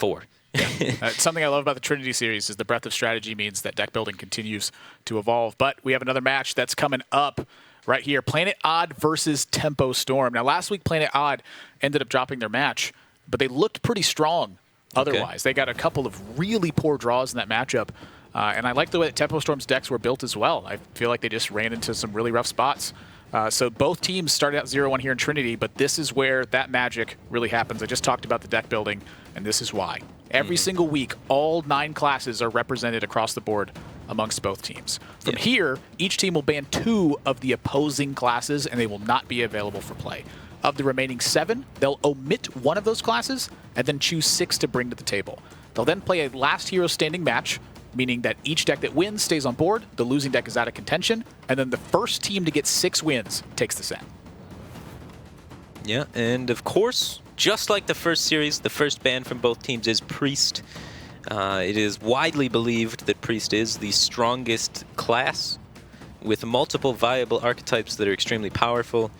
4. Something I love about the Trinity Series is the breadth of strategy means that deck building continues to evolve. But we have another match that's coming up right here. Planet Odd versus Tempo Storm. Now, last week, Planet Odd ended up dropping their match, but they looked pretty strong otherwise. They got a couple of really poor draws in that matchup. And I like the way that Tempo Storm's decks were built as well. I feel like they just ran into some really rough spots. So both teams started out 0-1 here in Trinity, but this is where that magic really happens. I just talked about the deck building, and this is why. Every single week, all 9 classes are represented across the board amongst both teams. From here, each team will ban 2 of the opposing classes, and they will not be available for play. Of the remaining 7, they'll omit 1 of those classes and then choose 6 to bring to the table. They'll then play a last hero standing match, meaning that each deck that wins stays on board, the losing deck is out of contention, and then the first team to get 6 wins takes the set. Yeah, and of course, just like the first series, the first ban from both teams is Priest. It is widely believed that Priest is the strongest class with multiple viable archetypes that are extremely powerful,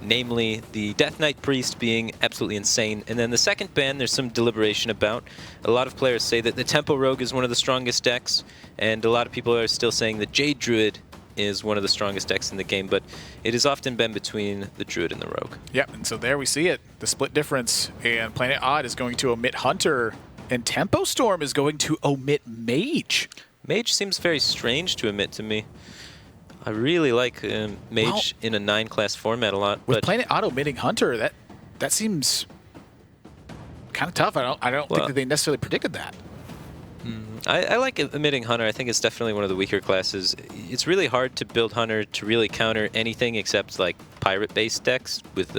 namely the Death Knight Priest being absolutely insane. And then the second ban, there's some deliberation about. A lot of players say that the Tempo Rogue is one of the strongest decks, and a lot of people are still saying that Jade Druid is one of the strongest decks in the game, but it has often been between the Druid and the Rogue. Yep, and so there we see it, the split difference. And Planet Odd is going to omit Hunter, and Tempo Storm is going to omit Mage. Mage seems very strange to omit to me. I really like Mage in a 9-class format a lot. With Planet Odd omitting Hunter, that seems kind of tough. I don't think that they necessarily predicted that. I like omitting Hunter. I think it's definitely one of the weaker classes. It's really hard to build Hunter to really counter anything except like pirate-based decks with,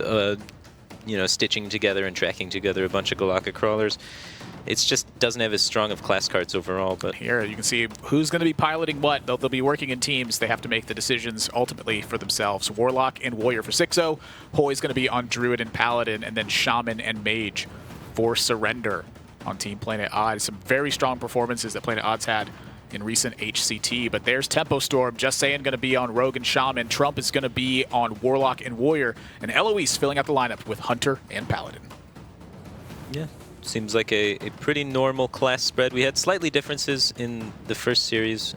stitching together and tracking together a bunch of Galaka crawlers. It just doesn't have as strong of class cards overall. But here you can see who's going to be piloting what. They'll be working in teams. They have to make the decisions ultimately for themselves. Warlock and Warrior for 6-0. Hoy's going to be on Druid and Paladin, and then Shaman and Mage for Surrender on Team Planet Odd. Some very strong performances that Planet Odd's had in recent HCT. But there's Tempo Storm, just saying, going to be on Rogue and Shaman. Trump is going to be on Warlock and Warrior. And Eloise filling out the lineup with Hunter and Paladin. Yeah. Seems like a pretty normal class spread. We had slightly differences in the first series,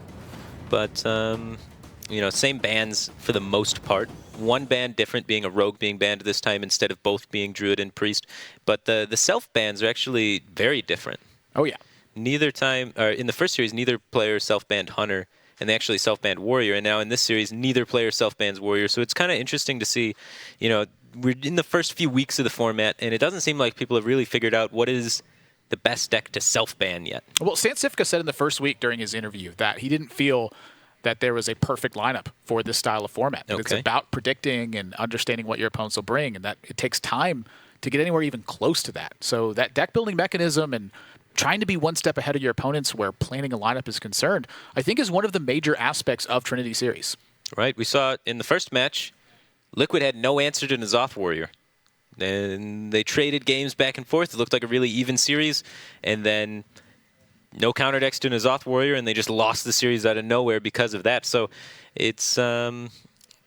but same bans for the most part. One ban different being a Rogue being banned this time instead of both being Druid and Priest. But the self-bans are actually very different. Oh, yeah. In the first series, neither player self-banned Hunter, and they actually self-banned Warrior. And now in this series, neither player self-bans Warrior. So it's kind of interesting to see, we're in the first few weeks of the format, and it doesn't seem like people have really figured out what is the best deck to self-ban yet. Well, Stan Sifka said in the first week during his interview that he didn't feel that there was a perfect lineup for this style of format. Okay. It's about predicting and understanding what your opponents will bring, and that it takes time to get anywhere even close to that. So that deck building mechanism and trying to be one step ahead of your opponents where planning a lineup is concerned, I think is one of the major aspects of Trinity Series. Right. We saw in the first match, Liquid had no answer to N'Zoth Warrior. And they traded games back and forth. It looked like a really even series. And then no counter decks to N'Zoth Warrior, and they just lost the series out of nowhere because of that. So it's kind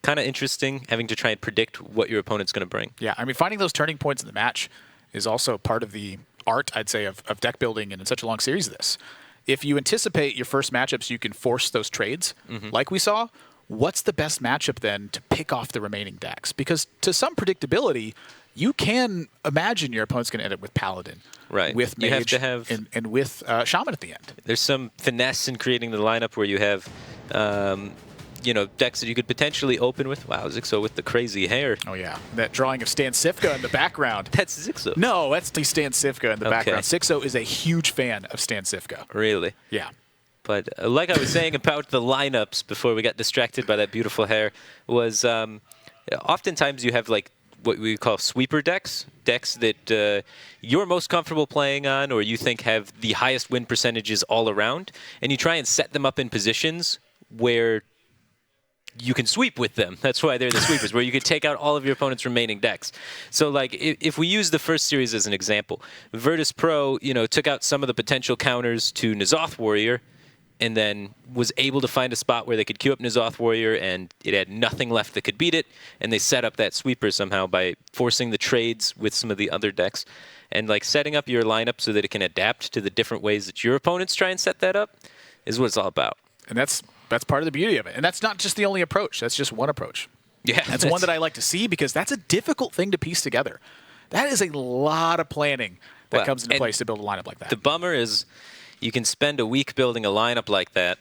of interesting having to try and predict what your opponent's going to bring. Yeah, I mean, finding those turning points in the match is also part of the art, I'd say, of deck building and in such a long series as this. If you anticipate your first matchups, you can force those trades like we saw. What's the best matchup then to pick off the remaining decks? Because to some predictability, you can imagine your opponent's going to end up with Paladin, right? With Mage, you have to have and with Shaman at the end. There's some finesse in creating the lineup where you have, decks that you could potentially open with. Wow, Zixo with the crazy hair. Oh yeah, that drawing of Stan Sifka in the background. That's Zixo. No, that's the Stan Sifka in the background. Zixo is a huge fan of Stan Sifka. Really? Yeah. But like I was saying about the lineups before we got distracted by that beautiful hair, was oftentimes you have like what we call sweeper decks that you're most comfortable playing on or you think have the highest win percentages all around, and you try and set them up in positions where you can sweep with them. That's why they're the sweepers, where you could take out all of your opponent's remaining decks. So like if we use the first series as an example, Virtus Pro, took out some of the potential counters to N'Zoth Warrior, and then was able to find a spot where they could queue up N'Zoth Warrior, and it had nothing left that could beat it, and they set up that sweeper somehow by forcing the trades with some of the other decks, and like setting up your lineup so that it can adapt to the different ways that your opponents try and set that up is what it's all about. And that's part of the beauty of it. And that's not just the only approach. That's just one approach. Yeah, that's one that I like to see because that's a difficult thing to piece together. That is a lot of planning that comes into place to build a lineup like that. The bummer is you can spend a week building a lineup like that,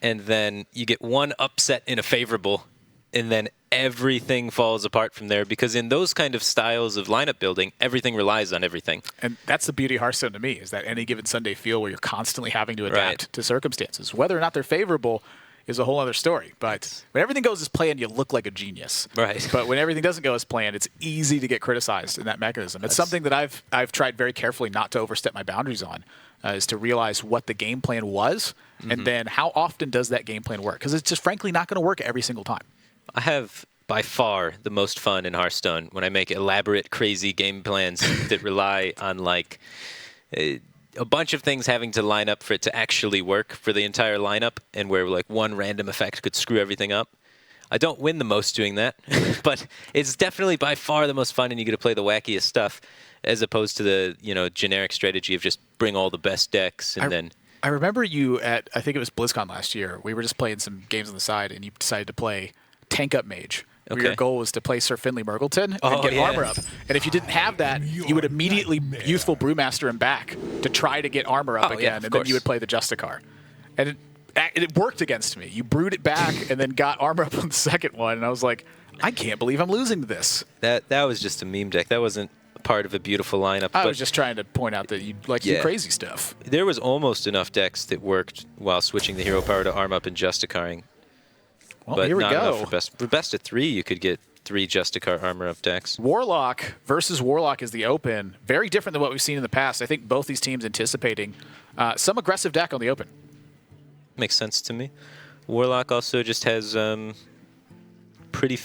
and then you get one upset in a favorable, and then everything falls apart from there, because in those kind of styles of lineup building, everything relies on everything. And that's the beauty of Hearthstone to me, is that any given Sunday feel where you're constantly having to adapt to circumstances. Whether or not they're favorable is a whole other story. But when everything goes as planned, you look like a genius. Right. But when everything doesn't go as planned, it's easy to get criticized in that mechanism. It's something that I've tried very carefully not to overstep my boundaries on, is to realize what the game plan was, and then how often does that game plan work? Because it's just frankly not going to work every single time. I have by far the most fun in Hearthstone when I make elaborate, crazy game plans that rely on like a bunch of things having to line up for it to actually work for the entire lineup, and where like one random effect could screw everything up. I don't win the most doing that, but it's definitely by far the most fun, and you get to play the wackiest stuff, as opposed to the generic strategy of just bring all the best decks and then. I remember you at, I think it was BlizzCon last year. We were just playing some games on the side, and you decided to play Tank Up Mage. Where your goal was to play Sir Finley Murgleton and get armor up. And if you didn't have that, you would immediately Youthful Brewmaster him back to try to get armor up again, and then you would play the Justicar. And it worked against me. You brewed it back and then got armor up on the second one, and I was like, I can't believe I'm losing to this. That was just a meme deck. That wasn't part of a beautiful lineup. I was just trying to point out that you like to do crazy stuff. There was almost enough decks that worked while switching the hero power to arm up and Justicaring. Well, but here we not go. Enough for best. For best of 3, you could get 3 Justicar armor up decks. Warlock versus Warlock is the open. Very different than what we've seen in the past. I think both these teams anticipating some aggressive deck on the open. Makes sense to me. Warlock also just has pretty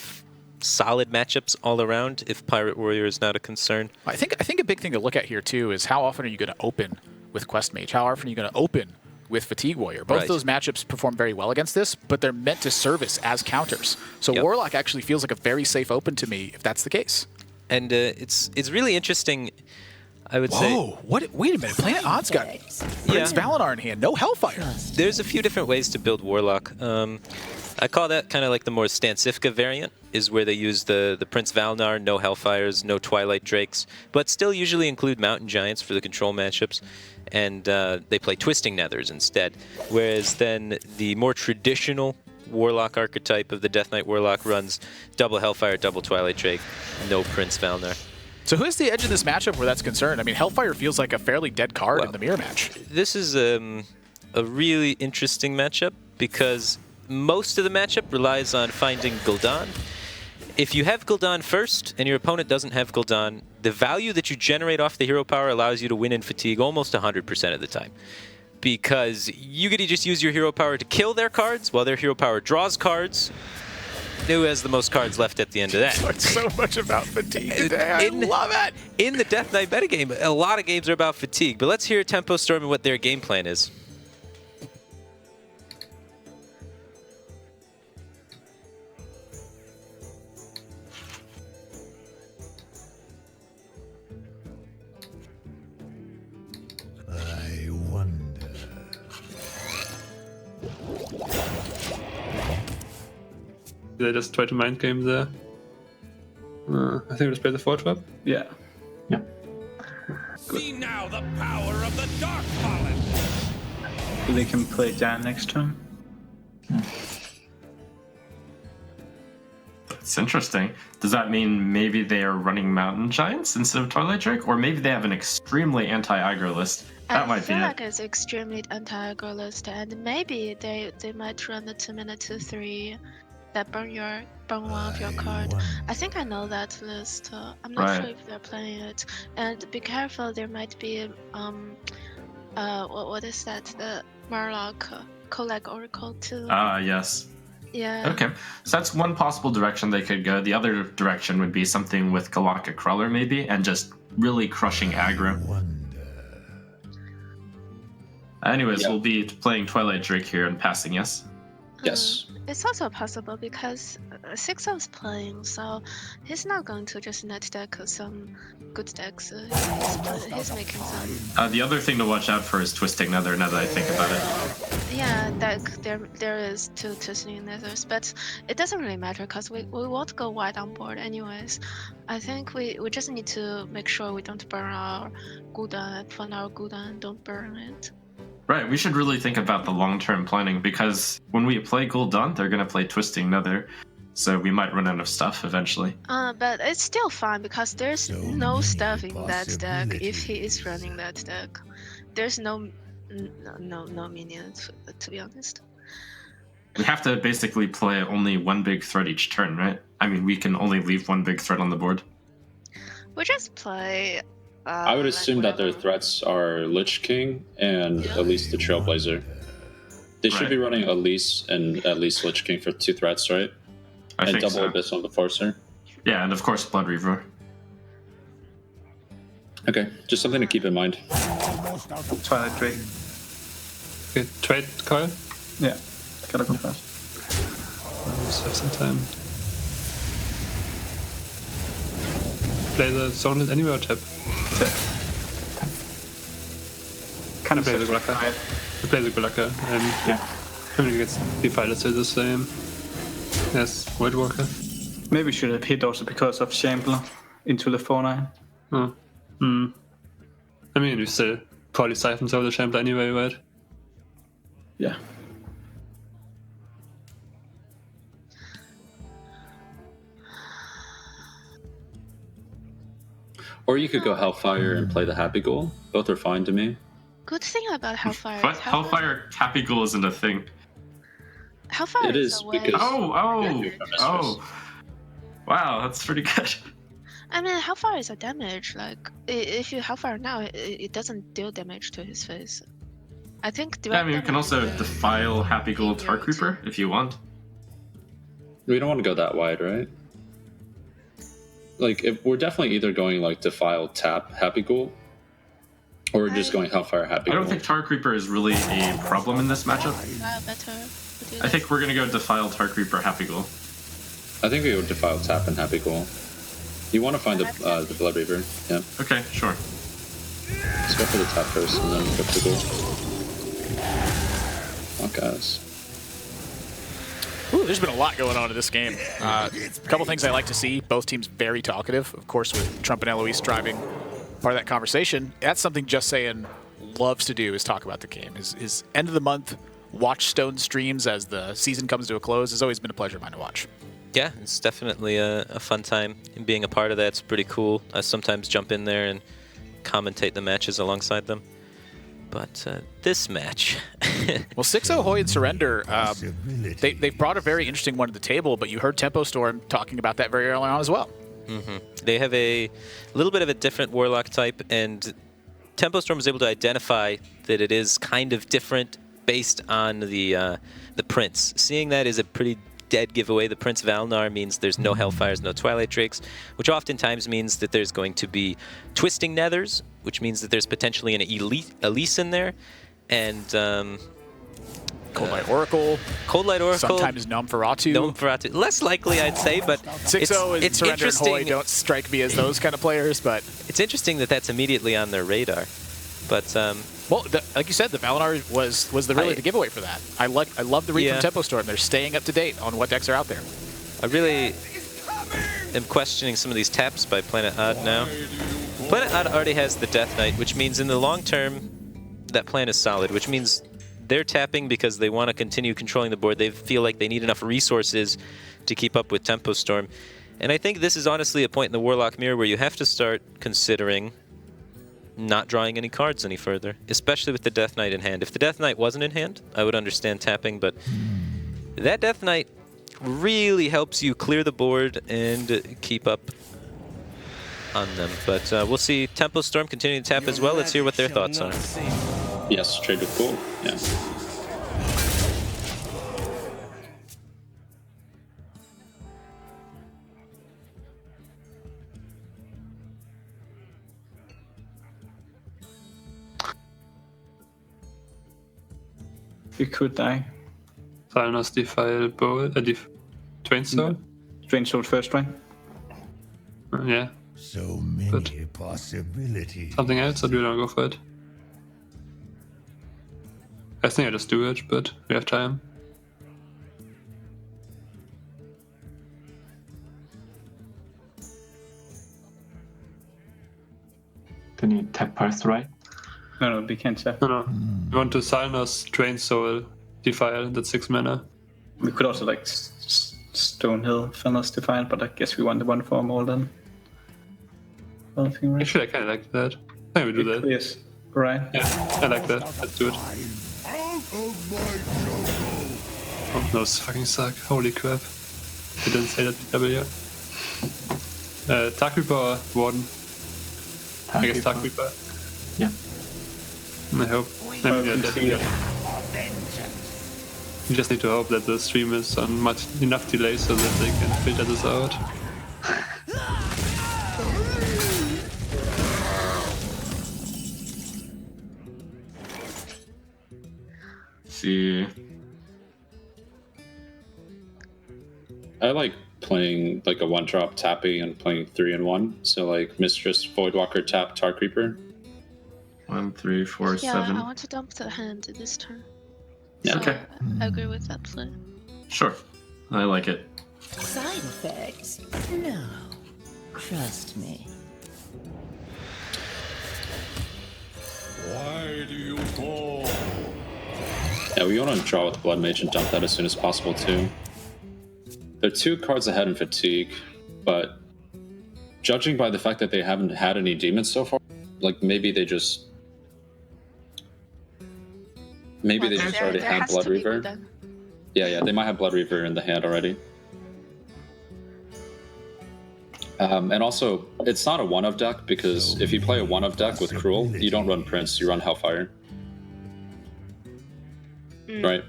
solid matchups all around if Pirate Warrior is not a concern. I think a big thing to look at here too is how often are you going to open with Quest Mage? How often are you going to open with Fatigue Warrior? Both those matchups perform very well against this, but they're meant to service as counters. So Warlock actually feels like a very safe open to me if that's the case. And it's really interesting, I would say. Whoa! Wait a minute. Planet Odd's got Prince Valinor in hand. No Hellfire. There's a few different ways to build Warlock. I call that kind of like the more Stansifka variant, is where they use the Prince Valinor, no Hellfires, no Twilight Drakes, but still usually include Mountain Giants for the control matchups, and they play Twisting Nethers instead. Whereas then the more traditional Warlock archetype of the Death Knight Warlock runs double Hellfire, double Twilight Drake, no Prince Valinor. So who has the edge in this matchup where that's concerned? I mean, Hellfire feels like a fairly dead card in the mirror match. This is a really interesting matchup because most of the matchup relies on finding Gul'dan. If you have Gul'dan first and your opponent doesn't have Gul'dan, the value that you generate off the hero power allows you to win in Fatigue almost 100% of the time. Because you get to just use your hero power to kill their cards while their hero power draws cards. Who has the most cards left at the end of that? It's so much about Fatigue today. I love it! In the Death Knight metagame, a lot of games are about Fatigue. But let's hear Tempo Storm and what their game plan is. I wonder. Did I just try to mind game there? I think we just play the 4-trap. Yeah. Yeah. See now the power of the Dark Pollen. So they can play Dan next turn. It's interesting. Does that mean maybe they are running Mountain Giants instead of Twilight Drake? Or maybe they have an extremely anti-aggro list? That might be it. I feel like it's extremely anti-aggro list, and maybe they might run the 2-minute 2/3 that burn one of your card. I think I know that list. I'm not sure if they're playing it. And be careful, there might be what is that? The Murloc Collect Oracle too. Yes. Yeah. Okay, so that's one possible direction they could go. The other direction would be something with Galactic Crawler maybe, and just really crushing aggro. Anyways, Yeah. we'll be playing Twilight Drake here and passing, yes? Yes. It's also possible because 6-0 is playing, so he's not going to just net deck some good decks. He's making some. The other thing to watch out for is Twisting Nether, now that I think about it. Yeah, there is two Twisting Nethers, but it doesn't really matter because we won't go wide on board anyways. I think we just need to make sure we don't burn our Gul'dan, fund our Gul'dan, don't burn it. Right, we should really think about the long-term planning, because when we play Gul'dan, they're going to play Twisting Nether, so we might run out of stuff eventually. But it's still fine because there's So no many stuff in that deck if he is possibilities. running that deck. There's no minions, to be honest. We have to basically play only one big threat each turn, right? I mean, we can only leave one big threat on the board. We just play. I would like assume that their whatever. threats are Lich King and Elise the Trailblazer. They should Right. be running Elise and at least Lich King for 2 threats, right? I And think double so. Abyss on the Forcer. Yeah, and of course Blood Reaver. Okay, just something to keep in mind. Twilight Drake. Okay, trade Kyle. Yeah, gotta go fast. Let's have some time. Play the Zoned anywhere or tap? Kind of Play the such a Blocker. fight. Play the Golaka, and Yeah. Trinity gets defiled, still the same. Yes, White Walker. Maybe we should have hit also because of Shambler into the 4-9. Oh. Hmm. I mean, we still probably siphons over the Shambler anyway, right? Yeah. Or you could go Hellfire and play the Happy Ghoul. Both are fine to me. Good thing about Hellfire. But is Hellfire Happy Ghoul isn't a thing. Hellfire It is is a way. because- Oh! Wow, that's pretty good. I mean, Hellfire is a damage. Like, if you Hellfire now, it doesn't deal damage to his face. I think. Yeah, I mean, you can also damage is defile Happy Ghoul easier Tar to- Creeper if you want. We don't want to go that wide, right? Like, if we're definitely either going like Defile Tap Happy Ghoul, or we're just going Hellfire Happy I Ghoul. don't think Tar Creeper is really a problem in this matchup. Better. I think we're gonna go Defile Tar Creeper Happy Ghoul. I think we would Defile Tap and Happy Ghoul. You want to find the Blood Reaver, yeah. Okay, sure. Let's go for the tap first and then go for the Ghoul. Oh, guys. Ooh, there's been a lot going on in this game. A couple things I like to see. Both teams very talkative. Of course, with Trump and Eloise driving part of that conversation. That's something Just Saying loves to do, is talk about the game. His end of the month Watchstone streams as the season comes to a close has always been a pleasure of mine to watch. Yeah, it's definitely a fun time. And being a part of that's pretty cool. I sometimes jump in there and commentate the matches alongside them. But this match... Well, 6-0 Hoy and Surrender, Possibility. they've brought a very interesting one to the table, but you heard Tempo Storm talking about that very early on as well. They have a little bit of a different Warlock type, and Tempo Storm was able to identify that it is kind of different based on the Prince. Seeing that is a pretty dead giveaway. The Prince Valnar means there's no Hellfires, no Twilight Drakes, which oftentimes means that there's going to be Twisting Nethers, which means that there's potentially an Elise in there, and Cold Light Oracle, Cold Light Oracle. sometimes Nomferatu. Nomferatu. Less likely, I'd say, but 6-0 and it's Surrender and Hoy interesting. don't strike me as those kind of players, but It's interesting that that's immediately on their radar. But well, like you said, the Valinar was really the giveaway for that. I love the read Yeah. from Tempo Storm. They're staying up to date on what decks are out there. I really am questioning some of these taps by Planet Odd now. Planet Odd already has the Death Knight, which means in the long term, that plan is solid, which means they're tapping because they want to continue controlling the board. They feel like they need enough resources to keep up with Tempo Storm. And I think this is honestly a point in the Warlock Mirror where you have to start considering not drawing any cards any further, especially with the Death Knight in hand. If the Death Knight wasn't in hand, I would understand tapping, but that Death Knight really helps you clear the board and keep up on them. But we'll see Tempo Storm continuing to tap as well. Let's hear what their thoughts are. Yes, trade with Ghoul. Yeah. You could die. Silence, Defile, Bowl, Drain Soul? Drain Soul first, right? Yeah. So many possibilities. Something else, or do you want to go for it? I think I just do it, but we have time. Then you tap Path, right? No, we can't tap. No. We want to Silence, Drain Soul, Defile, that's 6 mana. We could also like Stonehill, Fellness Defile, but I guess we want the one for them all then. Right? Actually, I kind of like that. I think we do that. Yes, right. Yeah, I like that. Let's do it. Oh, those fucking suck. Holy crap. I didn't say that PW. Dark Reaper or Warden? I guess Dark Reaper. Yeah. I hope. You just need to hope that the stream is on enough delay so that they can filter this out. See. I like playing like a 1-drop tapping and playing 3-in-1. So like Mistress, Voidwalker, tap, Tar Creeper. 1, 3, 4, Yeah, 7. I want to dump the hand this turn. Yeah. So Okay. I agree with that play. Sure. I like it. Side effects? No. Trust me. Why do you fall? Yeah, we want to draw with Blood Mage and dump that as soon as possible too. They're 2 cards ahead in Fatigue, but judging by the fact that they haven't had any demons so far, like maybe they just already have Blood Reaver. Yeah, they might have Blood Reaver in the hand already. And also, it's not a 1-of deck, because if you play a 1-of deck with Cruel, you don't run Prince, you run Hellfire. Right?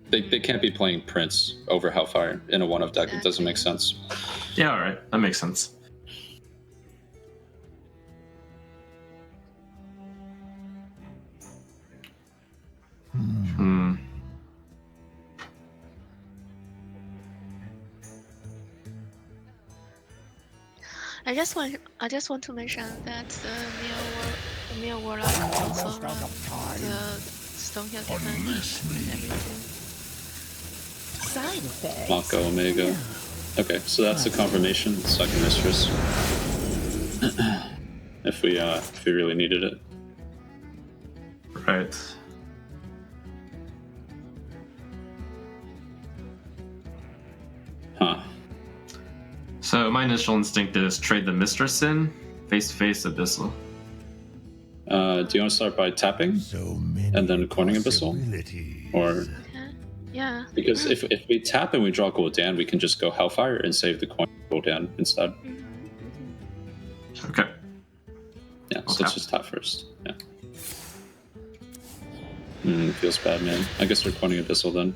They can't be playing Prince over Hellfire in a 1-of deck, it doesn't make sense. Yeah, alright. That makes sense. I just want to mention that the Mere Warlock also run the Stonehill defense and everything. Side effects? Mako, Omega. Okay, so that's the confirmation, second Mistress. if we really needed it. Right. Huh. So my initial instinct is trade the Mistress in, face-to-face Abyssal. Do you want to start by tapping and then coining Abyssal? Or Yeah. because if we tap and we draw Gul'dan, we can just go Hellfire and save the coin Gul'dan instead. Okay. Yeah, so let's just tap first. Yeah. Feels bad, man. I guess we're coining Abyssal then.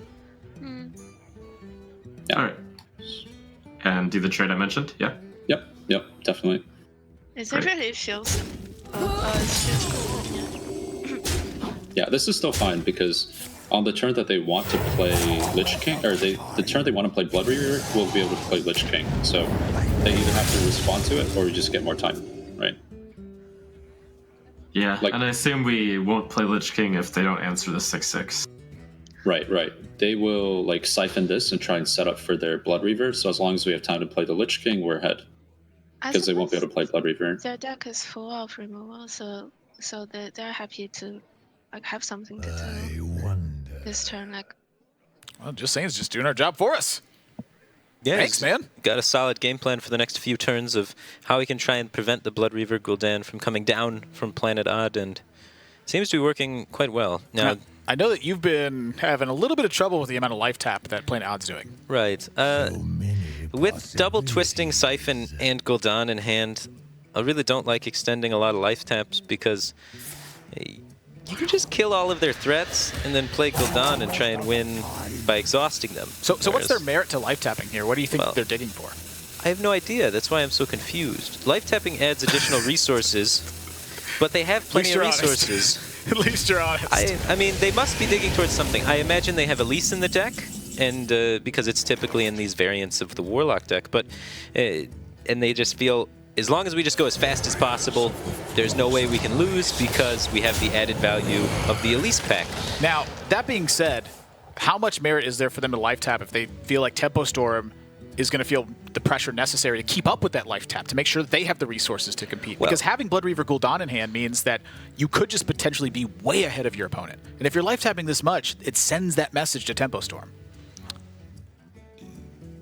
Yeah. Alright. And do the trade I mentioned? Yeah. Yep, definitely. It really feels. It feels good. Yeah, this is still fine because on the turn that they want to play Lich King, or the turn they want to play Blood Reaver, we'll be able to play Lich King. So they either have to respond to it or we just get more time, right? Yeah, Like- and I assume we won't play Lich King if they don't answer the 6/6. Right. They will like siphon this and try and set up for their Blood Reaver. So as long as we have time to play the Lich King, we're ahead. Because they won't be able to play Blood Reaver. Their deck is full of removal, so they're happy to like have something to do this turn. Like, Well, just saying, it's just doing our job for us. Yeah, Thanks, he's man. got a solid game plan for the next few turns of how he can try and prevent the Blood Reaver Gul'dan from coming down from Planet Odd, and seems to be working quite well. Now, I know that you've been having a little bit of trouble with the amount of life tap that Planet Odd's doing. right. With double twisting Siphon and Gul'dan in hand, I really don't like extending a lot of life taps because you can just kill all of their threats and then play Gul'dan and try and win by exhausting them. So what's Whereas- their merit to life tapping here? What do you think Well- they're digging for? I have no idea. That's why I'm so confused. Life tapping adds additional resources, but they have plenty of you're honest. resources. At least you're honest. I mean, they must be digging towards something. I imagine they have Elise in the deck, and because it's typically in these variants of the Warlock deck. But and they just feel, as long as we just go as fast as possible, there's no way we can lose because we have the added value of the Elise pack. Now, that being said, how much merit is there for them to life tap if they feel like Tempo Storm is going to feel the pressure necessary to keep up with that life tap, to make sure that they have the resources to compete? Because having Blood Reaver Gul'dan in hand means that you could just potentially be way ahead of your opponent. And if you're life tapping this much, it sends that message to Tempo Storm.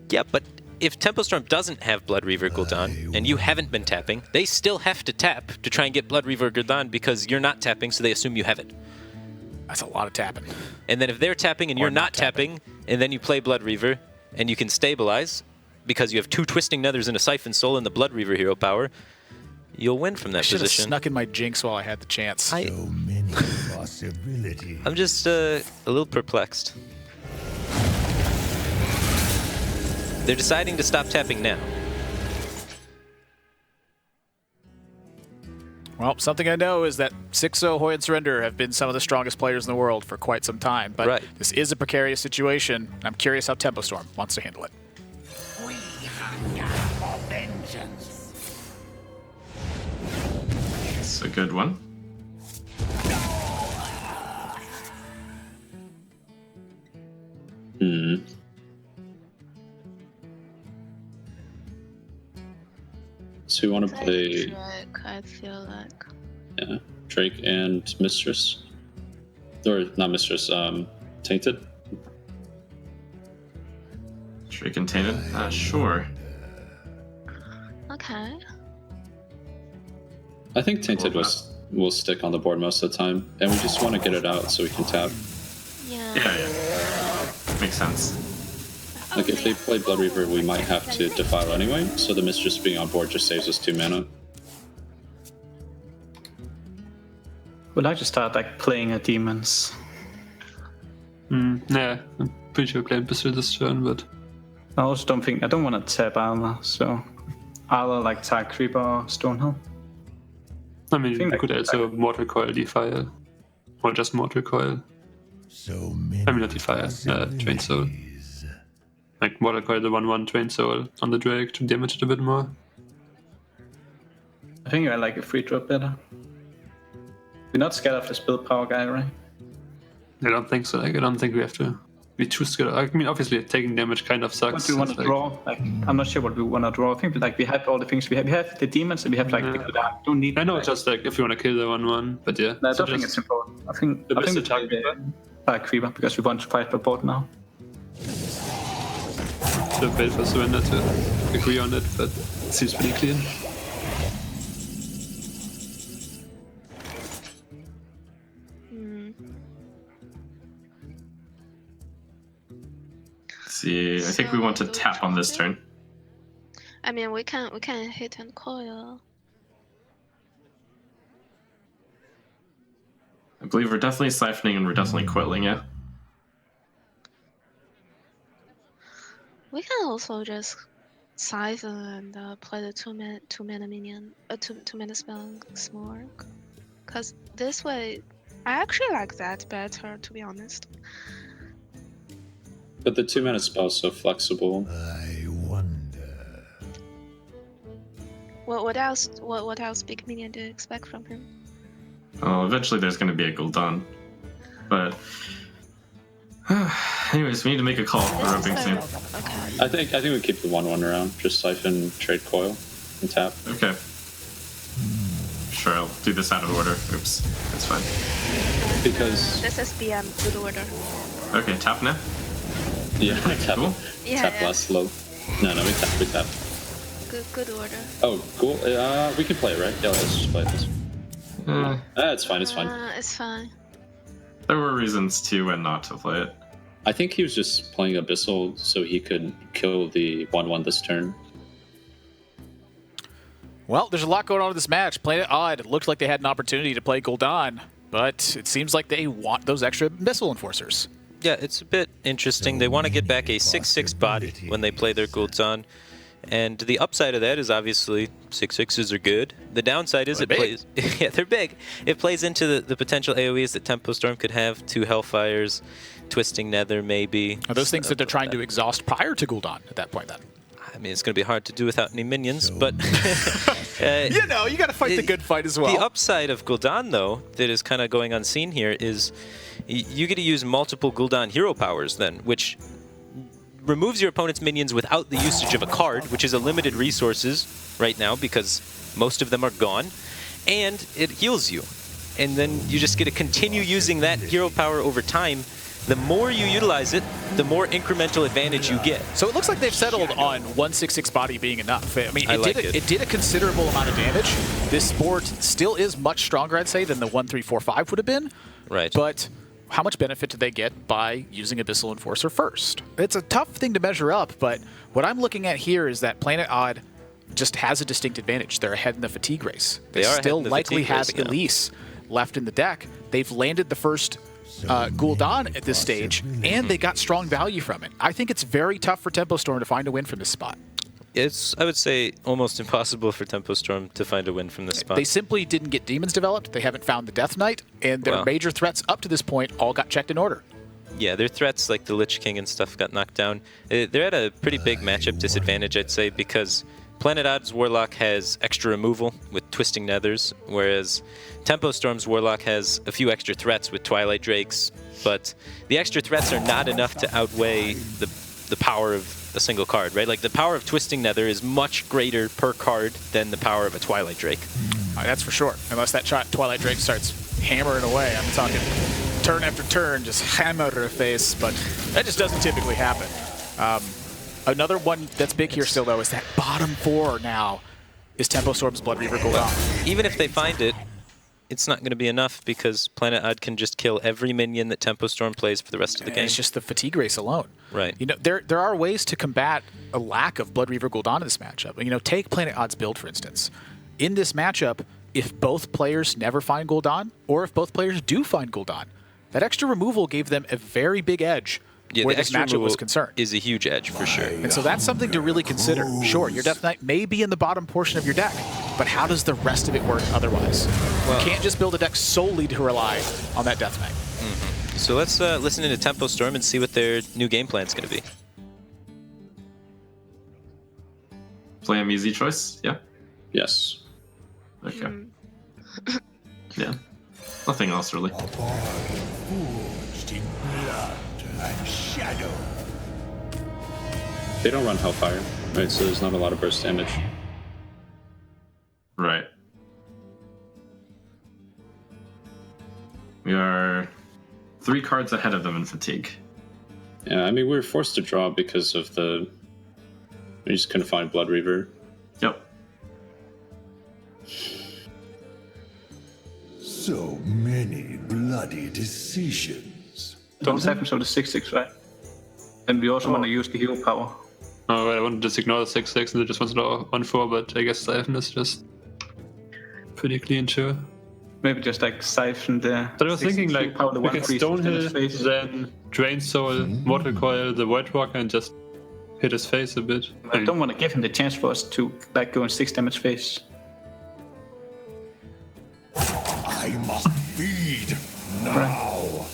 Yeah, but if Tempo Storm doesn't have Blood Reaver Gul'dan and you haven't been tapping, they still have to tap to try and get Blood Reaver Gul'dan because you're not tapping, so they assume you have it. That's a lot of tapping. And then if they're tapping and you're not tapping, and then you play Blood Reaver, and you can stabilize because you have 2 Twisting Nethers and a Siphon Soul and the Blood Reaver hero power, you'll win from that I should position. have snuck in my Jinx while I had the chance. So many possibilities. I'm just a little perplexed. They're deciding to stop tapping now. Well, something I know is that 6-0 Hoy and Surrender have been some of the strongest players in the world for quite some time. But this is a precarious situation. I'm curious how Tempo Storm wants to handle it. We hunger for vengeance. It's a good one. So we want to play Drake, I feel like. yeah, Drake and Mistress. Or not Mistress, Tainted. Drake and Tainted? Sure. Okay. I think Tainted will stick on the board most of the time, and we just want to get it out so we can tap. Yeah. Yeah. Makes sense. Like if they play Blood Reaver, we might have to Defile anyway, so the Mistress being on board just saves us 2 mana. Would like to start like playing a demons. Yeah, I'm pretty sure playing Pistol this turn, but I also don't want to tap armor, so either like tag Creeper or Stonehill. I mean, you could also Mortal Coil Defile, or just Mortal Coil. So many I mean, not Defile, Train Soul. Like Mortal Coil the 1/1 Train Soul on the Drake to damage it a bit more. I think I like a free drop better. We're not scared of the spell power guy, right? I don't think so. Like, I don't think we have to be too scared. I mean, obviously, taking damage kind of sucks. What do we want to draw? Like, I'm not sure what we want to draw. I think like we have all the things we have. We have the demons and we have like the good art. Don't need. I know it's just like if you want to kill the 1/1, but yeah. No, I don't think it's important. I think we play the Creeper because we want to fight the board now. Should have paid for Surrender to agree on it, but it seems pretty clean. See, I think we want to tap on this turn. I mean, we can hit and coil. I believe we're definitely siphoning and we're definitely coiling, yeah. We can also just siphon and play the two mana minion, two mana spell Smorg. Cause this way, I actually like that better, to be honest. But the 2 mana spell is so flexible. I wonder. What else? What else big minion do you expect from him? Oh, eventually there's going to be a Gul'dan. But anyways, we need to make a call. We're roping soon. Okay. I think we keep the 1/1 around. Just Siphon, trade Coil, and tap. Okay. Sure, I'll do this out of order. Oops, that's fine. Because this is BM good order. Okay, tap now. yeah, tap. Cool. Yeah, Tap yeah. less slow. No, we tap. Good order. Oh, cool. We can play it, right? Yeah, let's just play this. It's fine. It's fine. It's fine. There were reasons to and not to play it. I think he was just playing Abyssal so he could kill the 1/1 this turn. Well, there's a lot going on in this match. Playing it odd, it looked like they had an opportunity to play Gul'dan, but it seems like they want those extra Missile Enforcers. Yeah, it's a bit interesting. They want to get back a 6/6 body when they play their Gul'dan, And the upside of that is obviously 6/6s are good. The downside is They're big. plays. Yeah, they're big. It plays into the potential AoEs that Tempo Storm could have. 2 Hellfires, Twisting Nether maybe. Are those things that they're trying to exhaust prior to Gul'dan at that point then? I mean, it's going to be hard to do without any minions, but You know, you got to fight the good fight as well. the upside of Gul'dan, though, that is kind of going unseen here is you get to use multiple Gul'dan hero powers then, which removes your opponent's minions without the usage of a card, which is a limited resources right now because most of them are gone, and it heals you. And then you just get to continue using that hero power over time. The more you utilize it, the more incremental advantage you get. So it looks like they've settled on 1/6/6 body being enough. I mean, it did a considerable amount of damage. This board still is much stronger, I'd say, than the 1/3/4/5 would have been. Right. But how much benefit did they get by using Abyssal Enforcer first? It's a tough thing to measure up, but what I'm looking at here is that Planet Odd just has a distinct advantage. They're ahead in the fatigue race. They are still ahead in the likely fatigue have race now. Elise left in the deck. They've landed the first Gul'dan at this stage, and they got strong value from it. I think it's very tough for Tempo Storm to find a win from this spot. It's, I would say, almost impossible for Tempo Storm to find a win from this spot. They simply didn't get demons developed. They haven't found the Death Knight, and their Well. major threats up to this point all got checked in order. Yeah, their threats like the Lich King and stuff got knocked down. They're at a pretty big matchup disadvantage, I'd say, because Planet Odd's Warlock has extra removal with Twisting Nethers, whereas Tempo Storm's Warlock has a few extra threats with Twilight Drakes, but the extra threats are not enough to outweigh the power of a single card, right? Like the power of Twisting Nether is much greater per card than the power of a Twilight Drake. That's for sure. Unless that Twilight Drake starts hammering away. I'm talking turn after turn, just hammer her face, but that just doesn't typically happen. Another one that's big here still, though, is that bottom 4 now is Tempo Storm's Blood Reaver Gul'dan. Even if they find it, it's not going to be enough because Planet Odd can just kill every minion that Tempo Storm plays for the rest of the game. It's just the fatigue race alone. Right. You know, there are ways to combat a lack of Blood Reaver Gul'dan in this matchup. You know, take Planet Odd's build, for instance. In this matchup, if both players never find Gul'dan, or if both players do find Gul'dan, that extra removal gave them a very big edge where this matchup was concerned. Is a huge edge for sure. And so that's something to really consider. Sure, your Death Knight may be in the bottom portion of your deck, but how does the rest of it work otherwise? You can't just build a deck solely to rely on that Death Knight. Mm-hmm. So let's listen into Tempo Storm and see what their new game plan is going to be. Play him easy choice, yeah? Yes. Okay. Yeah. Nothing else really. Forged in blood and shadow. They don't run Hellfire, right? So there's not a lot of burst damage. Right. We are 3 cards ahead of them in fatigue. Yeah, I mean, we were forced to draw because of we just couldn't find Blood Reaver. Yep. So many bloody decisions. Don't have him so the 6/6, right? And we also want to use the hero power. Oh, right, I wanted to just ignore the 6/6 and I just wanted to 1/4, but I guess Siphon is just pretty clean too. Maybe just like siphon the. But I was thinking like power, the we can 1/3 Stonehill, face. then Drain Soul, Mortal Coil, the Void Walker, and just hit his face a bit. I don't want to give him the chance for us to like go in 6 damage face. I must feed now.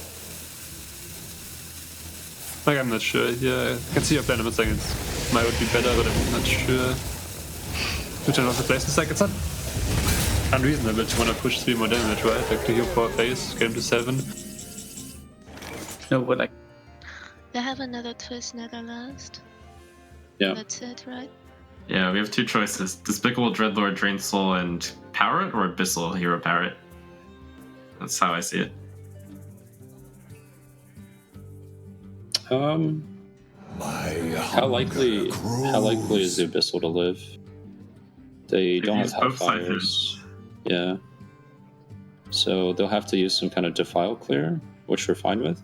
Like, I'm not sure. Yeah, I can see your plan. I'm saying it might would be better, but I'm not sure. Which I also place. It's like, it's not unreasonable to want to push 3 more damage, right? Like to heal 4 face, get him to 7. No, but like. They have another Twist Netherlast. Yeah. That's it, right? Yeah, we have 2 choices. Despicable Dreadlord, Drain Soul, and Power It, or Abyssal Hero Power It. That's how I see it. How likely is the Abyssal to live? They don't have use both Hellfires. Yeah. So they'll have to use some kind of Defile Clear, which we're fine with.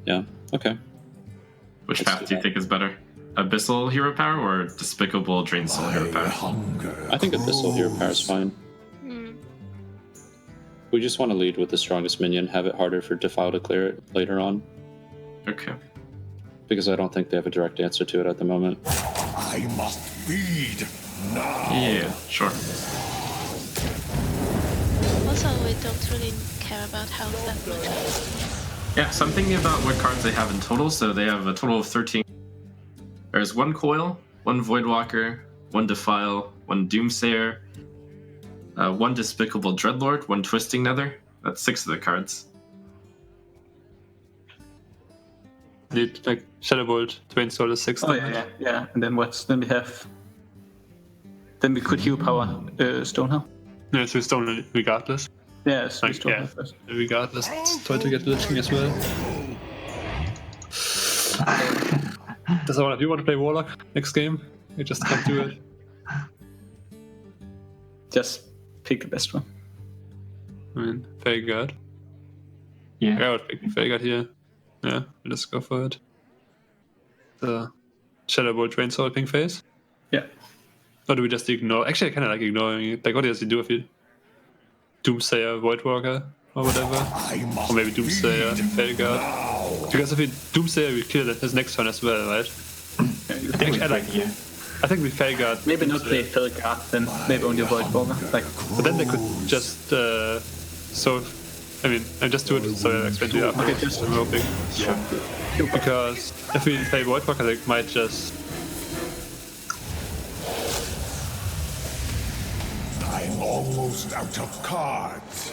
Yeah, okay. Which Let's path do do you that. think is better? Abyssal Hero Power or Despicable Drain Soul Hero Power? I think Abyssal Hero Power is fine. We just want to lead with the strongest minion, have it harder for Defile to clear it later on. Okay. because I don't think they have a direct answer to it at the moment. I must feed now. Yeah, sure. Also, we don't really care about health that much. Yeah, so I'm thinking about what cards they have in total. So they have a total of 13. There's 1 Coil, 1 Voidwalker, 1 Defile, 1 Doomsayer, 1 Despicable Dreadlord, 1 Twisting Nether. That's 6 of the cards. Need like Shadow Bolt, Twain Soul is 6. Oh yeah. And then what? Then we have. Then we could Hero Power Stonehill. Yeah, so Stone regardless. Yeah, so Like, Stonehill yeah, first. regardless. Let's try to get Lich King as well. Does one of you want to play Warlock next game? I just can't do it. Just pick the best one. I mean, Feyguard. Yeah. I would pick Feyguard here. Yeah, let's go for it. The Shadow Bolt, Twain Soul, Pink Face. Yeah. Or do we just ignore? Actually, I kind of like ignoring it. Like, what does he do if you Doomsayer, Voidwalker, or whatever? Or maybe Doomsayer, Feyguard. Because if we Doomsayer, we kill his next turn as well, right? I think we Feyguard. Maybe not play Felguard, then maybe only Voidwalker. Like, but then they could just I mean, I just do it so I explain to you after. Okay, just I'm hoping. sure. Because if we play Voidwalker, they might just. I'm almost out of cards.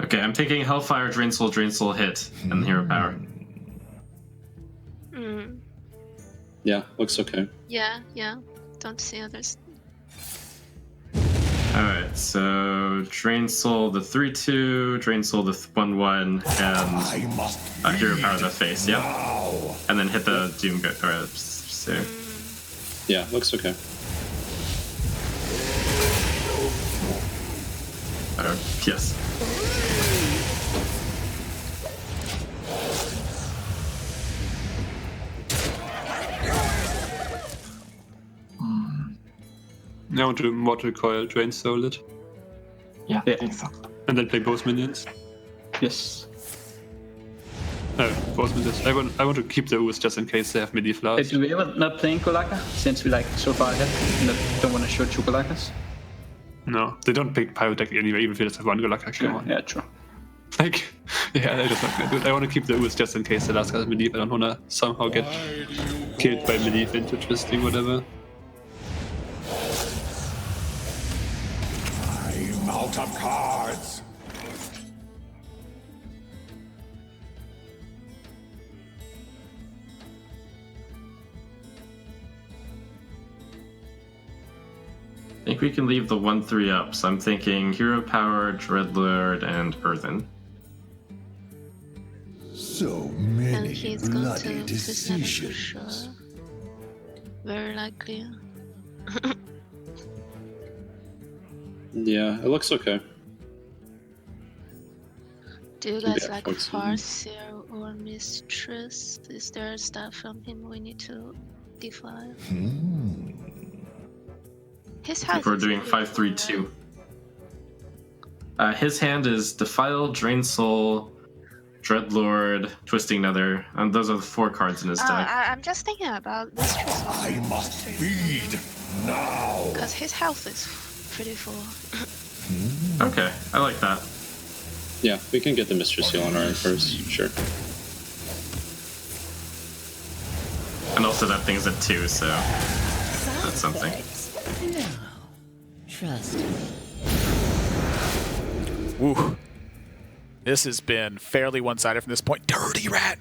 Okay, I'm taking Hellfire, Drain Soul, Hit, and Hero Power. Yeah, looks okay. Yeah. Don't see others. Alright, so Drain Soul the 3/2, Drain Soul the 1/1, and Hero Power the face, yeah? And then hit the Doom so. Yeah, looks okay. Yes. I want to Mortal Coil, Drain Soul it. Yeah, I think so. And then play both minions. Yes. No, both minions. I want to keep the Ooze just in case they have medieval Hey, last. do we ever not playing Golaka? Since we like so far ahead and don't want to show 2 Golakas? No, they don't pick Pyrotech anyway, even if they just have 1 Golaka. Come on. Yeah, true. Like, yeah, they're just not gonna do it. I want to keep the Ooze just in case the last guy has medieval. I don't want to somehow get killed by medieval into twisting, whatever. I'm out of cards. I think we can leave the 1/3 up, so I'm thinking Hero Power, Dreadlord, and Earthen. So And many he's going bloody to Twisted for decisions. sure. Very likely. Yeah, it looks okay. Do you guys Yeah, like what's- Farseer or Mistress? Is there stuff from him we need to defile? His house If we're is doing pretty 5/3/2. His hand is Defile, Drain Soul, Dreadlord, Twisting Nether, and those are the 4 cards in his deck. I'm just thinking about Mistress. I must feed now. Because his health is pretty full. Okay, I like that. Yeah, we can get the Mistress Seal on our end first, sure. And also that thing's at 2, so that's something. No. Trust me. Woo. This has been fairly one-sided from this point. Dirty Rat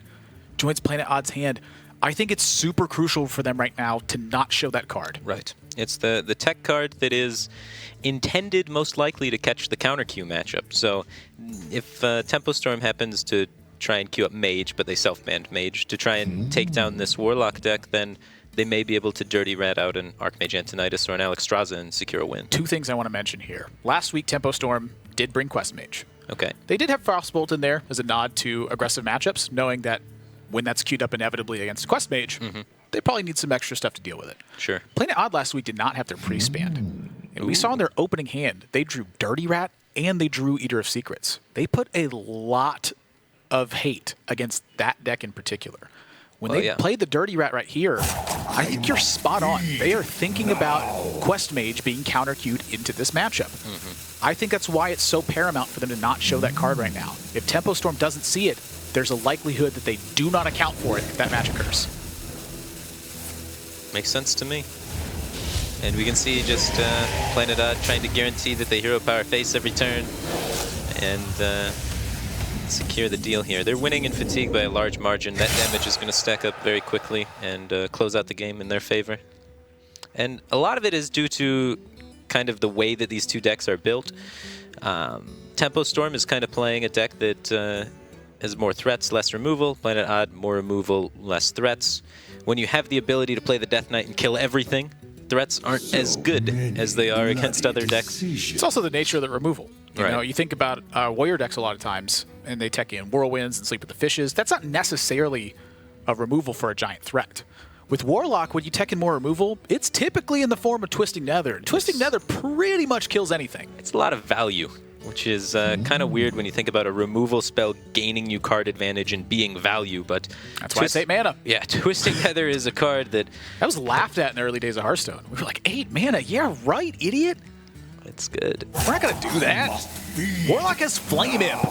joins Planet Odd's hand. I think it's super crucial for them right now to not show that card. Right. It's the tech card that is intended most likely to catch the counter queue matchup. So if Tempo Storm happens to try and queue up Mage, but they self-banned Mage to try and take down this Warlock deck, then they may be able to Dirty Rat out an Archmage Antonidas or an Alexstrasza and secure a win. Two things I want to mention here. Last week, Tempo Storm did bring Quest Mage. Okay. They did have Frostbolt in there as a nod to aggressive matchups, knowing that when that's queued up inevitably against Quest Mage, they probably need some extra stuff to deal with it. Sure. Planet Odd last week did not have their Priest banned. And we saw in their opening hand, they drew Dirty Rat and they drew Eater of Secrets. They put a lot of hate against that deck in particular. When they played the Dirty Rat right here, I think you're spot on. They are thinking about Quest Mage being counter-queued into this matchup. I think that's why it's so paramount for them to not show that card right now. If Tempo Storm doesn't see it, there's a likelihood that they do not account for it if that match occurs. Makes sense to me. And we can see just Planet Odd trying to guarantee that they hero power face every turn and secure the deal here. They're winning in Fatigue by a large margin. That damage is going to stack up very quickly and close out the game in their favor. And a lot of it is due to kind of the way that these two decks are built. Tempo Storm is kind of playing a deck that has more threats, less removal. Planet Odd, more removal, less threats. When you have the ability to play the Death Knight and kill everything, threats aren't as good as they are against other decks. It's also the nature of the removal. You know, you think about warrior decks a lot of times, and they tech in whirlwinds and sleep with the fishes. That's not necessarily a removal for a giant threat. With Warlock, when you tech in more removal, it's typically in the form of Twisting Nether. And Twisting Nether pretty much kills anything. It's a lot of value, which is kind of weird when you think about a removal spell gaining you card advantage and being value, but... That's why it's 8 mana. Yeah, Twisting Nether is a card that... That was laughed at in the early days of Hearthstone. We were like, 8 mana? Yeah, right, idiot. It's good. We're not going to do that. Warlock has Flame Imp.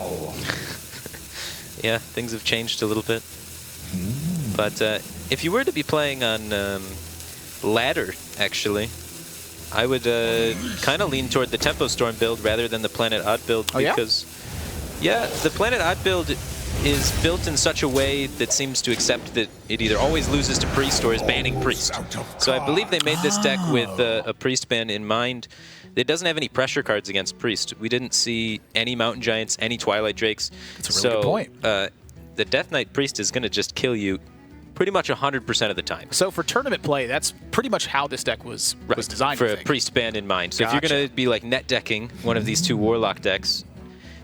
Yeah, things have changed a little bit. But if you were to be playing on ladder, actually, I would kind of lean toward the Tempo Storm build rather than the Planet Odd build because, yeah, the Planet Odd build is built in such a way that seems to accept that it either always loses to Priest or is banning Priest. So I believe they made this deck with a Priest ban in mind. It doesn't have any pressure cards against Priest. We didn't see any Mountain Giants, any Twilight Drakes. That's a really good point. The Death Knight Priest is going to just kill you pretty much 100% of the time. So for tournament play, that's pretty much how this deck was designed. For a Priest ban in mind. So if you're going to be like net decking one of these two Warlock decks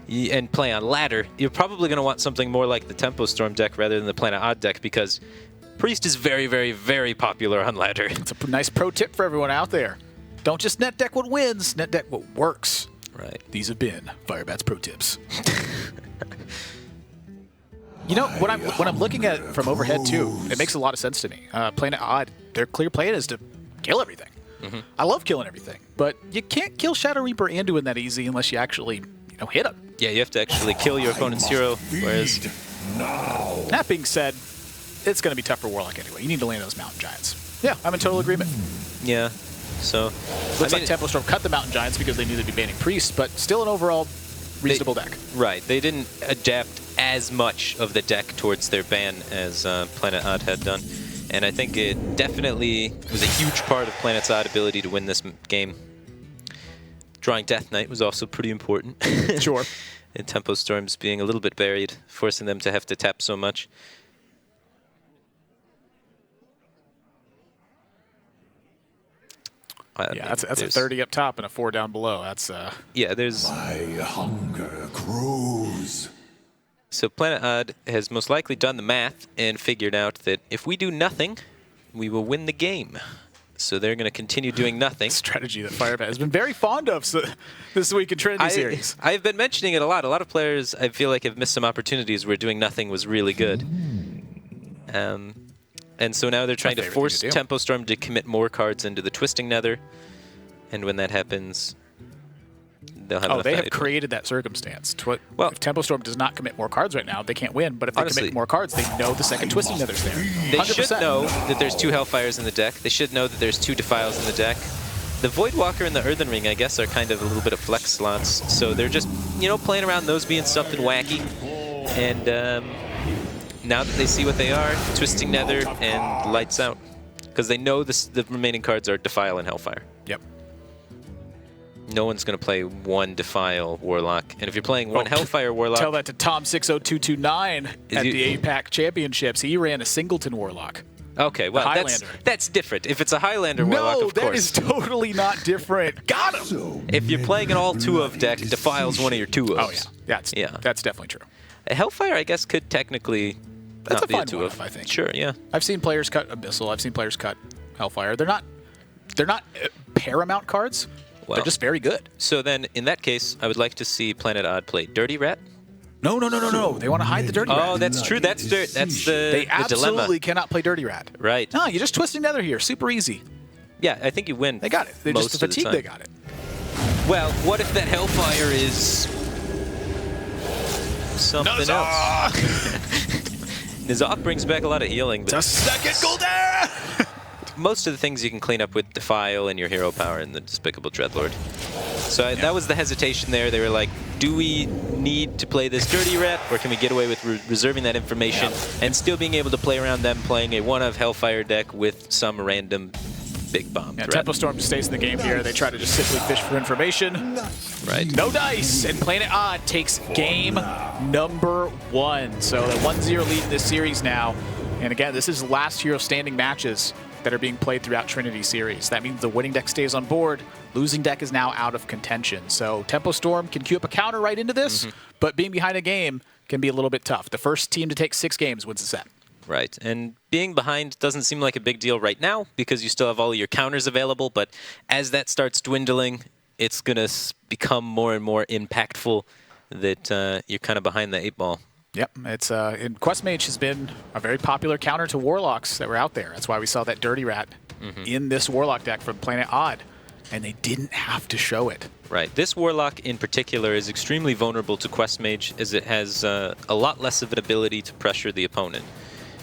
and play on ladder, you're probably going to want something more like the Tempo Storm deck rather than the Planet Odd deck because Priest is very, very, very popular on ladder. It's a nice pro tip for everyone out there. Don't just net deck what wins, net deck what works. Right. These have been Firebat's pro tips. You know, when I'm looking at it from overhead too, it makes a lot of sense to me. Planet Odd, their clear plan is to kill everything. I love killing everything, but you can't kill Shadow Reaper Anduin that easy unless you actually, hit him. Yeah, you have to actually kill your opponent's hero, whereas... That being said, it's going to be tough for Warlock anyway. You need to land those Mountain Giants. Yeah, I'm in total agreement. Yeah, so... Looks like Tempo Storm cut the Mountain Giants because they knew they'd be banning Priests, but still an overall reasonable deck. Right, they didn't adapt as much of the deck towards their ban as Planet Odd had done. And I think it definitely was a huge part of Planet Odd's ability to win this game. Drawing Death Knight was also pretty important. Sure. And Tempo Storms being a little bit buried, forcing them to have to tap so much. Yeah, that's a 30 up top and a 4 down below. That's yeah, there's... My hunger grows. So Planet Odd has most likely done the math and figured out that if we do nothing, we will win the game. So they're going to continue doing nothing. Strategy that Firebat has been very fond of this week in Trinity Series. I've been mentioning it a lot. A lot of players, I feel like, have missed some opportunities where doing nothing was really good. And so now they're trying to force Tempo Storm to commit more cards into the Twisting Nether. And when that happens, they'll have enough they have created that circumstance. Well, if Tempo Storm does not commit more cards right now, they can't win. But if they commit more cards, they know the second Twisting Nether's there. 100%. They should know that there's 2 Hellfires in the deck. They should know that there's 2 Defiles in the deck. The Voidwalker and the Earthen Ring, I guess, are kind of a little bit of flex slots. So they're just, playing around those being something wacky. And, now that they see what they are, Twisting Nether and Lights Out. Because they know the remaining cards are Defile and Hellfire. Yep. No one's going to play one Defile Warlock. And if you're playing one Hellfire Warlock... Tell that to Tom60229 at the APAC Championships. He ran a Singleton Warlock. Okay, well, that's different. If it's a Highlander Warlock, of course. No, that is totally not different. Got him! If you're playing an all 2-of deck, Defile's one of your 2-ofs. Oh, yeah. That's definitely true. A Hellfire, I guess, could technically not be a 2-of. I think. Sure, yeah. I've seen players cut Abyssal. I've seen players cut Hellfire. They're not paramount cards. Well, they're just very good. So then, in that case, I would like to see Planet Odd play Dirty Rat. No. They want to hide the Dirty Rat. Oh, that's true. That's the They absolutely dilemma. cannot play Dirty Rat. Right. No, you're just Twisting Nether here. Super easy. Yeah, I think you win. They got it. They most just of the fatigue. time. They got it. Well, what if that Hellfire is something else? Nizak brings back a lot of healing. But it's a second Golden! Most of the things you can clean up with Defile and your hero power and the Despicable Dreadlord. So that was the hesitation there. They were like, do we need to play this Dirty Rat, or can we get away with reserving that information and still being able to play around them playing a 1-of Hellfire deck with some random big bomb threat? Tempo Storm stays in the game here. They try to just simply fish for information. Right. No dice, and Planet Odd takes game number 1. So the 1-0 lead in this series now. And again, this is last hero standing matches that are being played throughout Trinity Series. That means the winning deck stays on board. Losing deck is now out of contention. So Tempo Storm can queue up a counter right into this, but being behind a game can be a little bit tough. The first team to take 6 games wins the set. Right, and being behind doesn't seem like a big deal right now because you still have all of your counters available, but as that starts dwindling, it's going to become more and more impactful that you're kind of behind the 8-ball. Yep, it's and Quest Mage has been a very popular counter to Warlocks that were out there. That's why we saw that Dirty Rat in this Warlock deck from Planet Odd, and they didn't have to show it. Right. This Warlock in particular is extremely vulnerable to Quest Mage as it has a lot less of an ability to pressure the opponent.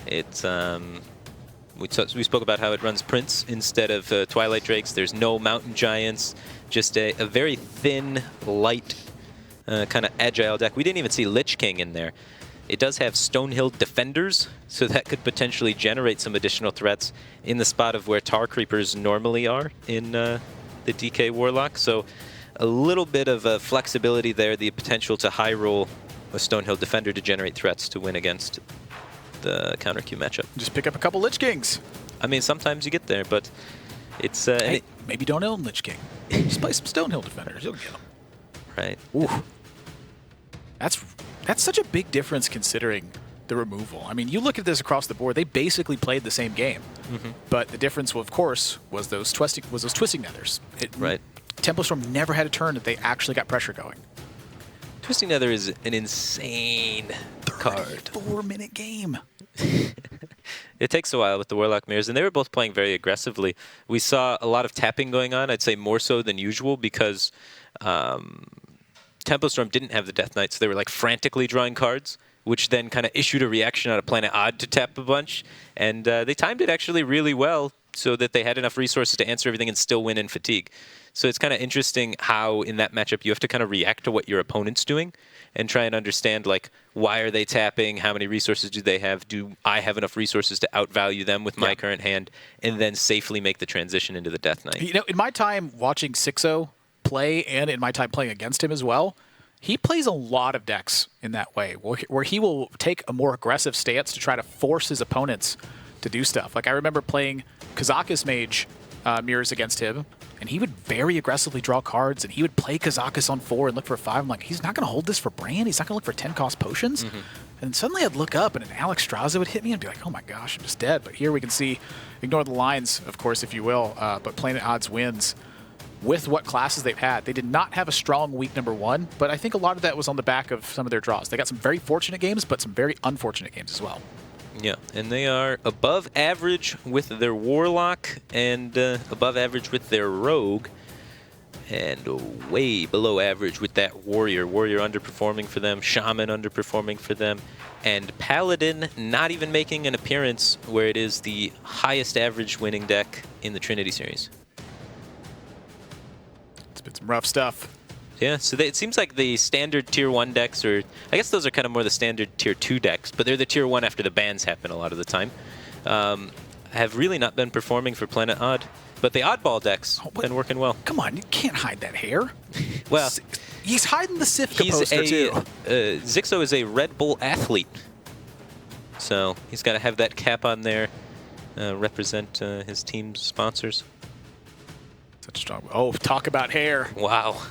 It's we spoke about how it runs Prince instead of Twilight Drakes. There's no Mountain Giants, just a very thin, light, kind of agile deck. We didn't even see Lich King in there. It does have Stonehill Defenders, so that could potentially generate some additional threats in the spot of where Tar Creepers normally are in the DK Warlock. So a little bit of flexibility there, the potential to high roll a Stonehill Defender to generate threats to win against the counter queue matchup. Just pick up a couple Lich Kings. I mean, sometimes you get there, but it's... hey, maybe don't own Lich King. Just play some Stonehill Defenders. You'll get them. Right. Ooh. That's such a big difference considering the removal. I mean, you look at this across the board, they basically played the same game. But the difference, of course, was those Twisting Nethers. Right. Tempo Storm never had a turn that they actually got pressure going. Twisting Nether is an insane card. 4-minute game. It takes a while with the Warlock Mirrors, and they were both playing very aggressively. We saw a lot of tapping going on, I'd say more so than usual, because Tempo Storm didn't have the Death Knight, so they were like frantically drawing cards, which then kind of issued a reaction out of Planet Odd to tap a bunch. And they timed it actually really well so that they had enough resources to answer everything and still win in fatigue. So it's kind of interesting how in that matchup you have to kind of react to what your opponent's doing and try and understand, like, why are they tapping? How many resources do they have? Do I have enough resources to outvalue them with my current hand? And then safely make the transition into the Death Knight. You know, in my time watching 6-0 play and in my time playing against him as well, he plays a lot of decks in that way, where he will take a more aggressive stance to try to force his opponents to do stuff. Like, I remember playing Kazakus Mage mirrors against him, and he would very aggressively draw cards, and he would play Kazakus on 4 and look for 5. I'm like, he's not going to hold this for Brand. He's not going to look for 10-cost potions. And suddenly I'd look up, and an Alex Straza would hit me and be like, oh my gosh, I'm just dead. But here we can see, ignore the lines, of course, if you will, but Planet Odds wins with what classes they've had. They did not have a strong week number 1, but I think a lot of that was on the back of some of their draws. They got some very fortunate games, but some very unfortunate games as well. Yeah, and they are above average with their Warlock and above average with their Rogue, and way below average with that Warrior. Warrior underperforming for them, Shaman underperforming for them, and Paladin not even making an appearance where it is the highest average winning deck in the Trinity Series. It's been some rough stuff. Yeah, so it seems like the standard Tier 1 decks, or I guess those are kind of more the standard Tier 2 decks, but they're the Tier 1 after the bans happen a lot of the time, have really not been performing for Planet Odd. But the oddball decks have been working well. Come on, you can't hide that hair. Well, he's hiding the Sifka poster too. Zixo is a Red Bull athlete, so he's got to have that cap on there, represent his team's sponsors. Such strong. Oh, talk about hair. Wow.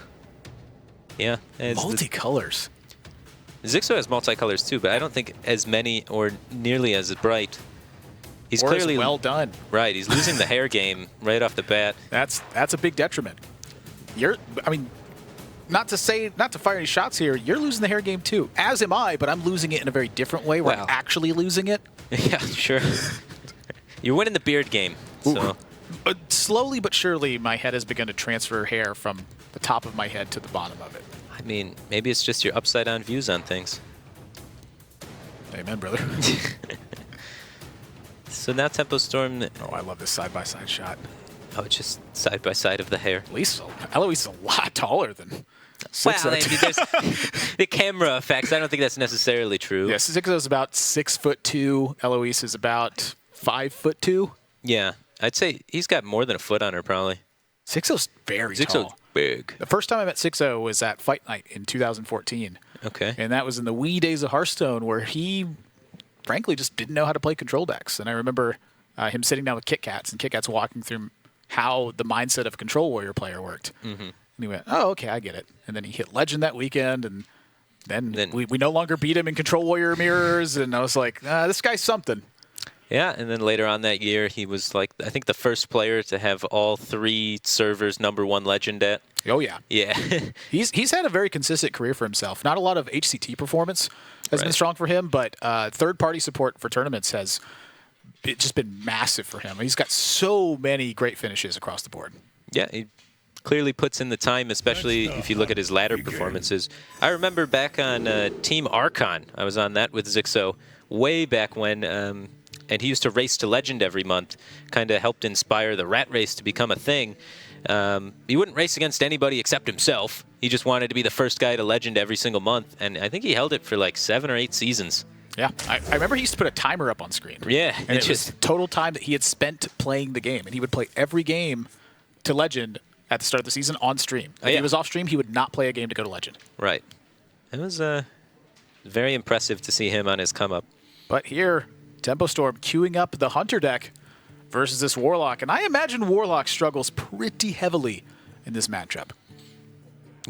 Yeah. Multicolors. Zixo has multicolors too, but I don't think as many or nearly as bright. He's clearly well done. Right, he's losing the hair game right off the bat. That's a big detriment. I mean, not to fire any shots here, you're losing the hair game too. As am I, but I'm losing it in a very different way where I'm actually losing it. Yeah, sure. You're winning the beard game. So. But slowly but surely, my head has begun to transfer hair from the top of my head to the bottom of it. I mean, maybe it's just your upside-down views on things. Amen, brother. So now Tempo Storm. Oh, I love this side-by-side shot. Oh, it's just side-by-side of the hair. At least Eloise is a lot taller than Zixo. Well, there's the camera effects. I don't think that's necessarily true. Yeah, Zixo is about 6'2". Eloise is about 5'2". Yeah, I'd say he's got more than a foot on her, probably. Zixo's very tall. Big. The first time I met Zixo was at Fight Night in 2014. Okay. And that was in the wee days of Hearthstone, where he frankly just didn't know how to play control decks. And I remember him sitting down with Kit Kats, and Kit Kats walking through how the mindset of a Control Warrior player worked. Mm-hmm. And he went, oh, okay, I get it. And then he hit Legend that weekend, and then we no longer beat him in Control Warrior mirrors. And I was like, this guy's something. Yeah, and then later on that year, he was like, I think the first player to have all 3 servers #1 Legend at. Oh, yeah. Yeah. He's had a very consistent career for himself. Not a lot of HCT performance has been strong for him, but third-party support for tournaments has just been massive for him. He's got so many great finishes across the board. Yeah, he clearly puts in the time, especially if you look at his ladder performances. I remember back on Team Archon, I was on that with Zixo way back when, and he used to race to Legend every month, kind of helped inspire the rat race to become a thing. He wouldn't race against anybody except himself. He just wanted to be the first guy to Legend every single month, and I think he held it for like 7 or 8 seasons. Yeah, I remember he used to put a timer up on screen. Yeah. And it was total time that he had spent playing the game, and he would play every game to Legend at the start of the season on stream. If he was off stream, he would not play a game to go to Legend. Right. It was very impressive to see him on his come-up. But here, Tempo Storm queuing up the Hunter deck versus this Warlock. And I imagine Warlock struggles pretty heavily in this matchup.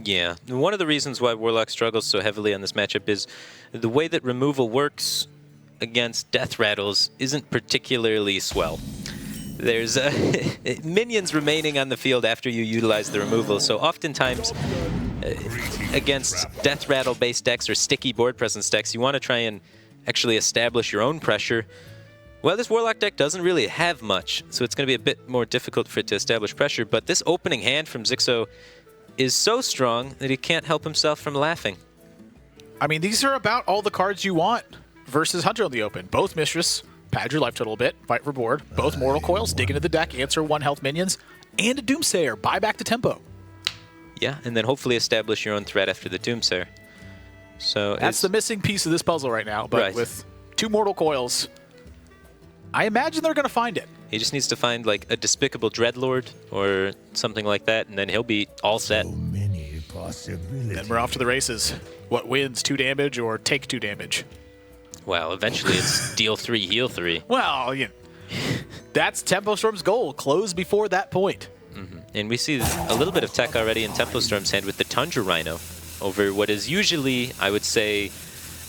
Yeah. One of the reasons why Warlock struggles so heavily on this matchup is the way that removal works against Death Rattles isn't particularly swell. There's minions remaining on the field after you utilize the removal, so oftentimes against Death Rattle-based decks or sticky board presence decks, you want to try and actually establish your own pressure. Well, this Warlock deck doesn't really have much, so it's going to be a bit more difficult for it to establish pressure, but this opening hand from Zixo is so strong that he can't help himself from laughing. I mean, these are about all the cards you want versus Hunter on the open. Both Mistress, pad your life total a bit, fight for board. Both Mortal Coils, dig into the deck, answer 1 health minions, and a Doomsayer, buy back to tempo. Yeah, and then hopefully establish your own threat after the Doomsayer. So that's the missing piece of this puzzle right now, but with 2 Mortal Coils, I imagine they're going to find it. He just needs to find like a Despicable Dreadlord or something like that, and then he'll be all set. So many possibilities. Then we're off to the races. What wins, 2 damage or take 2 damage? Well, eventually it's deal 3, heal 3. Well, that's Tempo Storm's goal. Close before that point. Mm-hmm. And we see a little bit of tech already in Tempo Storm's hand with the Tundra Rhino over what is usually, I would say,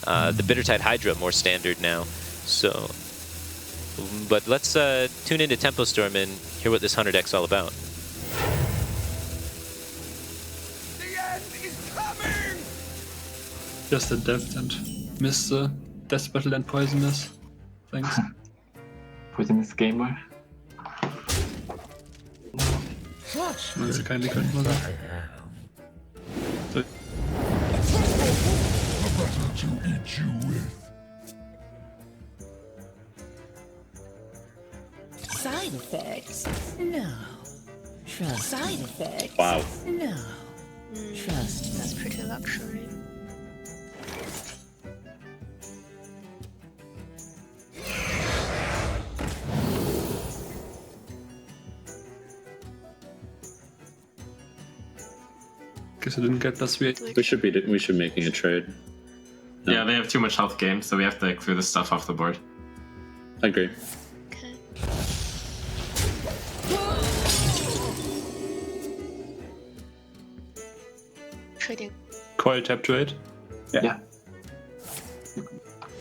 the Bittertide Hydra more standard now. So, but let's tune into Tempo Storm and hear what this Hunter deck's all about. The end is coming! Just adapt and miss the Death Battle and Poisonous. Thanks. Poisonous Gamer. Also kindly könnten wir sagen. So. To eat you with. Side effects? No. Trust. Side effects? Wow. No. Trust luxury. Guess I didn't get +3. We should be making a trade. No. Yeah, they have too much health gain, so we have to clear this stuff off the board. I agree. Okay. Trading. Coil tap trade. Yeah.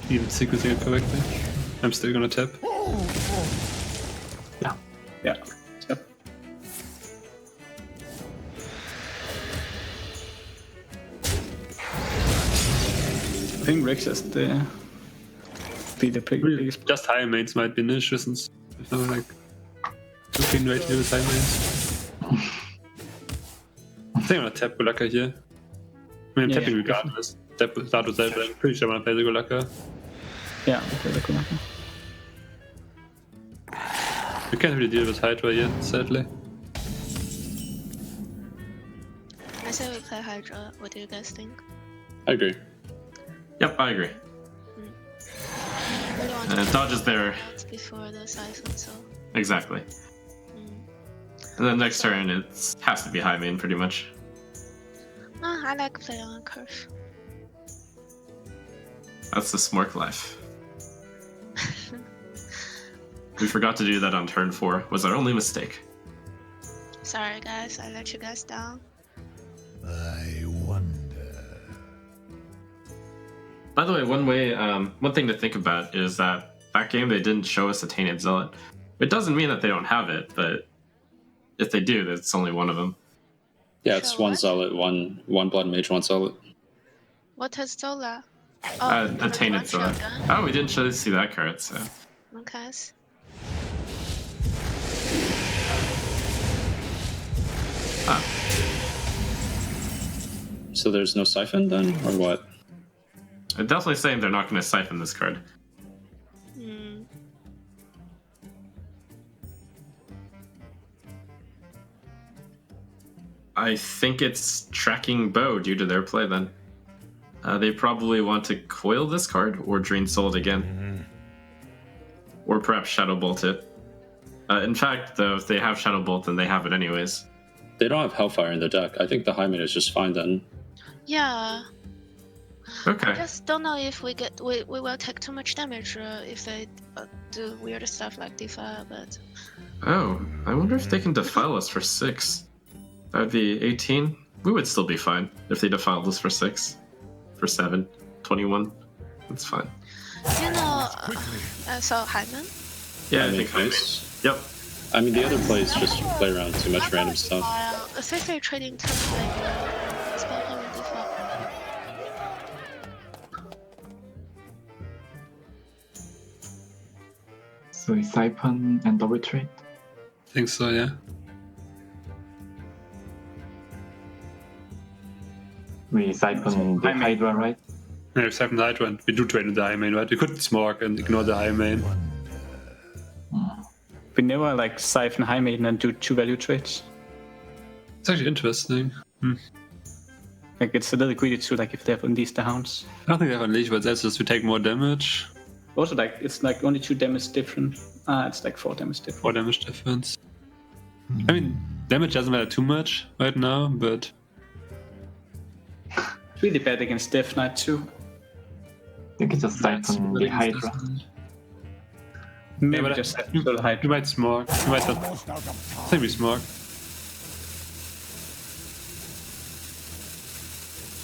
Even sequencing it correctly. I'm still gonna tap. Yeah. Yep. I think Rex is the biggest. Just high mains might be an issue since there's no like clean rate here with high mains. I think I'm gonna tap Golaka here. I mean, I'm tapping regardless. Tap start with that, but I'm pretty sure I'm gonna play the Golaka. Yeah, we play the Golaka. We can't really deal with Hydra yet, sadly. I say we play Hydra. What do you guys think? I agree. Yep, I agree. Really want And to dodge is there. before the Siphon, so. Exactly. And then next turn, it has to be high main, pretty much. I like playing on curve. That's the Smork life. We forgot to do that on turn 4. Was our only mistake. Sorry guys, I let you guys down. I wonder. By the way, one thing to think about is that game they didn't show us a Tainted Zealot. It doesn't mean that they don't have it, but if they do, that's only one of them. Yeah, it's one Zealot, one Blood Mage, one Zealot. What is Zola? A Tainted Zealot. Oh, we didn't really see that card, so. Okay. Ah. So there's no Siphon then, or what? I'm definitely saying they're not going to siphon this card. I think it's tracking Bow due to their play then. They probably want to coil this card or Drain Soul it again. Or perhaps Shadow Bolt it. In fact, though, if they have Shadow Bolt, then they have it anyways. They don't have Hellfire in the deck. I think the High Main is just fine then. Yeah. Okay. I just don't know if we will take too much damage if they do weird stuff like Defile, but... Oh, I wonder if they can defile us for 6. That would be 18. We would still be fine if they defiled us for 6. For 7. 21. That's fine. You know, so Hyman? Yeah, I think Hyman. Yep. I mean, the other plays just play around too much random stuff. Especially trading turn like spell him and Defile. So it's Siphon and double trade? I think so, yeah. We Siphon the Hydra, right? Yeah, we Siphon the Hydra and we do trade with the High Main, right? We could Smork and ignore the High Main. We never like Siphon High Maiden and do 2 value trades. It's actually interesting. Like it's a little greedy too, like if they have Unleash the Hounds. I don't think they have Unleash, but that's just we take more damage. Also like it's like only 2 damage different. It's like 4 damage different. 4 damage difference. I mean, damage doesn't matter too much right now, but... It's really bad against Death Knight too. I think it's just Siphon the Hydra. Maybe just Siphon the Hydra. You might Smork. You might not... I think we Smork.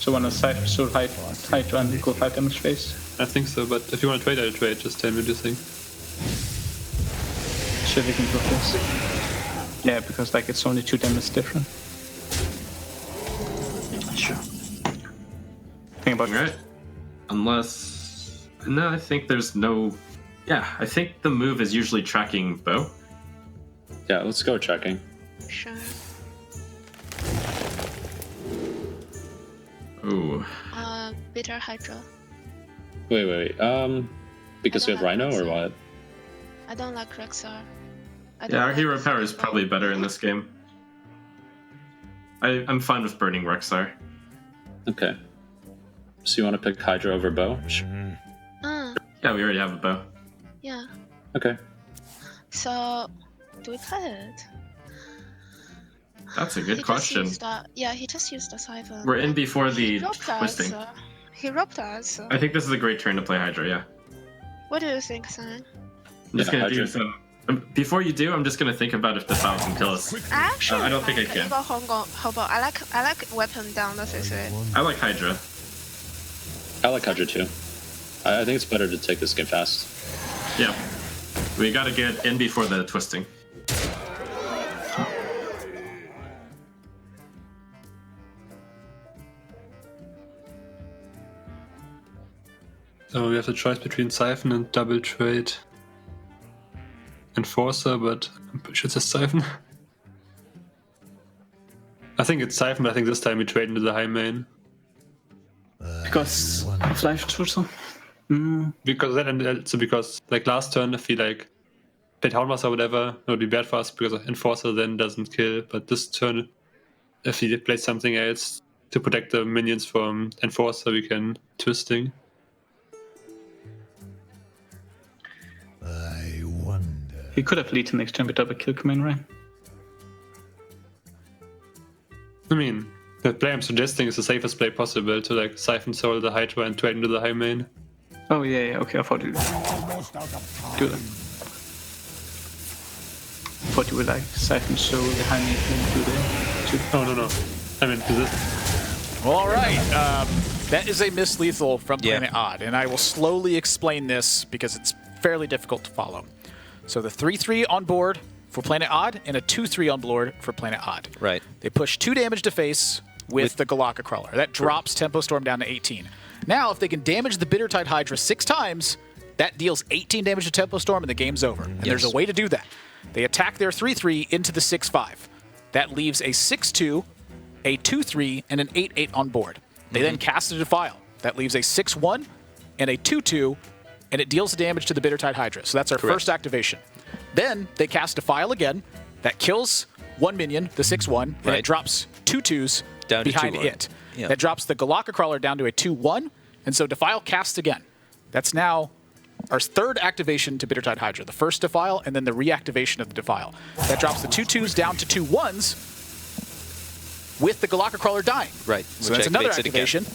So wanna Siphon Soul Hydra and go 5 damage face? I think so, but if you want to trade, I'll trade. Just tell me what you think. Sure, we can go this. Yeah, because like it's only 2 damage different. Sure. Think about Right. Unless... No, I think there's no... Yeah, I think the move is usually tracking Bow. Yeah, let's go tracking. Sure. Ooh. Bitter Hydra. Wait. Because we have Rhino or what? I don't like Rexar. Yeah, our hero power is probably better in this game. I'm fine with burning Rexar. Okay. So you want to pick Hydra over bow? Yeah, we already have a bow. Yeah. Okay. So, do we play it? That's a good question. He just used the Siphon. We're in before the twisting. He robbed us. I think this is a great turn to play Hydra, yeah. What do you think, Sam? I'm just going to do some... Before you do, I'm just going to think about if Defile can kill us. Actually, I don't think I can. I like weapon down the C3. I like Hydra. I like Hydra too. I think it's better to take this game fast. Yeah. We got to get in before the twisting. So we have the choice between Siphon and Double Trade. Enforcer, but I'm pretty sure it's a Siphon. I think it's Siphon, but I think this time we trade into the high main. Because of life total. Because that, and also because like last turn, if we like played Houndmaster or whatever, it would be bad for us because Enforcer then doesn't kill. But this turn, if we play something else to protect the minions from Enforcer, we can twisting. I wonder. He could have lead next turn with double kill command, right? I mean, the play I'm suggesting is the safest play possible to like Siphon Soul the Hydra and trade into the high main. Oh yeah, okay, I thought you do that. I thought you would like Siphon Soul the high main and do the... Oh no. I mean, do this. Well, all right. That is a Miss Lethal from Planet Odd, and I will slowly explain this because it's fairly difficult to follow. So the 3/3 on board for Planet Odd and a 2/3 on board for Planet Odd. Right. They push 2 damage to face with the Galaka Crawler. That drops Tempo Storm down to 18. Now, if they can damage the Bittertide Hydra 6 times, that deals 18 damage to Tempo Storm and the game's over. And there's a way to do that. They attack their 3/3 into the 6/5. That leaves a 6/2, a 2/3, and an 8/8 on board. They then cast a Defile. That leaves a 6/1 and a 2/2, and it deals the damage to the Bittertide Hydra. So that's our first activation. Then they cast Defile again. That kills one minion, the 6/1, and it drops 2 2s down behind to 2/1. it. That drops the Galaka Crawler down to a 2/1, and so Defile casts again. That's now our third activation to Bittertide Hydra. The first Defile, and then the reactivation of the Defile. That drops the 2 2s down to 2 1s with the Galaka Crawler dying. Right. So that's another activation.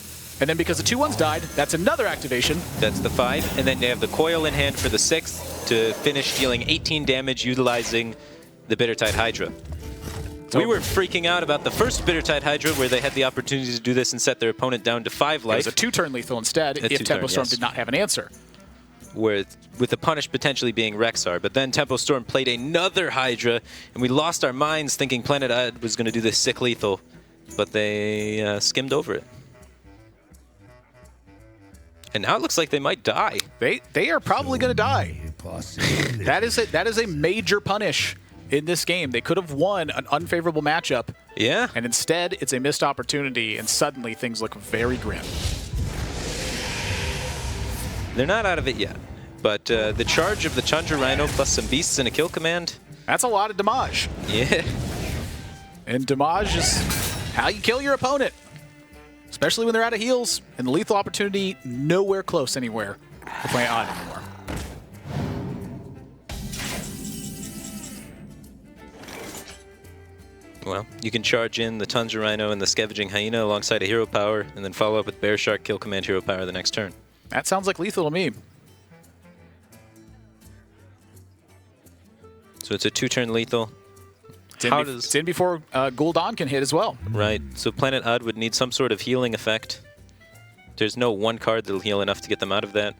And then because the 2 1s died, that's another activation. That's the 5. And then they have the coil in hand for the 6th to finish dealing 18 damage utilizing the Bittertide Hydra. We were freaking out about the first Bittertide Hydra where they had the opportunity to do this and set their opponent down to 5 life. It was a 2-turn lethal instead if Tempo Storm did not have an answer. With the punish potentially being Rexar. But then Tempo Storm played another Hydra, and we lost our minds thinking Planet Odd was going to do this sick lethal. But they skimmed over it. And now it looks like they might die. They are probably going to die. That is a major punish in this game. They could have won an unfavorable matchup. Yeah. And instead, it's a missed opportunity, and suddenly things look very grim. They're not out of it yet. But the charge of the Chandra Rhino plus some beasts and a kill command. That's a lot of damage. Yeah. And damage is how you kill your opponent. Especially when they're out of heals, and the lethal opportunity nowhere close anywhere to play Odd anymore. Well, you can charge in the Tundra Rhino and the Scavenging Hyena alongside a hero power, and then follow up with Bear Shark kill command hero power the next turn. That sounds like lethal to me. So it's a 2-turn lethal. It's in before Gul'dan can hit as well. Right. So Planet Odd would need some sort of healing effect. There's no one card that'll heal enough to get them out of that.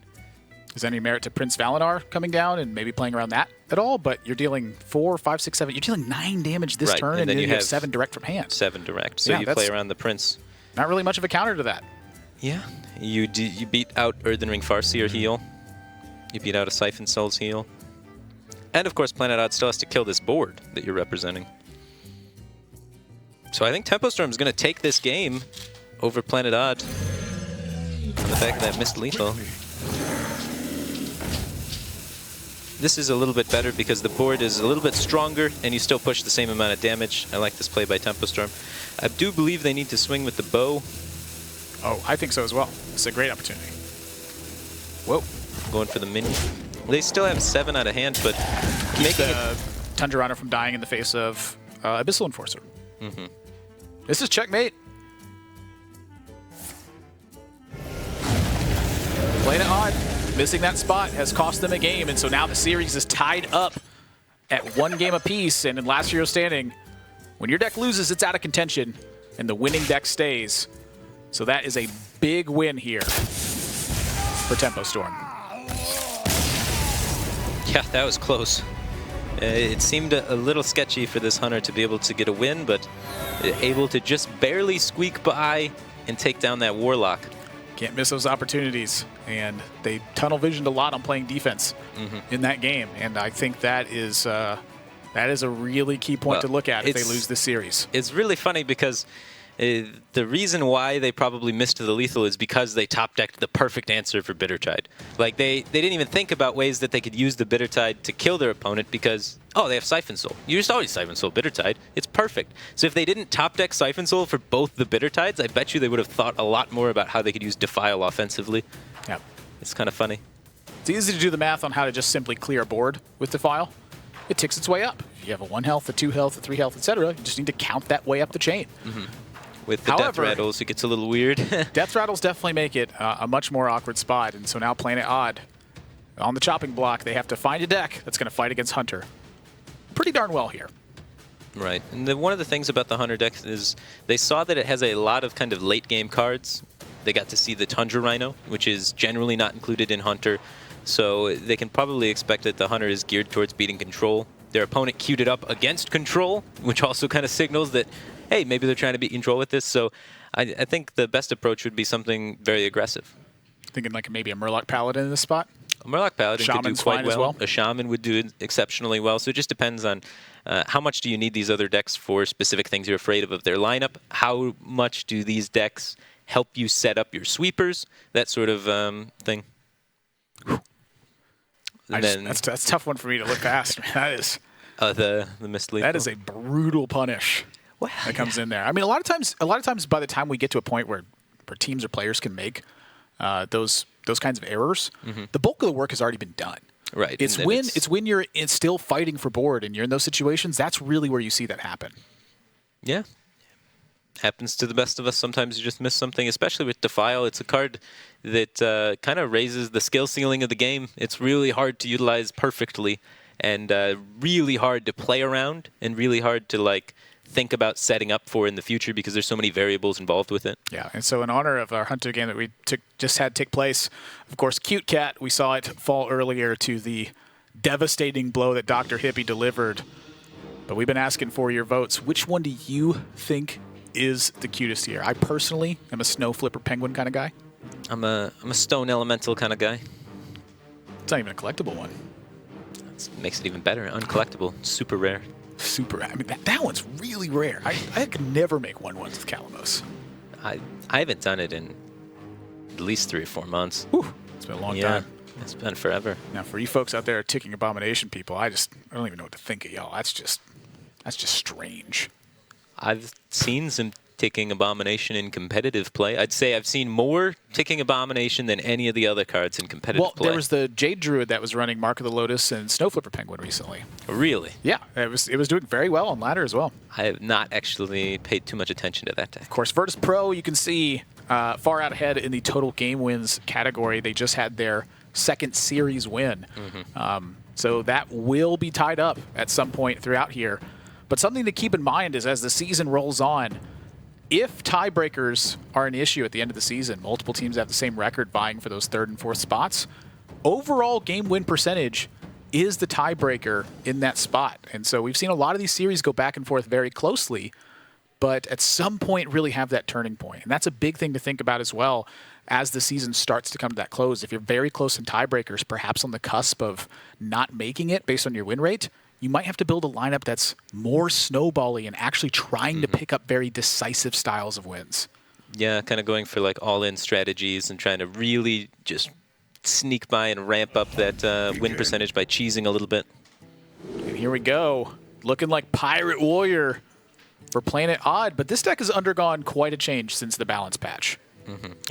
Is there any merit to Prince Valinor coming down and maybe playing around that at all? But you're dealing 4, 5, 6, 7. You're dealing 9 damage this turn, and then you have 7 direct from hand. 7 direct. So you play around the Prince. Not really much of a counter to that. Yeah. You beat out Earthen Ring Farseer heal. You beat out a Siphon Soul's heal. And of course, Planet Odd still has to kill this board that you're representing. So I think Tempo Storm is going to take this game over Planet Odd on the back of that missed lethal. This is a little bit better because the board is a little bit stronger and you still push the same amount of damage. I like this play by Tempo Storm. I do believe they need to swing with the bow Oh, I think so as well. It's a great opportunity. Whoa. Going for the minion. They still have 7 out of hand, but Keep the Tundra Runner from dying in the face of Abyssal Enforcer. Mm-hmm. This is checkmate. Playing it odd. Missing that spot has cost them a game, and so now the series is tied up at 1 game apiece. And in last hero standing, when your deck loses, it's out of contention, and the winning deck stays. So that is a big win here for Tempo Storm. Yeah, that was close. It seemed a little sketchy for this Hunter to be able to get a win, but able to just barely squeak by and take down that Warlock. Can't miss those opportunities, and they tunnel visioned a lot on playing defense in that game, and I think that is a really key point to look at if they lose this series. It's really funny because the reason why they probably missed the lethal is because they top-decked the perfect answer for Bittertide. Like, they didn't even think about ways that they could use the Bittertide to kill their opponent because, oh, they have Siphon Soul. You just always Siphon Soul Bittertide. It's perfect. So if they didn't top-deck Siphon Soul for both the Bittertides, I bet you they would have thought a lot more about how they could use Defile offensively. Yeah. It's kind of funny. It's easy to do the math on how to just simply clear a board with Defile. It ticks its way up. If you have a 1 health, a 2 health, a 3 health, etc., you just need to count that way up the chain. With the Death Rattles, it gets a little weird. Death Rattles definitely make it a much more awkward spot, and so now playing it odd. On the chopping block, they have to find a deck that's going to fight against Hunter. Pretty darn well here. Right. And one of the things about the Hunter deck is they saw that it has a lot of kind of late-game cards. They got to see the Tundra Rhino, which is generally not included in Hunter, so they can probably expect that the Hunter is geared towards beating Control. Their opponent queued it up against Control, which also kind of signals that, hey, maybe they're trying to beat Control with this. So I think the best approach would be something very aggressive. Thinking like maybe a Murloc Paladin in this spot? A Murloc Paladin could do quite well. A Shaman would do exceptionally well. So it just depends on how much do you need these other decks for specific things you're afraid of their lineup. How much do these decks help you set up your sweepers? That sort of thing. That's a tough one for me to look past. That is the missed lethal. That is a brutal punish that comes in there. I mean, a lot of times by the time we get to a point where teams or players can make those kinds of errors, the bulk of the work has already been done. Right. It's when you're still fighting for board and you're in those situations, that's really where you see that happen. Yeah. Happens to the best of us. Sometimes you just miss something, especially with Defile. It's a card that kind of raises the skill ceiling of the game. It's really hard to utilize perfectly and really hard to play around and really hard to think about setting up for in the future because there's so many variables involved with it. Yeah, and so in honor of our Hunter game that we just had take place, of course, Cute Cat, we saw it fall earlier to the devastating blow that Dr. Hippie delivered. But we've been asking for your votes. Which one do you think is the cutest here? I personally am a Snow Flipper Penguin kind of guy. I'm a Stone Elemental kind of guy. It's not even a collectible one. That makes it even better. Uncollectible. Super rare. Super rare. I mean, that one's really rare. I could never make 1/1s with Calamos. I haven't done it in at least 3 or 4 months. Whew, it's been a long time. It's been forever. Now, for you folks out there ticking abomination people, I don't even know what to think of y'all. That's just strange. I've seen some ticking abomination in competitive play. I'd say I've seen more ticking abomination than any of the other cards in competitive play. Well, there was the Jade Druid that was running Mark of the Lotus and Snow Flipper Penguin recently. Really? Yeah, it was doing very well on ladder as well. I have not actually paid too much attention to that deck. Of course, Virtus Pro, you can see far out ahead in the total game wins category. They just had their second series win. So that will be tied up at some point throughout here. But something to keep in mind is as the season rolls on, if tiebreakers are an issue at the end of the season, multiple teams have the same record vying for those 3rd and 4th spots, overall game win percentage is the tiebreaker in that spot. And so we've seen a lot of these series go back and forth very closely, but at some point really have that turning point. And that's a big thing to think about as well as the season starts to come to that close. If you're very close in tiebreakers, perhaps on the cusp of not making it based on your win rate, you might have to build a lineup that's more snowbally and actually trying to pick up very decisive styles of wins. Yeah, kind of going for all-in strategies and trying to really just sneak by and ramp up that win percentage by cheesing a little bit. And here we go. Looking like Pirate Warrior for Planet Odd, but this deck has undergone quite a change since the balance patch.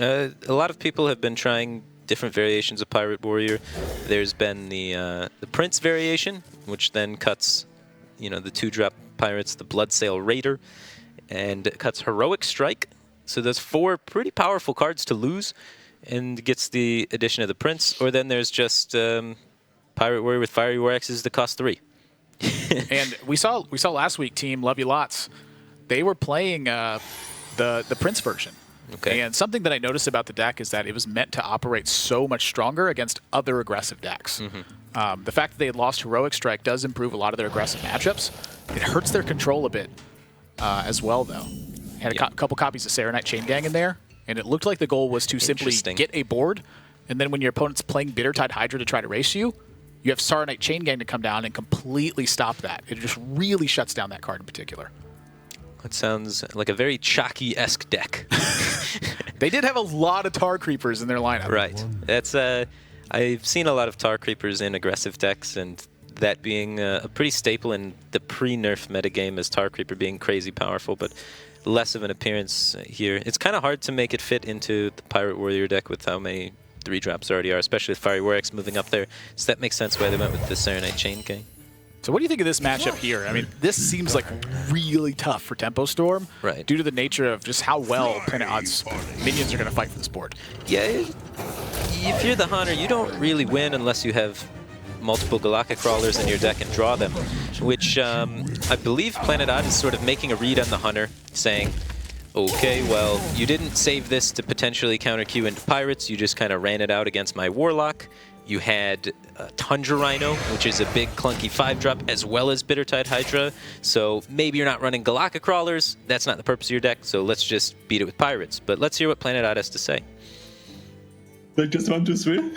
A lot of people have been trying different variations of Pirate Warrior. There's been the Prince variation, which then cuts, the 2-drop pirates, the Bloodsail Raider, and it cuts Heroic Strike. So there's 4 pretty powerful cards to lose, and gets the addition of the Prince. Or then there's just Pirate Warrior with Fiery War Axes that cost 3. And we saw last week, Team Love You Lots, they were playing the Prince version. Okay. And something that I noticed about the deck is that it was meant to operate so much stronger against other aggressive decks. The fact that they had lost Heroic Strike does improve a lot of their aggressive matchups. It hurts their control a bit as well, though. Had a couple copies of Serenite Chain Gang in there, and it looked like the goal was to simply get a board, and then when your opponent's playing Bittertide Hydra to try to race you, you have Serenite Chain Gang to come down and completely stop that. It just really shuts down that card in particular. That sounds like a very Chalky-esque deck. They did have a lot of Tar Creepers in their lineup. Right. That's I've seen a lot of Tar Creepers in aggressive decks, and that being a pretty staple in the pre-nerf metagame as Tar Creeper being crazy powerful, but less of an appearance here. It's kind of hard to make it fit into the Pirate Warrior deck with how many 3-drops already are, especially with Fiery War Axe moving up there. So that makes sense why they went with the Serenite Chain Gang. So what do you think of this matchup here? I mean, this seems like really tough for Tempo Storm, right? Due to the nature of just how well Planet Odd's minions are going to fight for this board. Yeah, if you're the Hunter, you don't really win unless you have multiple Galactic Crawlers in your deck and draw them, which I believe Planet Odd is sort of making a read on the Hunter, saying, okay, well, you didn't save this to potentially counter Q into Pirates, you just kind of ran it out against my Warlock. You had Tundra Rhino, which is a big clunky 5-drop, as well as Bittertide Hydra. So maybe you're not running Galactic Crawlers. That's not the purpose of your deck, so let's just beat it with Pirates. But let's hear what Planet Odd has to say. Like just 1, 2, 3?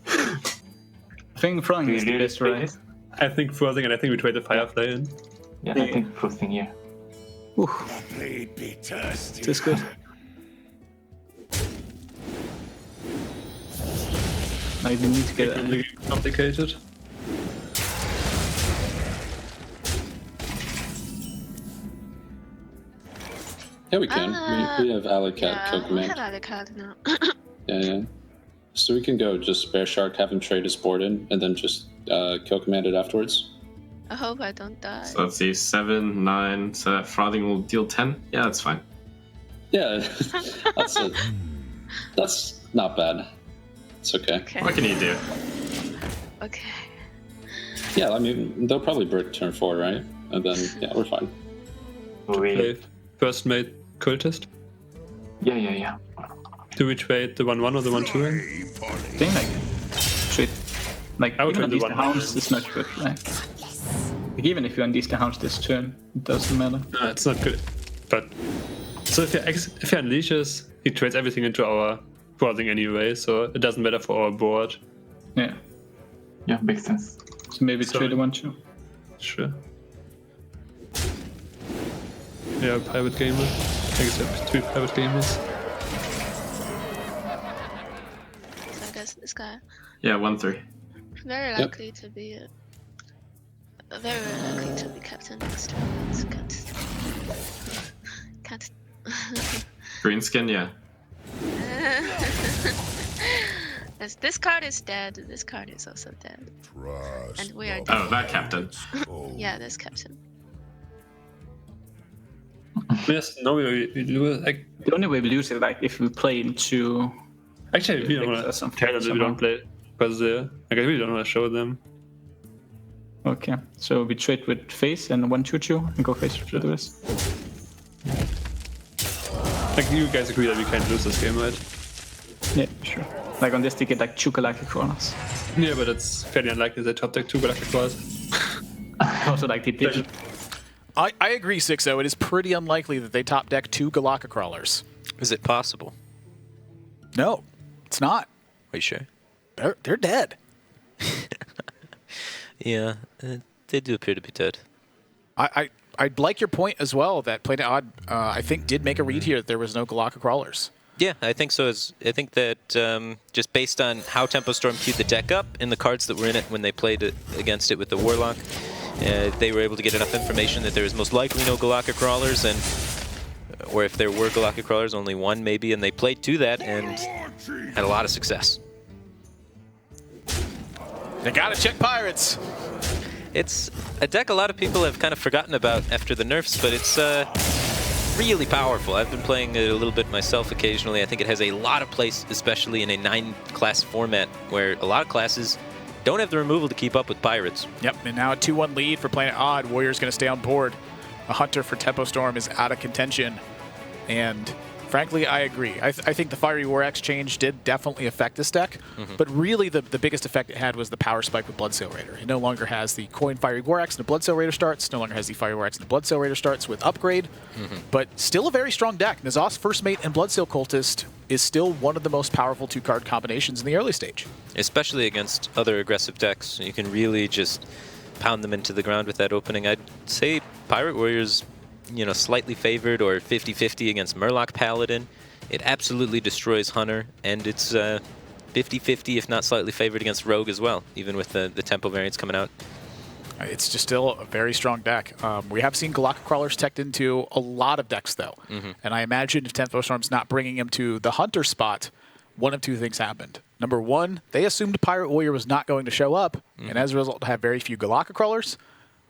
I think Front is the best, right? I think Frosting, and I think we trade the Firefly in. Yeah, I think Frosting, yeah. This is good. I need to get it. Complicated. Yeah, we can. We have Alley Cat kill we command. have Alley Cat now. Yeah. So we can go just Bear Shark, have him trade his board in, and then just kill command it afterwards. I hope I don't die. So let's see, 7, 9, so that Frothing will deal 10? Yeah, that's fine. Yeah, that's not bad. It's okay. What can you do? Okay. Yeah, I mean, they'll probably break turn 4, right? And then, yeah, we're fine. Play first mate Cultist? Yeah. Do we trade the 1-1 or the 1-2 in? I think I would even trade unleash the the 1-1. hounds is not good, right? Like, even if you unleash the hounds this turn, it doesn't matter. No, it's not good. But so if he unleashes, he trades everything into our Frosting anyway, so it doesn't matter for our board. Yeah. Yeah, makes sense. So maybe trade the 1-2. Sure. Yeah, Pirate Gamer. I guess we have 3 Pirate Gamers. So I guess this guy Yeah, 1-3. very likely to be captain next turn. Can't. Greenskin, yeah. This card is dead. This card is also dead. And we are dead. Oh, that captain. Yeah, this captain. Yes, no, we do it. Like, The only way we lose it, like, if we play into... actually, we don't want to tell them that we don't play because I really don't want to show them. Okay, so we trade with face and 1-2-2 and go face for the rest. Like, you guys agree that we can't lose this game, right? Yeah, sure. Like on this, they get like 2 Galactic Crawlers. Yeah, but it's fairly unlikely they top deck 2 Galactic Crawlers. Also, like, they did. I agree, Sixo. It is pretty unlikely that they top deck 2 Galactic Crawlers. Is it possible? No, it's not. Are you sure? They're dead. Yeah, they do appear to be dead. I'd like your point as well that Planet Odd, I think, did make a read here that there was no Galactic Crawlers. Yeah, I think so. I think that just based on how Tempo Storm queued the deck up and the cards that were in it when they played against it with the Warlock, they were able to get enough information that there was most likely no Galactic Crawlers, and or if there were Galactic Crawlers, only one maybe, and they played to that and had a lot of success. They gotta check Pirates. It's a deck a lot of people have kind of forgotten about after the nerfs, but it's really powerful. I've been playing it a little bit myself occasionally. I think it has a lot of place, especially in a 9-class format where a lot of classes don't have the removal to keep up with Pirates. Yep, and now a 2-1 lead for Planet Odd. Warrior's going to stay on board. A Hunter for Tempo Storm is out of contention. And frankly, I agree. I think the Fiery War Axe change did definitely affect this deck, but really the biggest effect it had was the power spike with Bloodsail Raider. It no longer has the coin Fiery War Axe and the Bloodsail Raider starts, no longer has the Fiery War Axe and the Bloodsail Raider starts with upgrade, but still a very strong deck. N'Zoth's First Mate and Bloodsail Cultist is still one of the most powerful 2-card combinations in the early stage. Especially against other aggressive decks. You can really just pound them into the ground with that opening. I'd say Pirate Warriors, you know, slightly favored or 50-50 against Murloc Paladin. It absolutely destroys Hunter, and it's 50-50 if not slightly favored against Rogue as well, even with the tempo variants coming out. It's just still a very strong deck. We have seen Galactic Crawlers teched into a lot of decks, though. And I imagine if Tempo Storm's not bringing him to the Hunter spot, one of two things happened. Number one, they assumed Pirate Warrior was not going to show up, and as a result have very few Galactic Crawlers.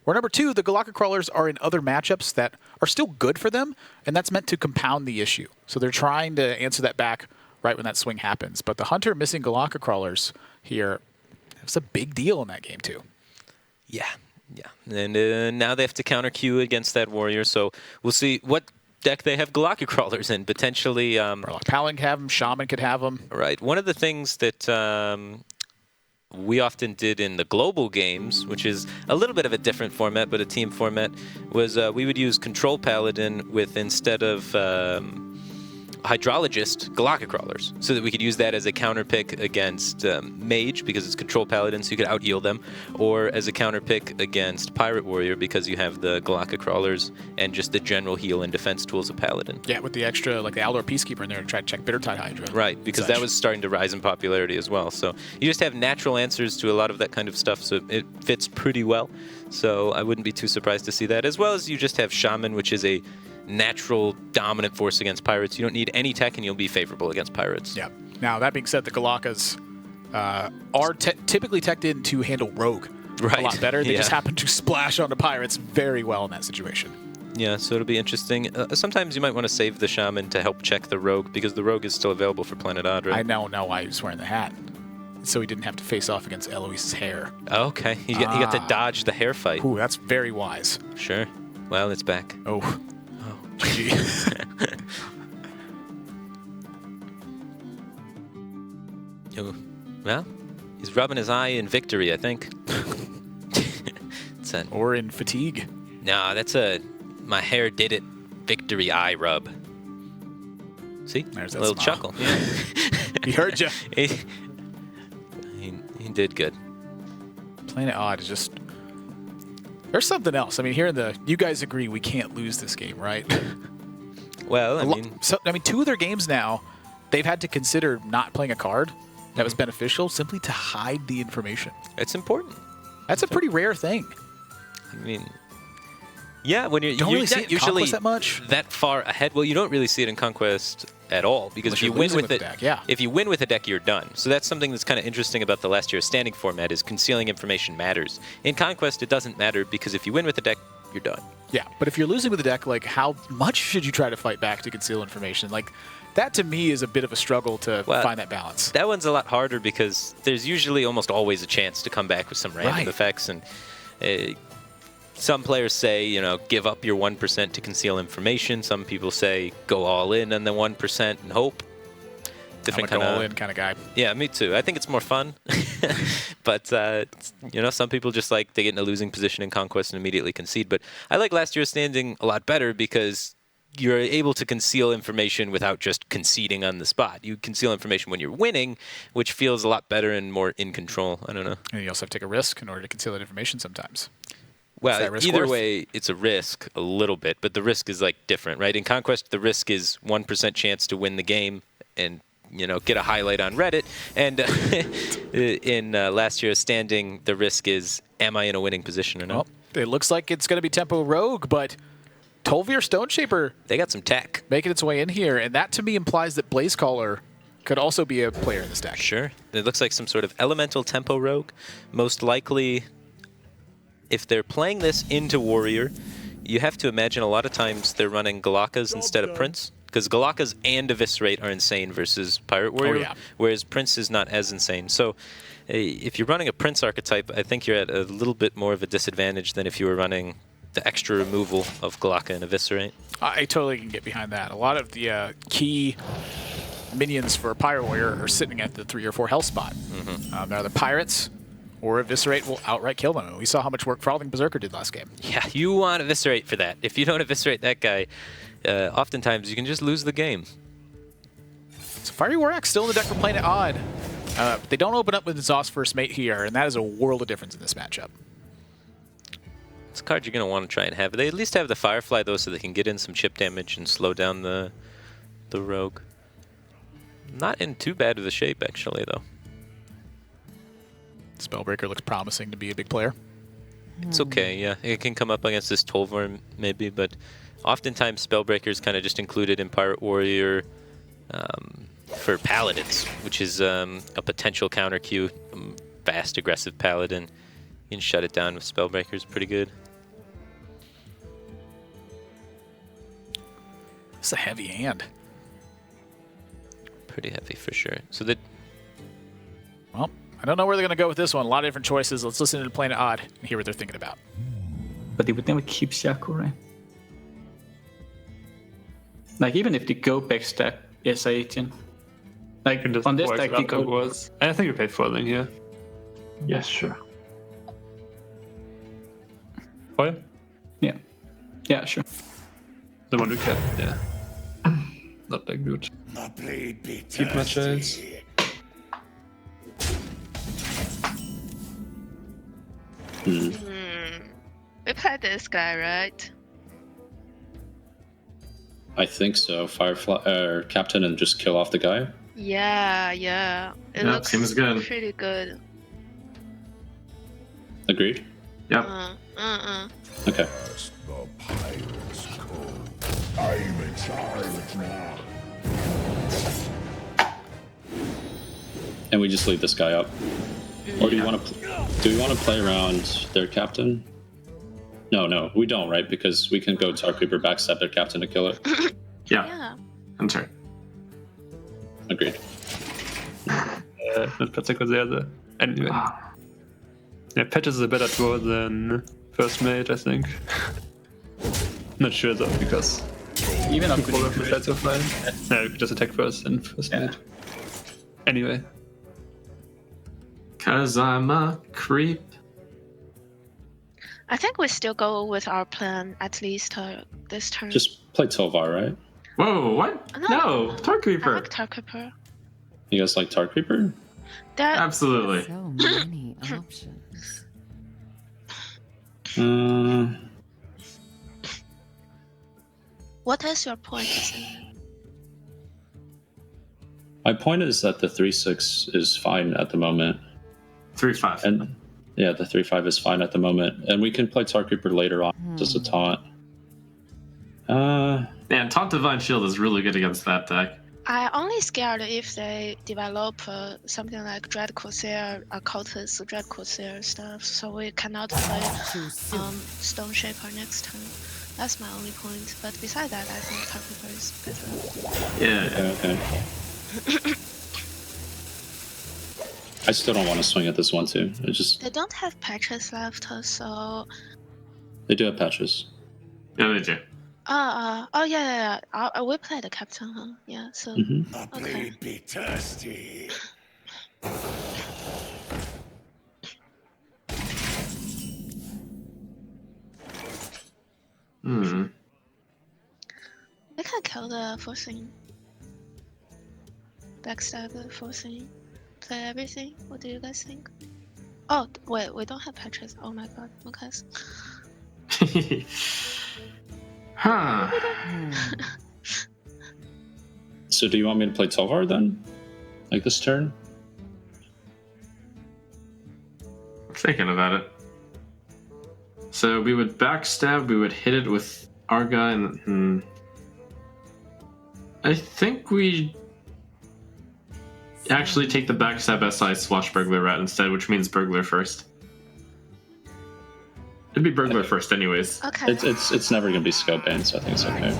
Or number two, the Galactic Crawlers are in other matchups that are still good for them, and that's meant to compound the issue. So they're trying to answer that back right when that swing happens. But the Hunter missing Galactic Crawlers here, it's a big deal in that game, too. Yeah. And now they have to counter Q against that Warrior, so we'll see what deck they have Galactic Crawlers in. Potentially... Murloc Paladin could have them, Shaman could have them. Right. One of the things that... we often did in the global games, which is a little bit of a different format, but a team format, was we would use Control Paladin with, instead of Hydrologist, Galactic Crawlers, so that we could use that as a counter pick against Mage, because it's Control Paladin, so you could out-heal them, or as a counter pick against Pirate Warrior, because you have the Galactic Crawlers and just the general heal and defense tools of Paladin. Yeah, with the extra, like the Aldor Peacekeeper in there to try to check Bittertide Hydra. Right, because that was starting to rise in popularity as well. So you just have natural answers to a lot of that kind of stuff, so it fits pretty well. So I wouldn't be too surprised to see that, as well as you just have Shaman, which is a natural dominant force against Pirates. You don't need any tech and you'll be favorable against Pirates. Yeah. Now, that being said, the Galakas are typically teched in to handle Rogue a lot better. They just happen to splash onto Pirates very well in that situation. Yeah, so it'll be interesting. Sometimes you might want to save the Shaman to help check the Rogue, because the Rogue is still available for Planet Odd, right? I know why he was wearing the hat. So he didn't have to face off against Eloise's hair. Okay, he got to dodge the hair fight. Ooh, that's very wise. Sure. Well, it's back. Oh. GG. Well, he's rubbing his eye in victory, I think. Or in fatigue. No, that's a my hair did it victory eye rub. See? There's that little smile. chuckle. Yeah. He heard you. He did good. Planet Odd is just... There's something else. I mean, here in the... You guys agree we can't lose this game, right? Well, I mean... two of their games now, they've had to consider not playing a card that was beneficial simply to hide the information. It's important. That's a pretty rare thing. I mean... Yeah, when you're don't really see it in Conquest that much. That far ahead. Well, you don't really see it in Conquest at all, because if you win with it, if you win with a deck, you're done. So that's something that's kind of interesting about the last year's standing format, is concealing information matters. In Conquest, it doesn't matter, because if you win with a deck, you're done. Yeah, but if you're losing with a deck, like, how much should you try to fight back to conceal information? Like, that to me is a bit of a struggle to find that balance. That one's a lot harder, because there's usually almost always a chance to come back with some random effects, and some players say, give up your 1% to conceal information. Some people say go all in on the 1% and hope. Different kind of all in kind of guy. Yeah, me too. I think it's more fun. But some people just they get in a losing position in Conquest and immediately concede. But I like last year's standing a lot better, because you're able to conceal information without just conceding on the spot. You conceal information when you're winning, which feels a lot better and more in control. I don't know. And you also have to take a risk in order to conceal that information sometimes. Well, either way, it's a risk a little bit, but the risk is different, right? In Conquest, the risk is 1% chance to win the game and, get a highlight on Reddit. And in last year's standing, the risk is, am I in a winning position or not? Well, it looks like it's going to be Tempo Rogue, but Tolvir Stone Shaper They got some tech. making its way in here, and that to me implies that Blazecaller could also be a player in this deck. Sure. It looks like some sort of elemental tempo rogue. Most likely, if they're playing this into Warrior, you have to imagine a lot of times they're running Galakas instead of Prince. Because Galakas and Eviscerate are insane versus Pirate Warrior, whereas Prince is not as insane. So if you're running a Prince archetype, I think you're at a little bit more of a disadvantage than if you were running the extra removal of Galaka and Eviscerate. I totally can get behind that. A lot of the key minions for Pirate Warrior are sitting at the 3 or 4 health spot. They're either Pirates or Eviscerate will outright kill them. And we saw how much work Frothin Berserker did last game. Yeah, you want Eviscerate for that. If you don't Eviscerate that guy, oftentimes you can just lose the game. So Fiery War Axe still in the deck for playing it odd. They don't open up with Exhaust First Mate here, and that is a world of difference in this matchup. It's a card you're going to want to try and have. They at least have the Firefly, though, so they can get in some chip damage and slow down the Rogue. Not in too bad of a shape, actually, though. Spellbreaker looks promising to be a big player. It's okay, yeah. It can come up against this Tolvar, maybe, but oftentimes Spellbreaker is kind of just included in Pirate Warrior for Paladins, which is a potential counter queue. Fast, aggressive Paladin. You can shut it down with Spellbreakers pretty good. It's a heavy hand. Pretty heavy for sure. So that. Well, I don't know where they're going to go with this one. A lot of different choices. Let's listen to Playing It Odd and hear what they're thinking about. But they would never keep Shaku, right? Like, even if they go backstab SA18. Like, on this deck, they go... I think we played Foiling here. Yes, sure. Foil? Yeah. Yeah, sure. The one we kept, yeah. Not that good. My blade be Keep my chance. We played this guy, right? I think so. Firefly, Captain, and just kill off the guy. Yeah. It looks seems good. pretty good. Agreed. Yep. Okay. the pirate's code. I'm in charge now. And we just leave this guy up. Or do you want to? Do we want to play around their captain? No, we don't, right? Because we can go Tar Creeper, backstab their captain to kill it. Yeah. I'm sorry. Agreed. Not particularly there. Anyway. Yeah, Patches is a better draw than First Mate, I think. Not sure though, because Even up people have Flights of Flying. Yeah, we could just attack first and First Mate. Anyway. Cause I'm a creep. I think we still go with our plan, at least this turn. Just play Tolvar, right? Whoa, what? No, Tar I Creeper. like Tar Creeper. You guys like Tar Creeper? Absolutely. So many options. What is your point? My point is that the 3/6 is fine at the moment. 3/5. And yeah, the 3/5 is fine at the moment. And we can play Tar Creeper later on as a taunt. Man, Taunt Divine Shield is really good against that deck. I'm only scared if they develop something like Dread Corsair, Occultist, Dread Corsair stuff, so we cannot play Stone Shaper next turn. That's my only point. But besides that, I think Tar Creeper is better. Yeah. Okay. I still don't want to swing at this one too. It's just They don't have patches left, so... they do have patches. Yeah, they do. Yeah. We play the captain, huh? Yeah, so... My Okay. blade be thirsty. We can kill the forcing. Backstab the forcing. Play everything. What do you guys think? Oh, wait, we don't have patches. Oh my god, Lucas. Huh. So do you want me to play Tolvar then? Like this turn? I'm thinking about it. So we would backstab, we would hit it with Arga, I think we actually take the backstab SI Swashbuckler route instead, which means Burglar first. It'd be Burglar first anyways. Okay. It's never gonna be skill banned, so I think it's okay.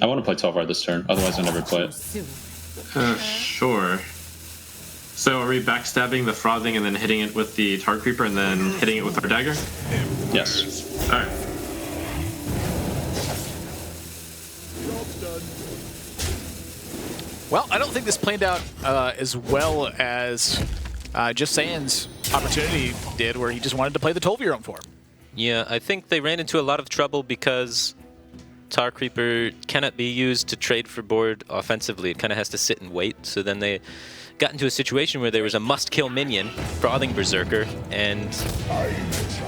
I want to play 12 this turn, otherwise I never play it. Sure. So are we backstabbing the Frothing and then hitting it with the Tar Creeper and then hitting it with our dagger? Yes. Alright. Well, I don't think this played out as well as Just Saying's opportunity did, where he just wanted to play the 12 form. Yeah, I think they ran into a lot of trouble because Tar Creeper cannot be used to trade for board offensively. It kind of has to sit and wait. So then they got into a situation where there was a must-kill minion, Frothing Berserker, and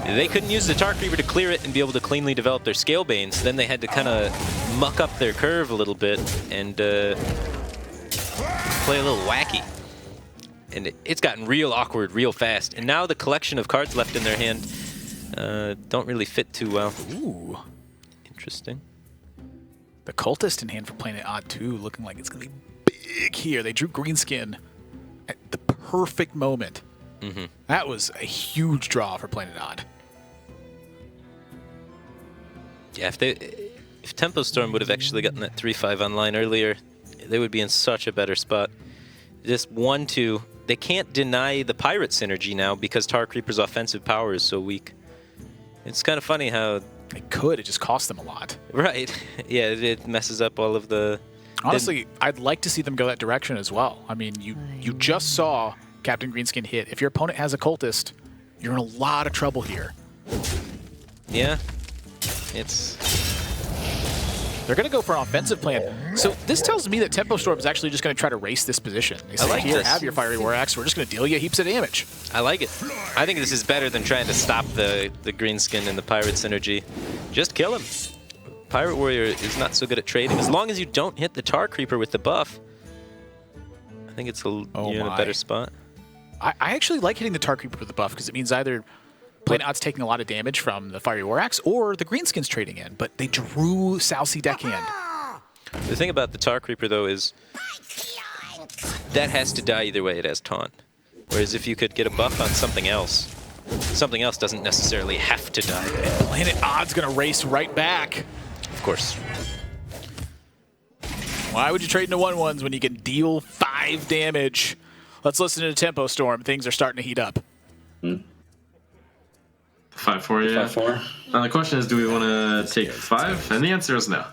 they couldn't use the Tar Creeper to clear it and be able to cleanly develop their Scale Banes. Then they had to kind of muck up their curve a little bit and play a little wacky. And it's gotten real awkward real fast. And now the collection of cards left in their hand don't really fit too well. Ooh. Interesting. The Cultist in hand for playing it odd too, looking like it's going to be big here. They drew Greenskin at the perfect moment. Mm-hmm. That was a huge draw for playing it odd. Yeah, if Tempo Storm would have actually gotten that 3-5 online earlier, they would be in such a better spot. Just 1-2. They can't deny the Pirate synergy now because Tar Creeper's offensive power is so weak. It's kind of funny how... They could, it just cost them a lot. Right. Yeah, it messes up all of the... Honestly, I'd like to see them go that direction as well. I mean, you just saw Captain Greenskin hit. If your opponent has a Cultist, you're in a lot of trouble here. Yeah. It's... They're going to go for an offensive plan. So this tells me that Tempo Storm is actually just going to try to race this position. They say, like here, this. have your Fiery War Axe. We're just going to deal you heaps of damage. I like it. I think this is better than trying to stop the Greenskin and the Pirate synergy. Just kill him. Pirate Warrior is not so good at trading. As long as you don't hit the Tar Creeper with the buff, I think it's you're in a better spot. I actually like hitting the Tar Creeper with the buff because it means either Planet Odd's taking a lot of damage from the Fiery War Axe or the Greenskin's trading in, but they drew Southsea deckhand. The thing about the Tar Creeper, though, is that has to die either way. It has taunt. Whereas if you could get a buff on something else doesn't necessarily have to die. Planet Odd's going to race right back. Of course. Why would you trade into 1/1s when you can deal 5 damage? Let's listen to Tempo Storm. Things are starting to heat up. 5-4, yeah. 5-4. The question is, do we want to take 5? And the answer is no.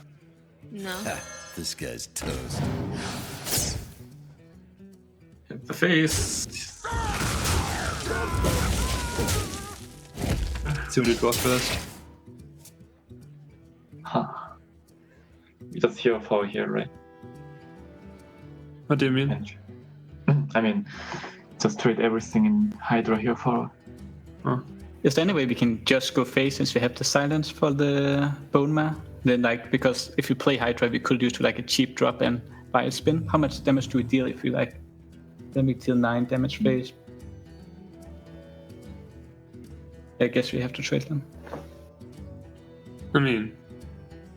No. This guy's toast. Hit the face. See what you draw first. Huh. We just hero power here, right? What do you mean? I mean, just trade everything in Hydra hero power. Oh. Is there any way we can just go face since we have the silence for the Bone Mare? Then, like, because if you play Hydra, we could use to like a cheap drop and buy a spin. How much damage do we deal if we like? Then we deal 9 damage face. I guess we have to trade them. I mean,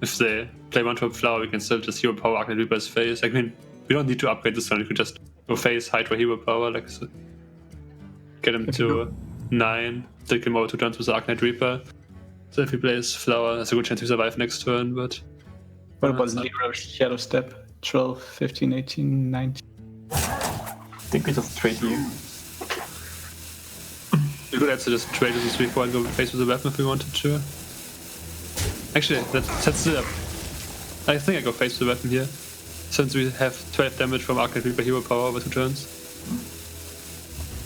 if they play one drop flower, we can still just hero power Arcane Reaper's face. I mean, we don't need to upgrade this one. We could just go face Hydra hero power, like so. Get him to 9, still kill him over 2 turns with the Arcane Reaper. So if he plays flower, there's a good chance he survive next turn, but... What about Zero Shadow Step? 12, 15, 18, 19? I think we just trade here. We could also just trade with the 3-4 and go face with the weapon if we wanted to. Actually, that's it. I think I go face with the weapon here. Since we have 12 damage from Arcane Reaper hero power over 2 turns.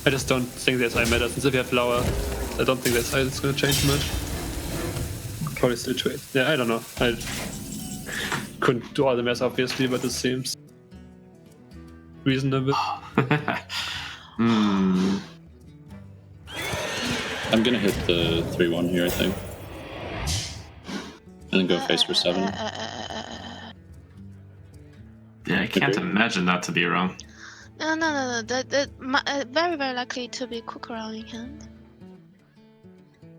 I just don't think the SI matters. Since if you have flower, I don't think the SI is going to change much. Probably still trade. Yeah, I don't know. I couldn't do all the math obviously, but it seems reasonable. I'm gonna hit the 3-1 here, I think. And then go face for 7. Yeah, I can't imagine that to be wrong. No. That very likely to be Cook around in hand.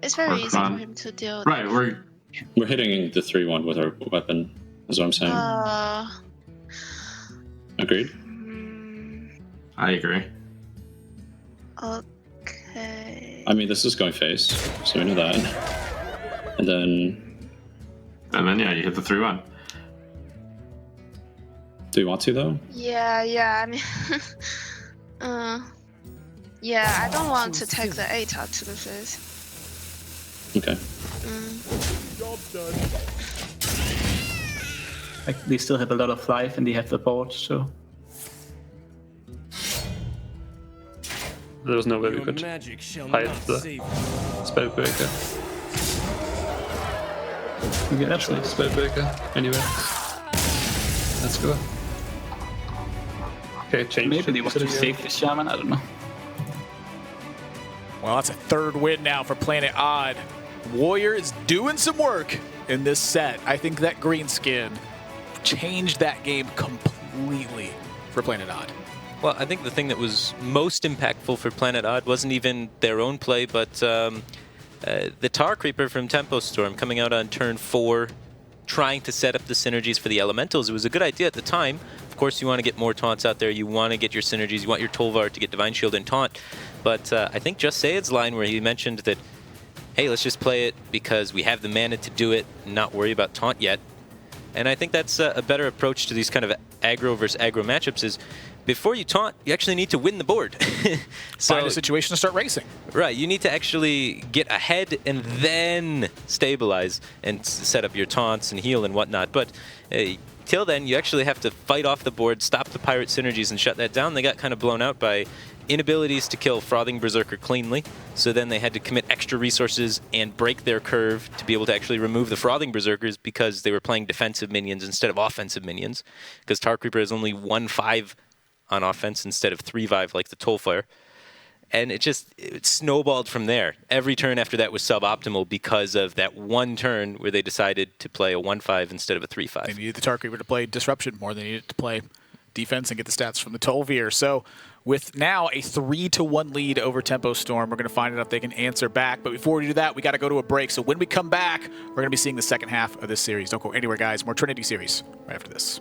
It's very Or easy Kron. for him to deal. Right, We're hitting the 3-1 with our weapon, is what I'm saying. Agreed? I agree. Okay. I mean, this is going face, so we know that. And then yeah, you hit the 3-1. Do you want to, though? Yeah, I mean... yeah, I don't want to take the 8 out to the face. Okay. Job done. Like, they still have a lot of life and they have the board, so... There was no way we Your could magic shall hide not the save you. Spellbreaker. Okay, that's nice. Spellbreaker. Anyway. Let's go. Okay, change. Maybe they want to save the Shaman, I don't know. Well, that's a third win now for Planet Odd. Warrior is doing some work in this set. I think that green skin changed that game completely for Planet Odd. Well, I think the thing that was most impactful for Planet Odd wasn't even their own play, but the Tar Creeper from Tempo Storm coming out on turn 4, trying to set up the synergies for the Elementals. It was a good idea at the time. Of course, you want to get more taunts out there. You want to get your synergies. You want your Tolvar to get Divine Shield and taunt. But I think Just Sayed's line where he mentioned that, hey, let's just play it because we have the mana to do it and not worry about taunt yet. And I think that's a better approach to these kind of aggro versus aggro matchups is before you taunt, you actually need to win the board. So, find a situation to start racing. Right, you need to actually get ahead and then stabilize and set up your taunts and heal and whatnot. But till then, you actually have to fight off the board, stop the pirate synergies and shut that down. They got kind of blown out by inabilities to kill Frothing Berserker cleanly. So then they had to commit extra resources and break their curve to be able to actually remove the Frothing Berserkers because they were playing defensive minions instead of offensive minions. Because Tar Creeper has only 1/5 on offense instead of 3/5 like the Tolfire. And it snowballed from there. Every turn after that was suboptimal because of that one turn where they decided to play a 1/5 instead of a 3/5. They needed the Tar Creeper to play Disruption more than they needed to play defense and get the stats from the Tolvir. So with now a 3-1 lead over Tempo Storm, we're going to find out if they can answer back. But before we do that, we got to go to a break. So when we come back, we're going to be seeing the second half of this series. Don't go anywhere, guys. More Trinity Series right after this.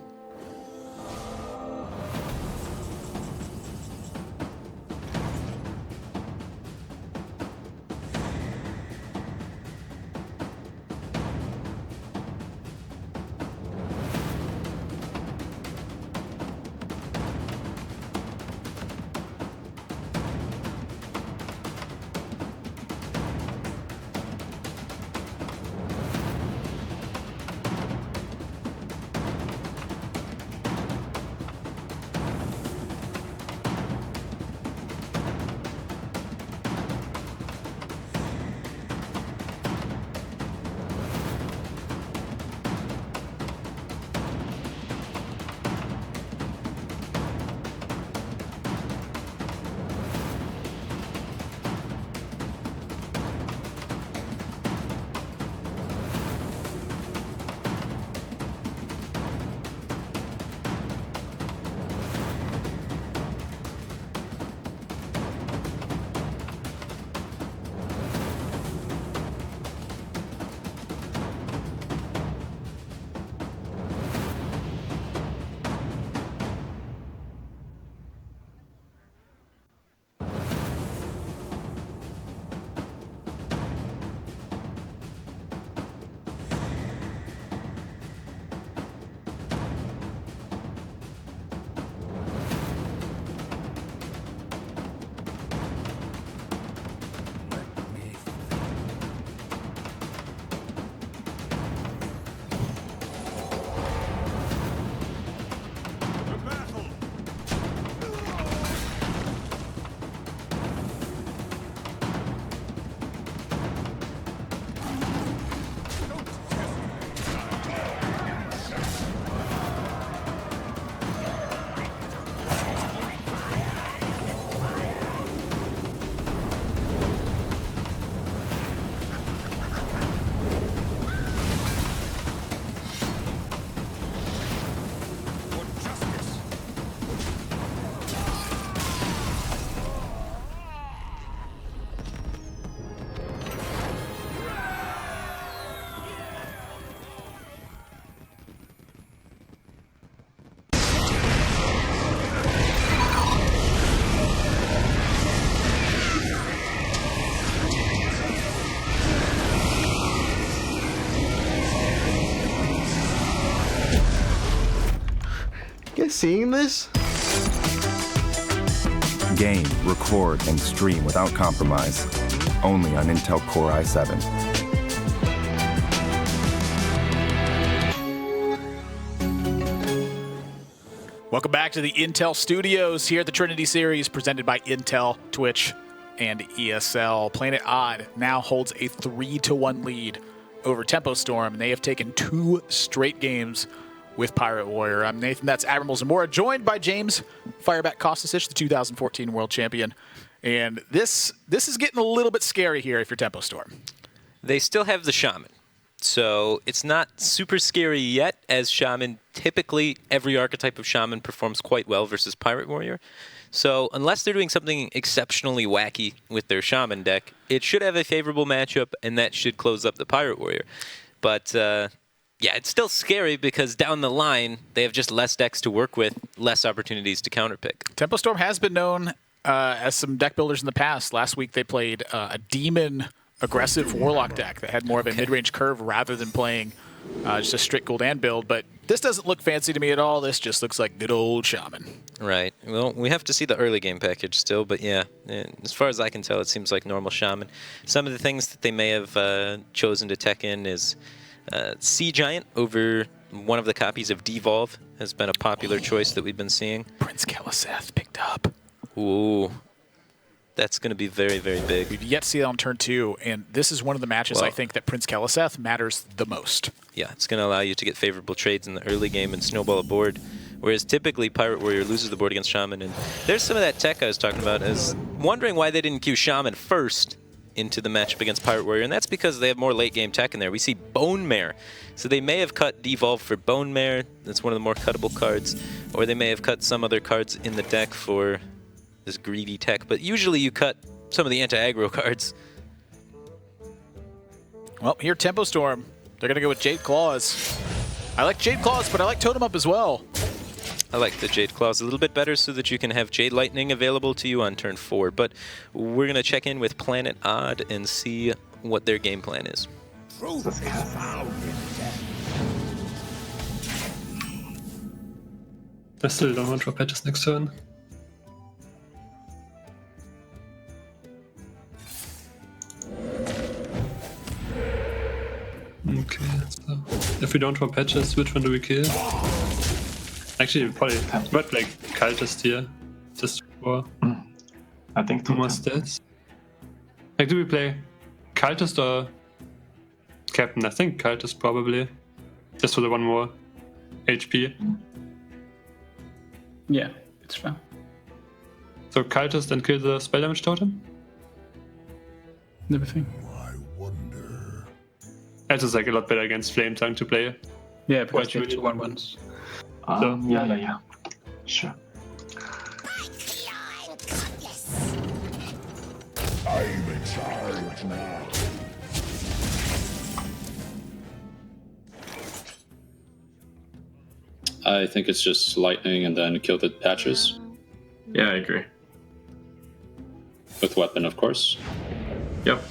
You guys seeing this? Game, record, and stream without compromise. Only on Intel Core i7. Welcome back to the Intel Studios here at the Trinity Series, presented by Intel, Twitch, and ESL. Planet Odd now holds a 3-1 lead over Tempo Storm, and they have taken 2 straight games with Pirate Warrior. I'm Nathan, that's Admiral Zamora, joined by James Fireback Kostasich, the 2014 World Champion. And this is getting a little bit scary here if you're Tempo Storm. They still have the Shaman. So it's not super scary yet, as Shaman, typically every archetype of Shaman performs quite well versus Pirate Warrior. So unless they're doing something exceptionally wacky with their Shaman deck, it should have a favorable matchup, and that should close up the Pirate Warrior. But yeah, it's still scary because down the line, they have just less decks to work with, less opportunities to counterpick. Tempo Storm has been known as some deck builders in the past. Last week they played a Demon aggressive Warlock deck that had more of a mid-range curve rather than playing just a strict Gul'dan build. But this doesn't look fancy to me at all. This just looks like good old Shaman. Right. Well, we have to see the early game package still, but yeah, as far as I can tell, it seems like normal Shaman. Some of the things that they may have chosen to tech in is Sea Giant over one of the copies of Devolve has been a popular choice that we've been seeing. Prince Keliseth picked up. Ooh. That's going to be very, very big. We've yet to see it on turn 2, and this is one of the matches I think that Prince Keliseth matters the most. Yeah, it's going to allow you to get favorable trades in the early game and snowball a board, whereas typically Pirate Warrior loses the board against Shaman. And there's some of that tech I was talking about. I was wondering why they didn't queue Shaman first into the matchup against Pirate Warrior, and that's because they have more late game tech in there. We see Bone Mare. So they may have cut Devolve for Bone Mare. That's one of the more cuttable cards. Or they may have cut some other cards in the deck for this greedy tech, but usually you cut some of the anti-aggro cards. Well, here Tempo Storm, they're going to go with Jade Claws. I like Jade Claws, but I like Totem Up as well. I like the Jade Claws a little bit better so that you can have Jade Lightning available to you on turn 4, but we're going to check in with Planet Odd and see what their game plan is. Truth is found in death. I still don't want to drop patches next turn. Okay, so if we don't draw patches, which one do we kill? Actually, we probably might play Cultist here, just for I think 2 more stats. Like, do we play Cultist or Captain? I think Cultist probably, just for the 1 more HP. Yeah, it's fine. So Cultist and kill the spell damage totem? Everything. That's just like a lot better against Flame Tongue to play. Yeah, because you have 2 1/1s. Yeah. Sure. I'm in charge now. I think it's just lightning and then kill the patches. Yeah, I agree. With weapon, of course. Yep.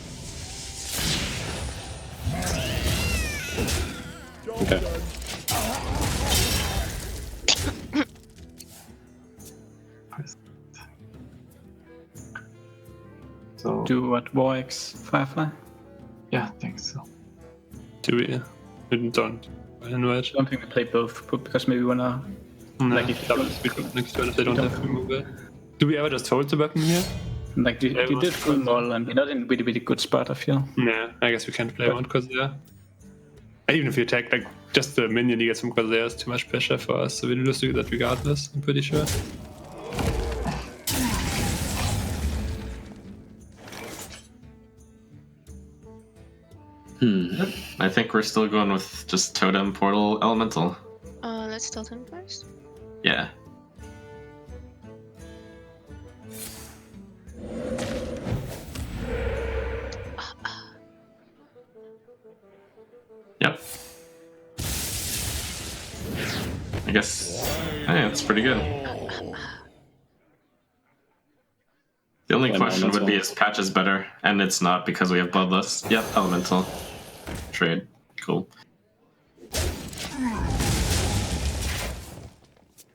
Okay. So Do what? War X Firefly? yeah, I think so. Do we? We don't. I don't know it. I don't think we play both, but because maybe we wanna Like if next turn if they don't have removal. Do we ever just hold the weapon here? like you did full model and we're not in really really good spot, I feel. Nah, I guess we can't play on Corsair. Even if you attack like just the minion you get from Corsair is too much pressure for us, so we lose to that regardless, I'm pretty sure. I think we're still going with just Totem, Portal, Elemental. Let's Totem first. Yeah. Yep. I guess. Hey, that's pretty good. The only question would be is Patches better? And it's not because we have Bloodlust. Yep, Elemental. Trade. Cool.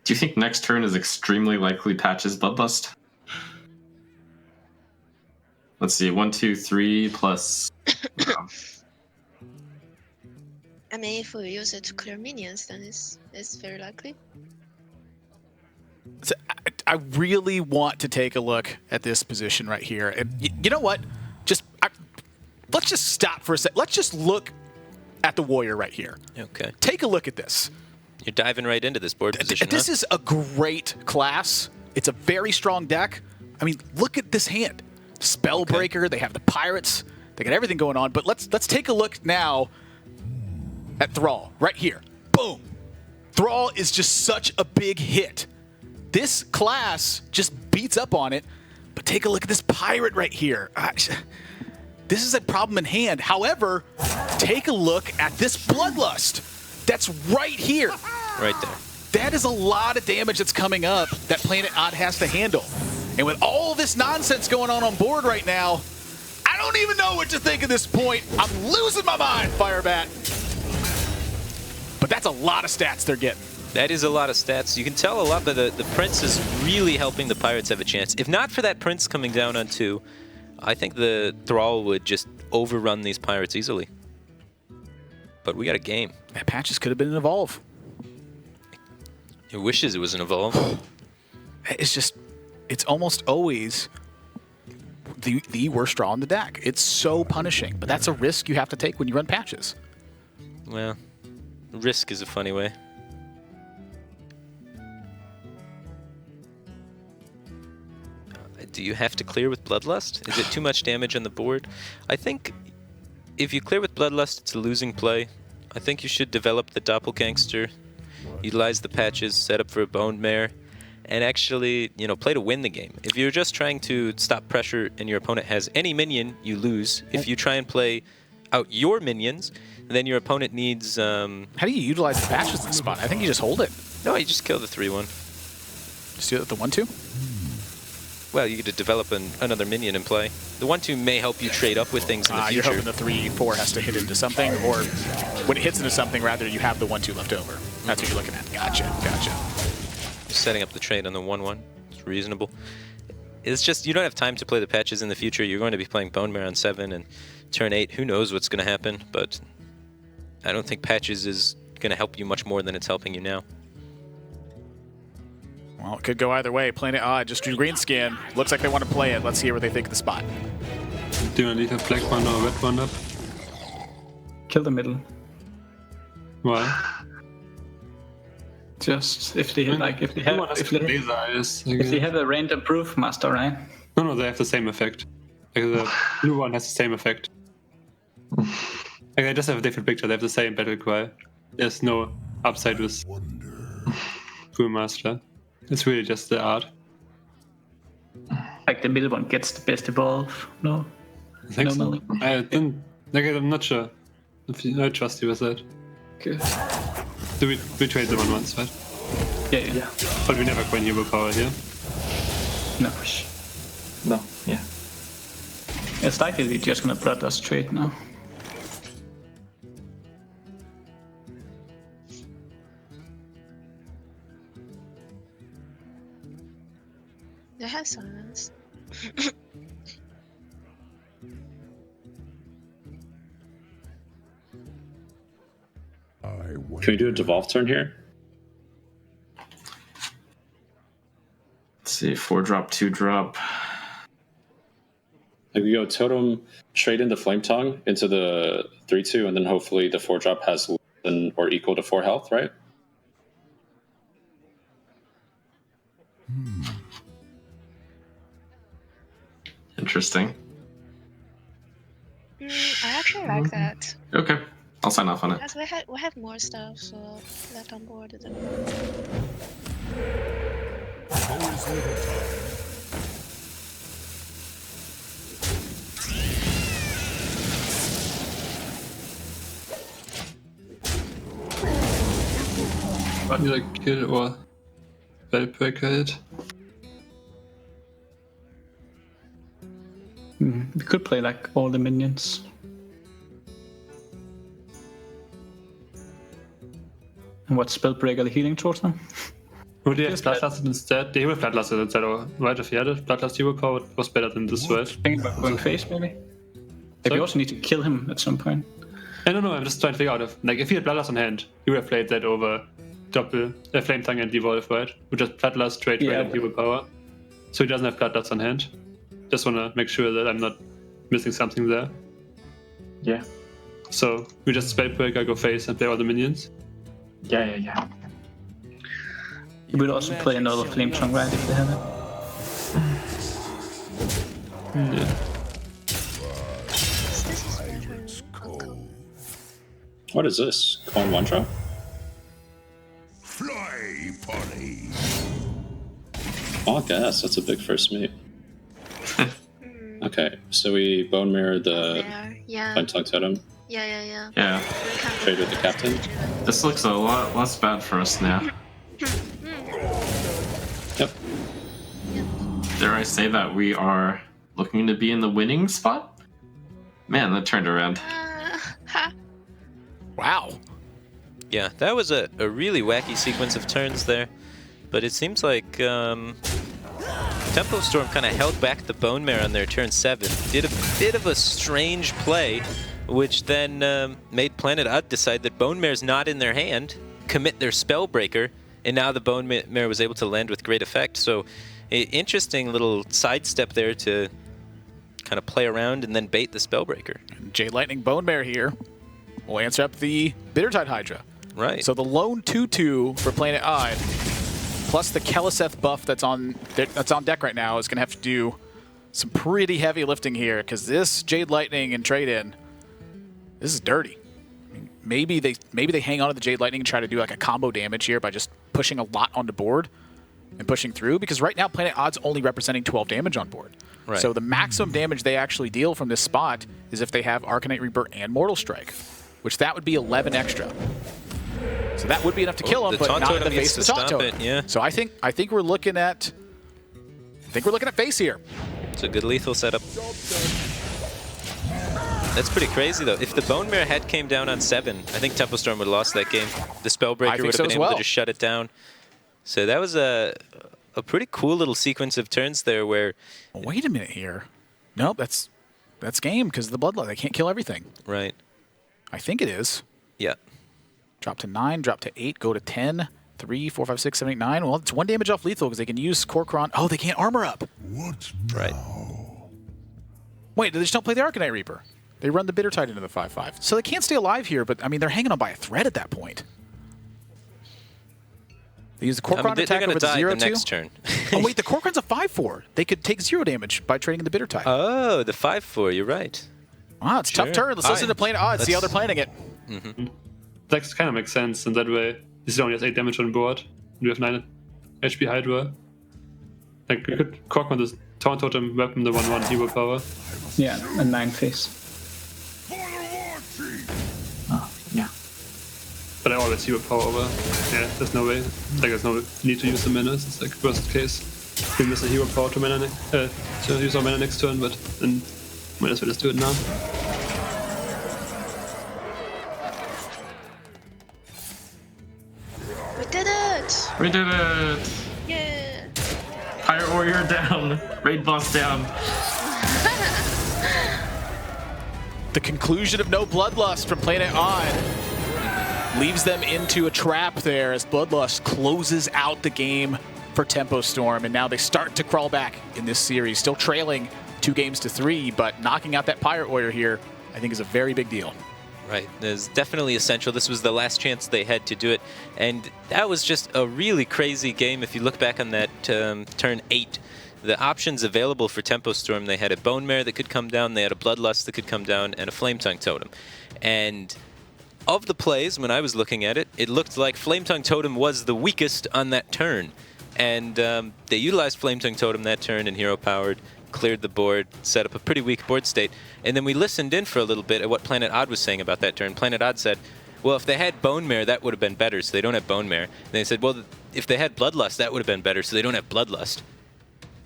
Do Do you think next turn is extremely likely Patch's Bloodlust? Let's see, 1, 2, 3 plus. I mean, if we use it to clear minions, then it's very likely. So I really want to take a look at this position right here. And you know what? Let's just stop for a sec. Let's just look at the warrior right here. Okay. Take a look at this. You're diving right into this board position, This is a great class. It's a very strong deck. I mean, look at this hand. Spellbreaker, they have the pirates, they got everything going on. But let's take a look now at Thrall right here. Boom. Thrall is just such a big hit. This class just beats up on it. But take a look at this pirate right here. This is a problem in hand. However, take a look at this Bloodlust. That's right here. Right there. That is a lot of damage that's coming up that Planet Odd has to handle. And with all this nonsense going on board right now, I don't even know what to think at this point. I'm losing my mind, Firebat. But that's a lot of stats they're getting. That is a lot of stats. You can tell a lot, but the Prince is really helping the Pirates have a chance. If not for that Prince coming down on 2, I think the Thrall would just overrun these Pirates easily. But we got a game. That Patches could have been an Evolve. It wishes it was an Evolve. It's almost always the worst draw in the deck. It's so punishing, but that's a risk you have to take when you run Patches. Well, risk is a funny way. Do you have to clear with Bloodlust? Is it too much damage on the board? I think if you clear with Bloodlust, it's a losing play. I think you should develop the Doppelgangster, utilize the Patches, set up for a Bone Mare, and actually, play to win the game. If you're just trying to stop pressure and your opponent has any minion, you lose. If you try and play out your minions, then your opponent needs... How do you utilize the Patches in this spot? I think you just hold it. No, you just kill the 3-1. Just do it with the 1-2? Well, you get to develop another minion in play. The 1-2 may help you trade up with things in the future. You're hoping the 3-4 has to hit into something, or when it hits into something, rather you have the 1-2 left over. That's what you're looking at. Gotcha. Setting up the trade on the 1-1. It's reasonable. It's just you don't have time to play the Patches in the future. You're going to be playing Bone Mare on 7 and turn 8. Who knows what's going to happen, but I don't think Patches is going to help you much more than it's helping you now. Well, it could go either way. Planet Odd just drew green skin. Looks like they want to play it. Let's see what they think of the spot. Do you leave a black one or a red one up? Kill the middle. Why? Just if they if they have a random proof master, right? No, they have the same effect. Like the blue one has the same effect. Like they just have a different picture. They have the same battle cry. There's no upside with Brewmaster. It's really just the art. Like the middle one gets the best evolve. No, I think so. I'm not sure. I trust you with that. Okay. So we trade them on once, right? Yeah. But we never coin hero power here. No. Yeah. It's likely we're just gonna Bloodlust trade now. They have silence. Can we do a devolve turn here? Let's see, 4-drop, 2-drop. Like we go totem straight into Flame Tongue into the 3-2, and then hopefully the 4-drop has less than or equal to 4 health, right? Interesting. I actually like that. Okay, I'll sign off on it. Because we have more stuff left on board than. Either kill or Spellbreaker it. We could play like all the minions. And what Spellbreaker the healing totem? Would they have Bloodlust instead? They would have Bloodlust instead, or right? If he had a Bloodlust hero power, it was better than this, right? Think about going face, maybe. Like, we also need to kill him at some point. I don't know. I'm just trying to figure out if he had Bloodlust on hand, he would have played that over Flame Tongue and Devolve, right? With just Bloodlust, trade and hero power. So he doesn't have Bloodlust on hand. Just want to make sure that I'm not missing something there. Yeah. So we just Spellbreaker, go face, and play all the minions. Yeah. You would also play another Flame Tongue, right, if they have it? Yeah. What is this? Coin 1-drop? Fly, Polly. Oh, I guess. That's a big first meet. Okay, so we Bone Mirror the Flame Tongue Totem. Yeah. Trade with the captain. This looks a lot less bad for us now. Yep. Dare I say that we are looking to be in the winning spot? Man, that turned around. Wow. Yeah, that was a really wacky sequence of turns there. But it seems like Tempo Storm kind of held back the Bone Mare on their turn 7. Did a bit of a strange play, which then made Planet Odd decide that Bone Mare's not in their hand, commit their Spellbreaker, and now the Bone Mare was able to land with great effect. So, interesting little sidestep there to kind of play around and then bait the Spellbreaker. Jade Lightning Bone Mare here will answer up the Bittertide Hydra. Right. So the lone 2/2 for Planet Odd, plus the Keleseth buff that's on deck right now, is going to have to do some pretty heavy lifting here, because this Jade Lightning and trade-in, this is dirty. I mean, maybe they hang on to the Jade Lightning and try to do like a combo damage here by just pushing a lot on the board and pushing through, because right now Planet Odd's only representing 12 damage on board. Right. So the maximum damage they actually deal from this spot is if they have Arcanite Reaper and Mortal Strike, which that would be 11 extra. So that would be enough to kill him, but not in the face of the Taunt Totem. Yeah. So I think we're looking at face here. It's a good lethal setup. That's pretty crazy though. If the Bone Mare head came down on 7, I think Tempo Storm would have lost that game. The Spellbreaker would have been able to just shut it down. So that was a pretty cool little sequence of turns there where... Wait a minute here. Nope, that's game because of the Bloodlust. They can't kill everything. Right. I think it is. Yeah. Drop to 9, drop to 8, go to 10, 3, 4, 5, 6, 7, 8, 9. Well, it's 1 damage off lethal because they can use Kor'kron. Oh, they can't armor up. What now? Right. Wait, they just don't play the Arcanite Reaper. They run the Bittertide into the 5/5. So they can't stay alive here, but I mean, they're hanging on by a thread at that point. They use the Kor'kron attack over the 0/2. Next turn. Oh, wait, the Kor'kron's a 5/4. They could take 0 damage by trading the Bittertide. Oh, the 5/4, you're right. Wow, it's a tough turn. Let's listen to Planet Odd, see how they're planning it. Mm-hmm. That kind of makes sense in that way. This only has 8 damage on board. And we have 9 HP Hydra. Like, we could Kor'kron this Taunt Totem, weapon the 1/1 hero power. Yeah, and 9 face. Oh, yeah. But I always hero power over. Yeah, there's no way. Like, there's no need to use the manas. It's like worst case. We miss a hero power to mana to use our mana next turn, but then might as well just do it now. We did it! We did it! Yeah! Pirate Warrior down. Raid boss down. The conclusion of no Bloodlust from Planet Odd leaves them into a trap there as Bloodlust closes out the game for Tempo Storm, and now they start to crawl back in this series, still trailing 2-3, but knocking out that Pirate Warrior here, I think, is a very big deal. Right, it's definitely essential. This was the last chance they had to do it, and that was just a really crazy game. If you look back on that turn 8, the options available for Tempo Storm, they had a Bone Mare that could come down, they had a Bloodlust that could come down, and a Flame Tongue Totem. And of the plays, when I was looking at it, it looked like Flame Tongue Totem was the weakest on that turn. And they utilized Flame Tongue Totem that turn and hero powered, cleared the board, set up a pretty weak board state. And then we listened in for a little bit at what Planet Odd was saying about that turn. Planet Odd said, well, if they had Bone Mare, that would have been better, so they don't have Bone Mare. And they said, well, if they had Bloodlust, that would have been better, so they don't have Bloodlust.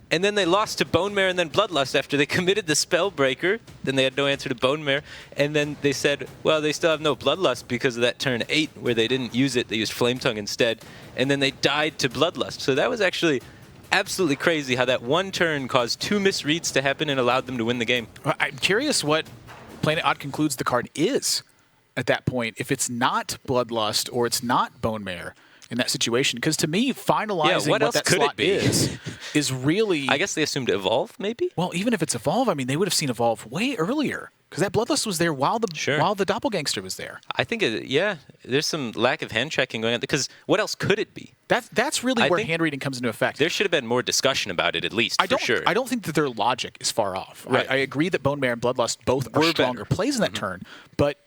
And then they lost to Bone Mare and then Bloodlust after they committed the Spellbreaker. Then they had no answer to Bone Mare. And then they said, well, they still have no Bloodlust because of that turn 8 where they didn't use it. They used Flame Tongue instead. And then they died to Bloodlust. So that was actually absolutely crazy how that one turn caused 2 misreads to happen and allowed them to win the game. Well, I'm curious what Planet Odd concludes the card is at that point. If it's not Bloodlust or it's not Bone Mare in that situation, because to me, finalizing what else that could slot it be? is really... I guess they assumed Evolve, maybe? Well, even if it's Evolve, I mean, they would have seen Evolve way earlier, because that Bloodlust was there while the Doppelgangster was there. I think, there's some lack of hand checking going on, because what else could it be? That's really where hand reading comes into effect. There should have been more discussion about it, at least, for sure. I don't think that their logic is far off. Right. I agree that Bone Mare and Bloodlust both are stronger plays in that turn, but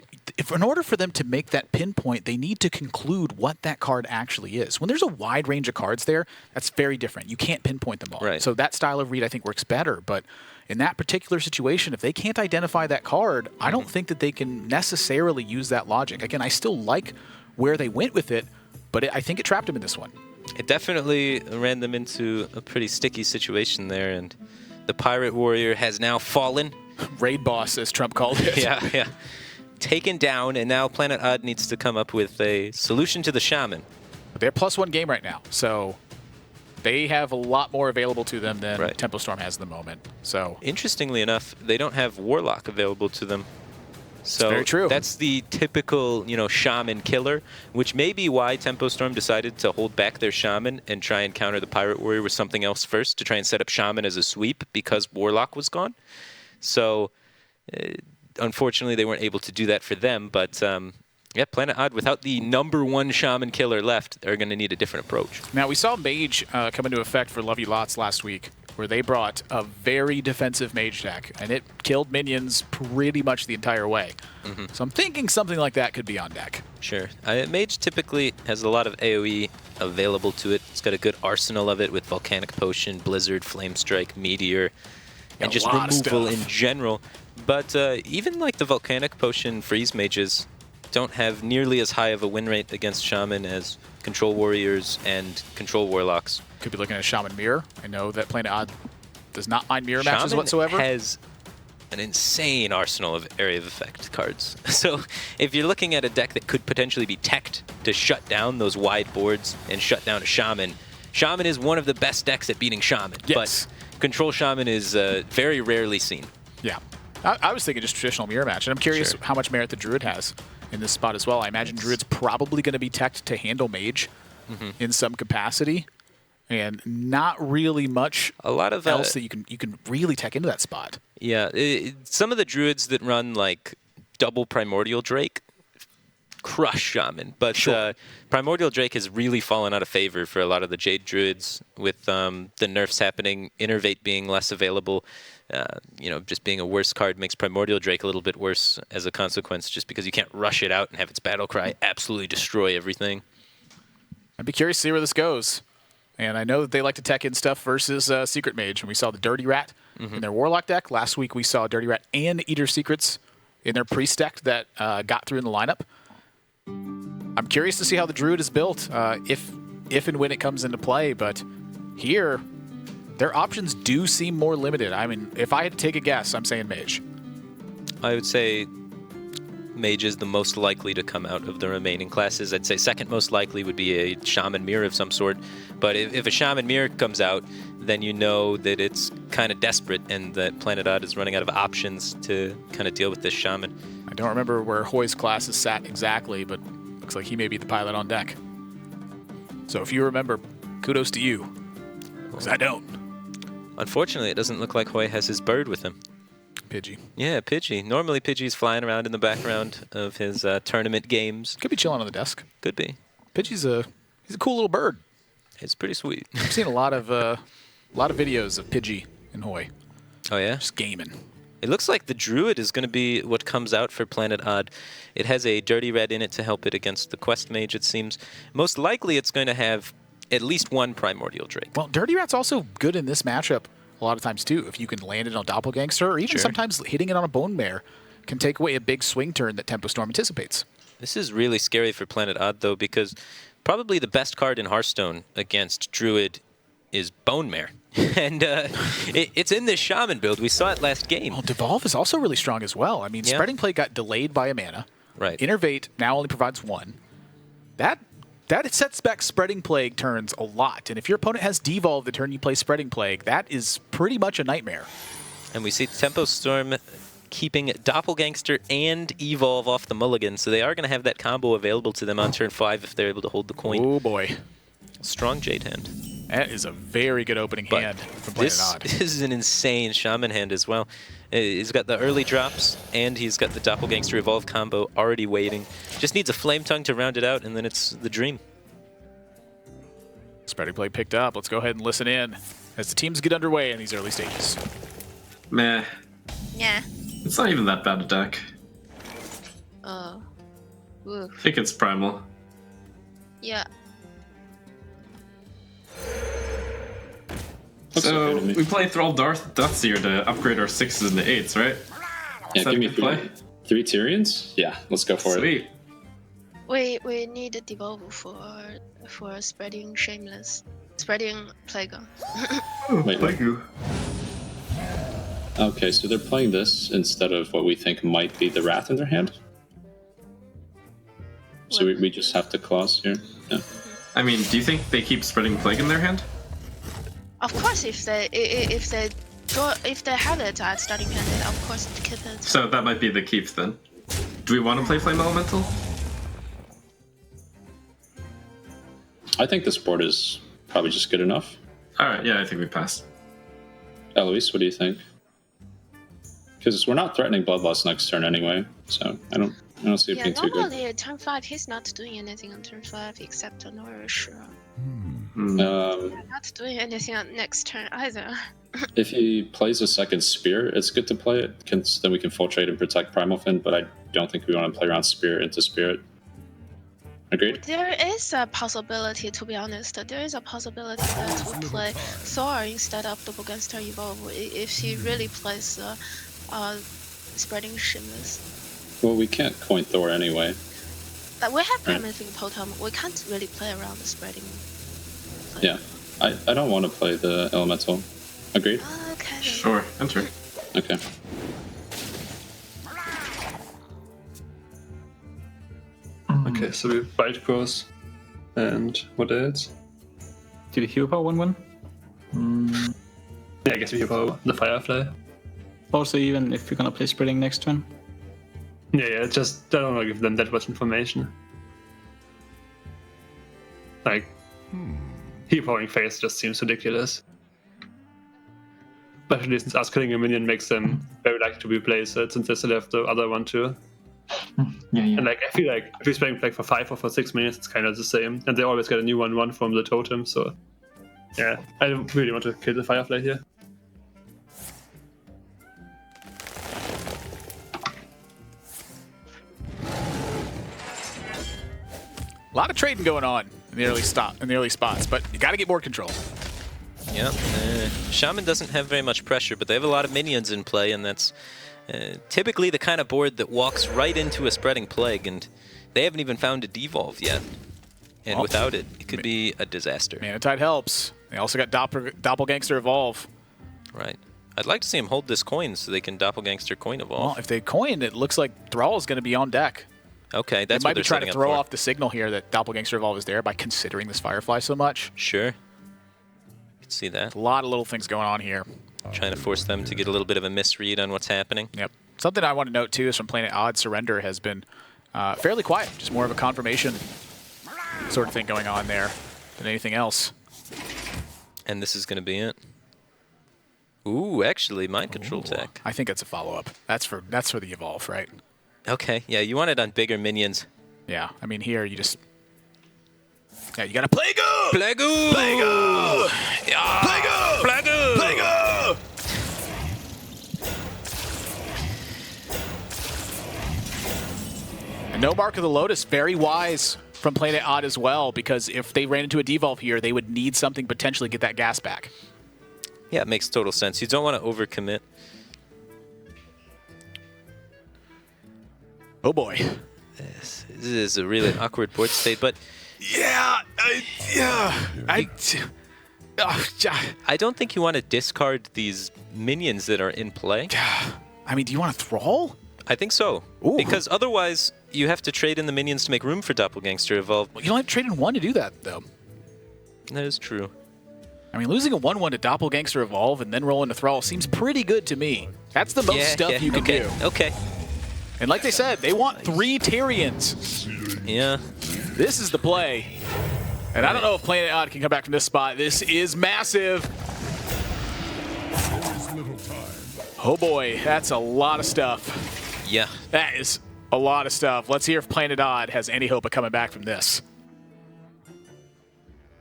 in order for them to make that pinpoint, they need to conclude what that card actually is. When there's a wide range of cards there, that's very different. You can't pinpoint them all. Right. So that style of read, I think, works better. But in that particular situation, if they can't identify that card, I don't think that they can necessarily use that logic. Again, I still like where they went with it, but I think it trapped them in this one. It definitely ran them into a pretty sticky situation there, and the Pirate Warrior has now fallen. Raid boss, as Trump called it. Yeah. Taken down, and now Planet Odd needs to come up with a solution to the Shaman. They're +1 game right now, so they have a lot more available to them than Tempo Storm has at the moment. So interestingly enough, they don't have Warlock available to them. So very true. That's the typical, Shaman killer, which may be why Tempo Storm decided to hold back their Shaman and try and counter the Pirate Warrior with something else first to try and set up Shaman as a sweep because Warlock was gone. So unfortunately, they weren't able to do that for them, but Planet Odd, without the #1 Shaman killer left, they're going to need a different approach. Now, we saw Mage come into effect for Lovey Lots last week, where they brought a very defensive Mage deck, and it killed minions pretty much the entire way. So I'm thinking something like that could be on deck. Sure. Mage typically has a lot of AoE available to it. It's got a good arsenal of it with Volcanic Potion, Blizzard, Flame Strike, Meteor, and just removal in general. But even like the Volcanic Potion freeze mages don't have nearly as high of a win rate against Shaman as Control Warriors and Control Warlocks. Could be looking at Shaman Mirror. I know that Planet Odd does not mind mirror matches whatsoever. Shaman has an insane arsenal of area of effect cards. So if you're looking at a deck that could potentially be teched to shut down those wide boards and shut down a Shaman, Shaman is one of the best decks at beating Shaman. Yes. But Control Shaman is very rarely seen. Yeah. I was thinking just traditional mirror match, and I'm curious how much merit the Druid has in this spot as well. I imagine Druid's probably going to be teched to handle Mage in some capacity, and not really much else that you can really tech into that spot. Yeah, some of the Druids that run like double Primordial Drake crush Shaman, but Primordial Drake has really fallen out of favor for a lot of the Jade Druids with the nerfs happening, Innervate being less available. Just being a worse card makes Primordial Drake a little bit worse as a consequence, just because you can't rush it out and have its battle cry absolutely destroy everything. I'd be curious to see where this goes. And I know that they like to tech in stuff versus Secret Mage. And we saw the Dirty Rat in their Warlock deck. Last week we saw Dirty Rat and Eater Secrets in their Priest deck that got through in the lineup. I'm curious to see how the Druid is built, if and when it comes into play. But here, their options do seem more limited. I mean, if I had to take a guess, I'm saying Mage. I would say Mage is the most likely to come out of the remaining classes. I'd say second most likely would be a Shaman Mirror of some sort. But if a Shaman Mirror comes out, then you know that it's kind of desperate and that Planet Odd is running out of options to kind of deal with this Shaman. I don't remember where Hoy's class is sat exactly, but looks like he may be the pilot on deck. So if you remember, kudos to you, because I don't. Unfortunately, it doesn't look like Hoy has his bird with him. Pidgey. Yeah, Pidgey. Normally, Pidgey's flying around in the background of his tournament games. Could be chilling on the desk. Could be. Pidgey's he's a cool little bird. It's pretty sweet. I've seen a lot of videos of Pidgey and Hoy. Oh yeah, just gaming. It looks like the Druid is going to be what comes out for Planet Odd. It has a Dirty Red in it to help it against the Quest Mage, it seems. Most likely, it's going to have at least one Primordial Drake. Well, Dirty Rat's also good in this matchup a lot of times, too. If you can land it on Doppelgangster, or even sometimes hitting it on a Bone Mare can take away a big swing turn that Tempo Storm anticipates. This is really scary for Planet Odd, though, because probably the best card in Hearthstone against Druid is Bone Mare. And it's in this Shaman build. We saw it last game. Well, Devolve is also really strong as well. I mean, Spreading Plague got delayed by a mana. Right. Innervate now only provides 1. That sets back Spreading Plague turns a lot. And if your opponent has Devolve the turn you play Spreading Plague, that is pretty much a nightmare. And we see Tempo Storm keeping Doppelgangster and Evolve off the mulligan, so they are going to have that combo available to them on turn 5 if they're able to hold the coin. Oh boy. Strong Jade hand. That is a very good opening hand from Planet Odd. This is an insane Shaman hand as well. He's got the early drops, and he's got the Doppelgangster Evolve combo already waiting. Just needs a Flame Tongue to round it out, and then it's the dream. Spreading Plague picked up. Let's go ahead and listen in as the teams get underway in these early stages. Meh. Yeah. It's not even that bad a deck. Oh. I think it's primal. Yeah. So we play Thrall Deathseer to upgrade our 6s into 8s, right? Yeah, give me 3 Tyrians? Yeah, let's go for it. We need a Devolve for spreading Shameless. Spreading Plague. Wait, okay, so they're playing this instead of what we think might be the Wrath in their hand? So we just have to clause here? Yeah. I mean, do you think they keep Spreading Plague in their hand? Of course, if they have it at starting hand, then of course to keep it. So that might be the keep then. Do we want to play Flame Elemental? I think this board is probably just good enough. Alright, yeah, I think we pass. Eloise, what do you think? Because we're not threatening Bloodlust next turn anyway, so I don't see it being too good. Normally turn 5 he's not doing anything on turn 5 except to nourish. Not doing anything on next turn either. If he plays a second Spear, it's good to play it, then we can full trade and protect Primal Fin, but I don't think we want to play around Spear into Spirit. Agreed? There is a possibility, to be honest, there is a possibility that we play Thor instead of Doppelgangster Evolve if he really plays Spreading Shameless. Well, we can't coin Thor anyway. But we have Primitive Totem, we can't really play around the Spreading. Yeah, I don't want to play the Elemental. Agreed? Okay. Sure, enter. Okay. Okay, so we Bite Course. And what else? Did you hero power 1/1? Yeah, I guess we hero power the Firefly. Also, even if you're gonna play Spreading next turn. Yeah, just I don't want to give them that much information. Like, hero powering face just seems ridiculous. Especially since us killing a minion makes them very likely to be placed, since they still have the other one too. Yeah. And like I feel like if we spend like for 5 or for 6 minutes, it's kind of the same, and they always get a new 1/1 from the totem. So yeah, I don't really want to kill the Firefly here. A lot of trading going on in the early spots, but you got to get board control. Yeah, Shaman doesn't have very much pressure, but they have a lot of minions in play, and that's typically the kind of board that walks right into a Spreading Plague, and they haven't even found a Devolve yet. And without it, it could be a disaster. Mana Tide helps. They also got Doppelgangster Evolve. Right. I'd like to see them hold this coin so they can Doppelgangster coin Evolve. Well, if they coin, it looks like Thrall is going to be on deck. Okay, that's they what might they're be trying to setting throw up for. off the signal here that Doppelgangster Evolve is there by considering this Firefly so much. Sure. You can see that. A lot of little things going on here. Trying to force them to get a little bit of a misread on what's happening. Yep. Something I want to note, too, is from Planet Odd, Surrender has been fairly quiet. Just more of a confirmation sort of thing going on there than anything else. And this is going to be it. Ooh, actually, Mind Control tech. I think that's a follow-up. That's for the Evolve, right? Okay, yeah, you want it on bigger minions. Yeah, I mean, here you just... Yeah, you got to Plague-o! Plague-o! Plague-o! Yeah! Plague-o! Plague-o! Plague-o! And no Mark of the Lotus, very wise from Planet Odd as well, because if they ran into a Devolve here, they would need something potentially to get that gas back. Yeah, it makes total sense. You don't want to overcommit. Oh boy. This is a really awkward board state, but... I don't think you want to discard these minions that are in play. I mean, do you want to Thrall? I think so. Ooh. Because otherwise, you have to trade in the minions to make room for Doppelgangster Evolve. Well, you only have to trade in one to do that, though. That is true. I mean, losing a 1/1 to Doppelgangster Evolve and then rolling a Thrall seems pretty good to me. That's the most stuff you can do. Okay. And like they said, they want 3 Tyrians. Yeah. This is the play. And I don't know if Planet Odd can come back from this spot. This is massive. Oh boy, that's a lot of stuff. Yeah. That is a lot of stuff. Let's hear if Planet Odd has any hope of coming back from this.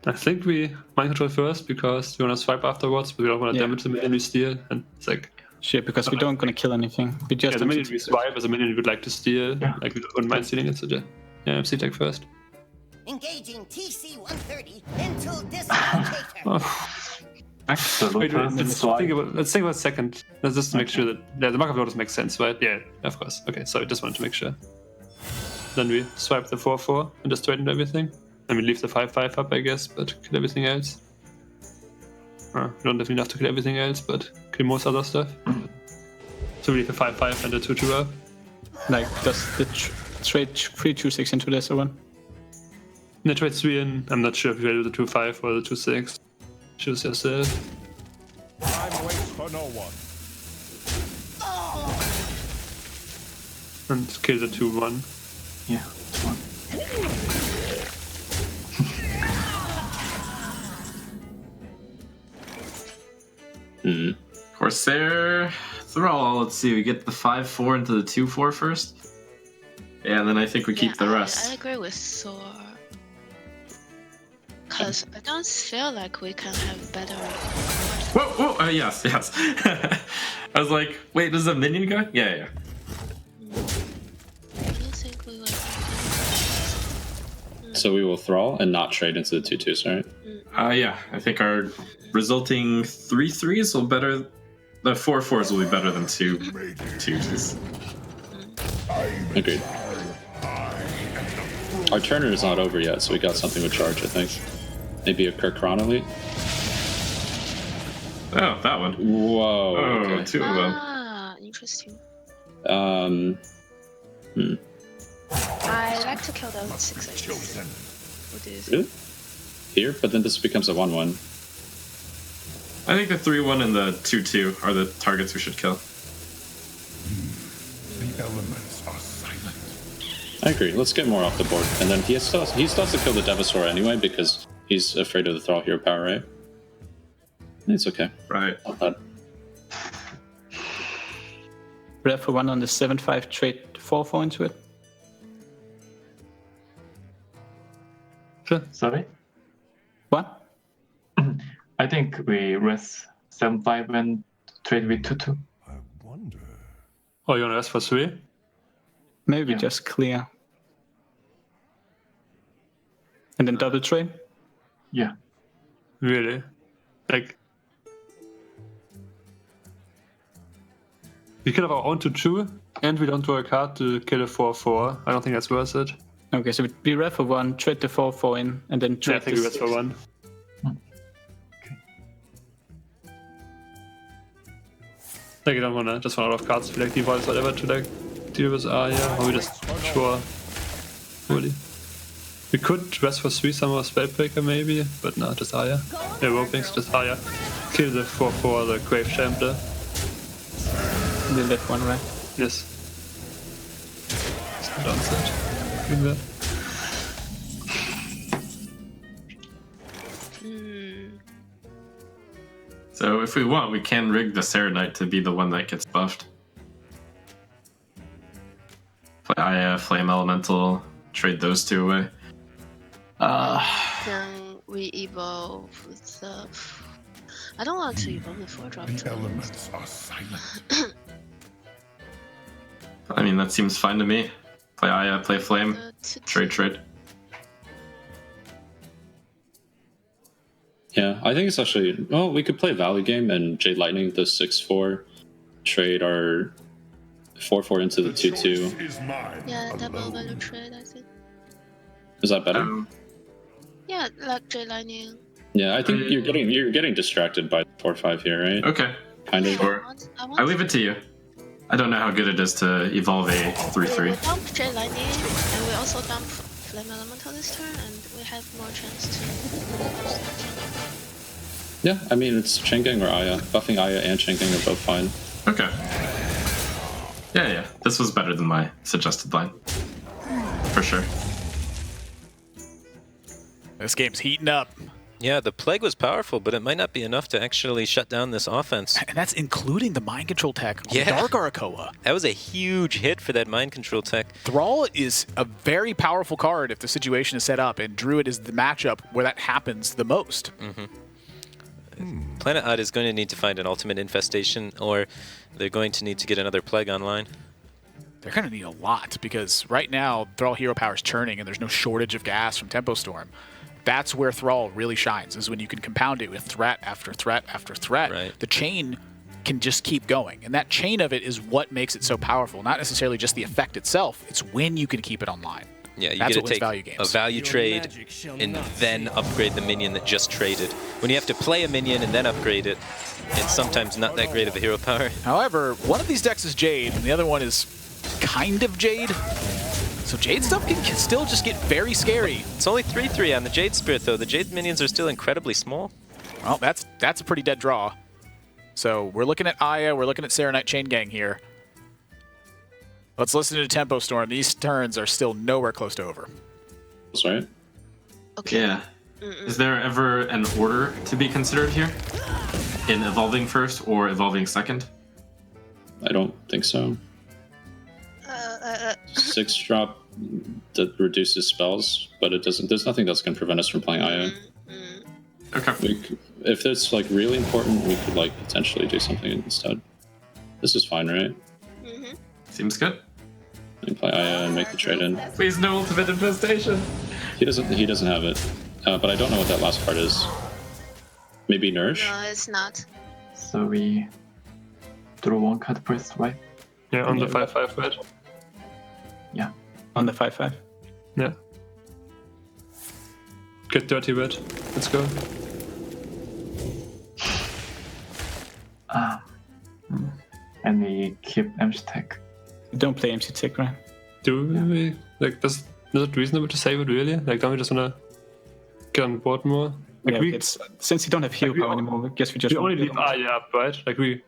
I think we mind control first because we want to swipe afterwards, but we don't want to damage the minion we steal. And it's like... Shit, because we don't gonna kill anything. We just the minion we swipe is a minion we would like to steal. Yeah. Like, we wouldn't mind stealing it, so yeah, MC tech first. Engaging TC-130 until dislocator. Wait, let's think about a second. Let's just make sure that the mark of orders makes sense, right? Yeah, of course. Okay, so I just wanted to make sure. Then we swipe the 4/4 and just straighten everything. And we leave the 5/5 up, I guess, but kill everything else. We don't have enough to kill everything else, but kill most other stuff. So we leave the 5/5 and the 2/2 up. Like, does the trade 3/2/6 into this or one? The trade 3 in. I'm not sure if you do the 2/5 or the 2/6. Choose yourself. Time waits for no one. And kill the 2/1. Yeah, 1. Corsair, Thrall. Let's see. We get the 5/4 into the 2/4 first. Yeah, and then I think we keep the rest. I agree with Sor. Because I don't feel like we can have better. Whoa! Yes. I was like, wait, does a minion go? Yeah. I don't think we will. So we will Thrall and not trade into the 2/2s, right? Yeah. I think our resulting 3/3s will better. The 4/4s will be better than 2/2s. Agreed. Our Turner is not over yet, so we got something with charge, I think. Maybe a Kirk Elite. Oh, that one. Whoa. Okay. 2 of them. Interesting. Hmm. I like to kill those 6/6. What do you think? Really? Here? But then this becomes a 1/1. I think the 3/1 and the 2/2 are the targets we should kill. The elements are silent. I agree. Let's get more off the board. And then he still has to kill the Devasaur anyway because he's afraid of the Thrall hero power, right? It's okay. Right. Not bad. Red for 1 on the 7/5 trade 4/4 into it. Sure. Sorry? What? I think we rest 7/5 and trade with 2/2. I wonder. Oh, you want to rest for 3? Maybe we just clear. And then double trade? Yeah. Really? Like... We kill our own 2/2, and we don't draw a card to kill a 4/4. I don't think that's worth it. Okay, so we red for 1, trade the 4/4 in, and then trade I think we rest for 1. Like, you don't wanna just run out of cards to like defaults whatever to like deal with Arya, or we just sure. Really. We could rest for 3 some more Spellbreaker maybe, but no, just Arya. Yeah, Ropings, just Arya. Kill the 4/4, the Grave Shambler. The left one, right? Yes. It's the downside. Doing that. So if we want, we can rig the Serenite to be the one that gets buffed. Play Aya, Flame Elemental, trade those 2 away. Then we evolve the. I don't want to evolve the 4-drop. The elements are silent. I mean, that seems fine to me. Play Aya, play Flame, trade. Yeah, I think it's actually... Well, we could play Value Game and Jade Lightning, the 6/4. Trade our 4/4 into the 2/2. Yeah, double value trade, I think. Is that better? Yeah, like J Lightning. Yeah, I think you're getting distracted by 4/5 here, right? Okay. Kind of. Sure. I leave it to you. I don't know how good it is to evolve a 3/3. We dump Jade Lightning, and we also dump Flame Elemental this turn, and we have more chance to. Yeah, I mean, it's Chain Gang or Aya. Buffing Aya and Chain Gang are both fine. Okay. Yeah. This was better than my suggested line. For sure. This game's heating up. Yeah, the Plague was powerful, but it might not be enough to actually shut down this offense. And that's including the Mind Control tech on Dark Arakoa. That was a huge hit for that Mind Control tech. Thrall is a very powerful card if the situation is set up, and Druid is the matchup where that happens the most. Planet Odd is going to need to find an ultimate infestation, or they're going to need to get another Plague online. They're going to need a lot, because right now, Thrall hero power is churning, and there's no shortage of gas from Tempo Storm. That's where Thrall really shines, is when you can compound it with threat after threat after threat. Right. The chain can just keep going, and that chain of it is what makes it so powerful, not necessarily just the effect itself. It's when you can keep it online. Yeah, you That's get what to wins take value games. a value trade and then upgrade the minion that just traded. When you have to play a minion and then upgrade it, it's sometimes not that great of a hero power. However, one of these decks is Jade, and the other one is kind of Jade. So Jade stuff can still just get very scary. It's only 3/3 on the Jade Spirit, though. The Jade minions are still incredibly small. Well, that's a pretty dead draw. So we're looking at Aya, we're looking at Serenite Chain Gang here. Let's listen to Tempo Storm. These turns are still nowhere close to over. That's right. Okay. Yeah. Is there ever an order to be considered here? In evolving first or evolving second? I don't think so. 6-drop that reduces spells, but it doesn't. There's nothing that's going to prevent us from playing Aya. Okay. If it's like really important, we could like potentially do something instead. This is fine, right? Seems good. And play Aya and make the trade in. Please no ultimate infestation. He doesn't have it, but I don't know what that last card is. Maybe Nourish. No, it's not. So we draw one card first, right? Yeah, on the 5/5, right? Yeah. On the 5/5. Yeah. Get dirty red. Let's go. And we keep MC Tech. You don't play MC Tech, right? Do we? Like, is it reasonable to save it, really? Like, don't we just wanna get on board more? Like, Yeah, since you don't have hero power anymore, I guess we just we only leave Aya up, right? Like, we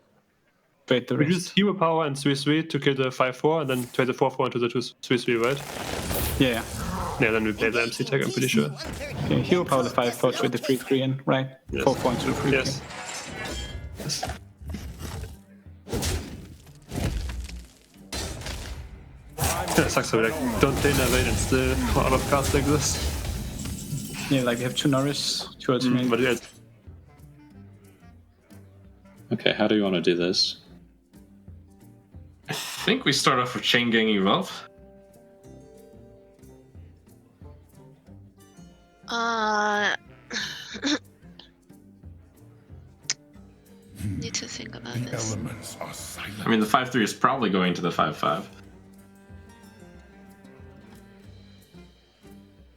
trade the use rest. hero power and 3/3 to kill the 5/4, and then trade the 4/4 into the 3/3, right? Yeah. Yeah, then we play the MC Tech, I'm pretty sure. Okay, hero power the 5/4 with the 3/3 in, right? Yes. 4 points to the 3/3. Yes. Yes. Yeah, it sucks, so we like, don't play Nervate and still out of cards like this. Yeah, like you have 2 Nourish, 2 ultimate. But yeah, Okay, how do you want to do this? I think we start off with Chain Gang Evolve. Need to think about this. Elements are silent. I mean, the 5/3 is probably going to the 5/5.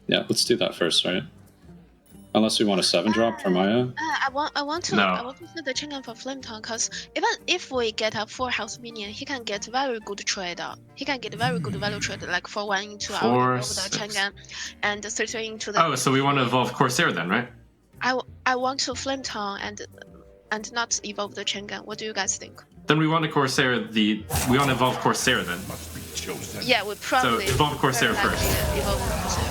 Yeah, let's do that first, right? Unless we want a 7-drop from Aya. I want to No. set the Chain for Flame Tongue, because even if we get a 4 health minion, he can get very good trade. He can get very good value trade, like 4/1 into our over the Chain Gang, and 3/3 into the. Oh, so we want to evolve Corsair then, right? I want to Flame Tongue and not evolve the Chain Gang. What do you guys think? Then we want to Corsair we want to evolve Corsair then. Must be chosen. Yeah, we probably. So evolve Corsair very likely first. Evolve Corsair.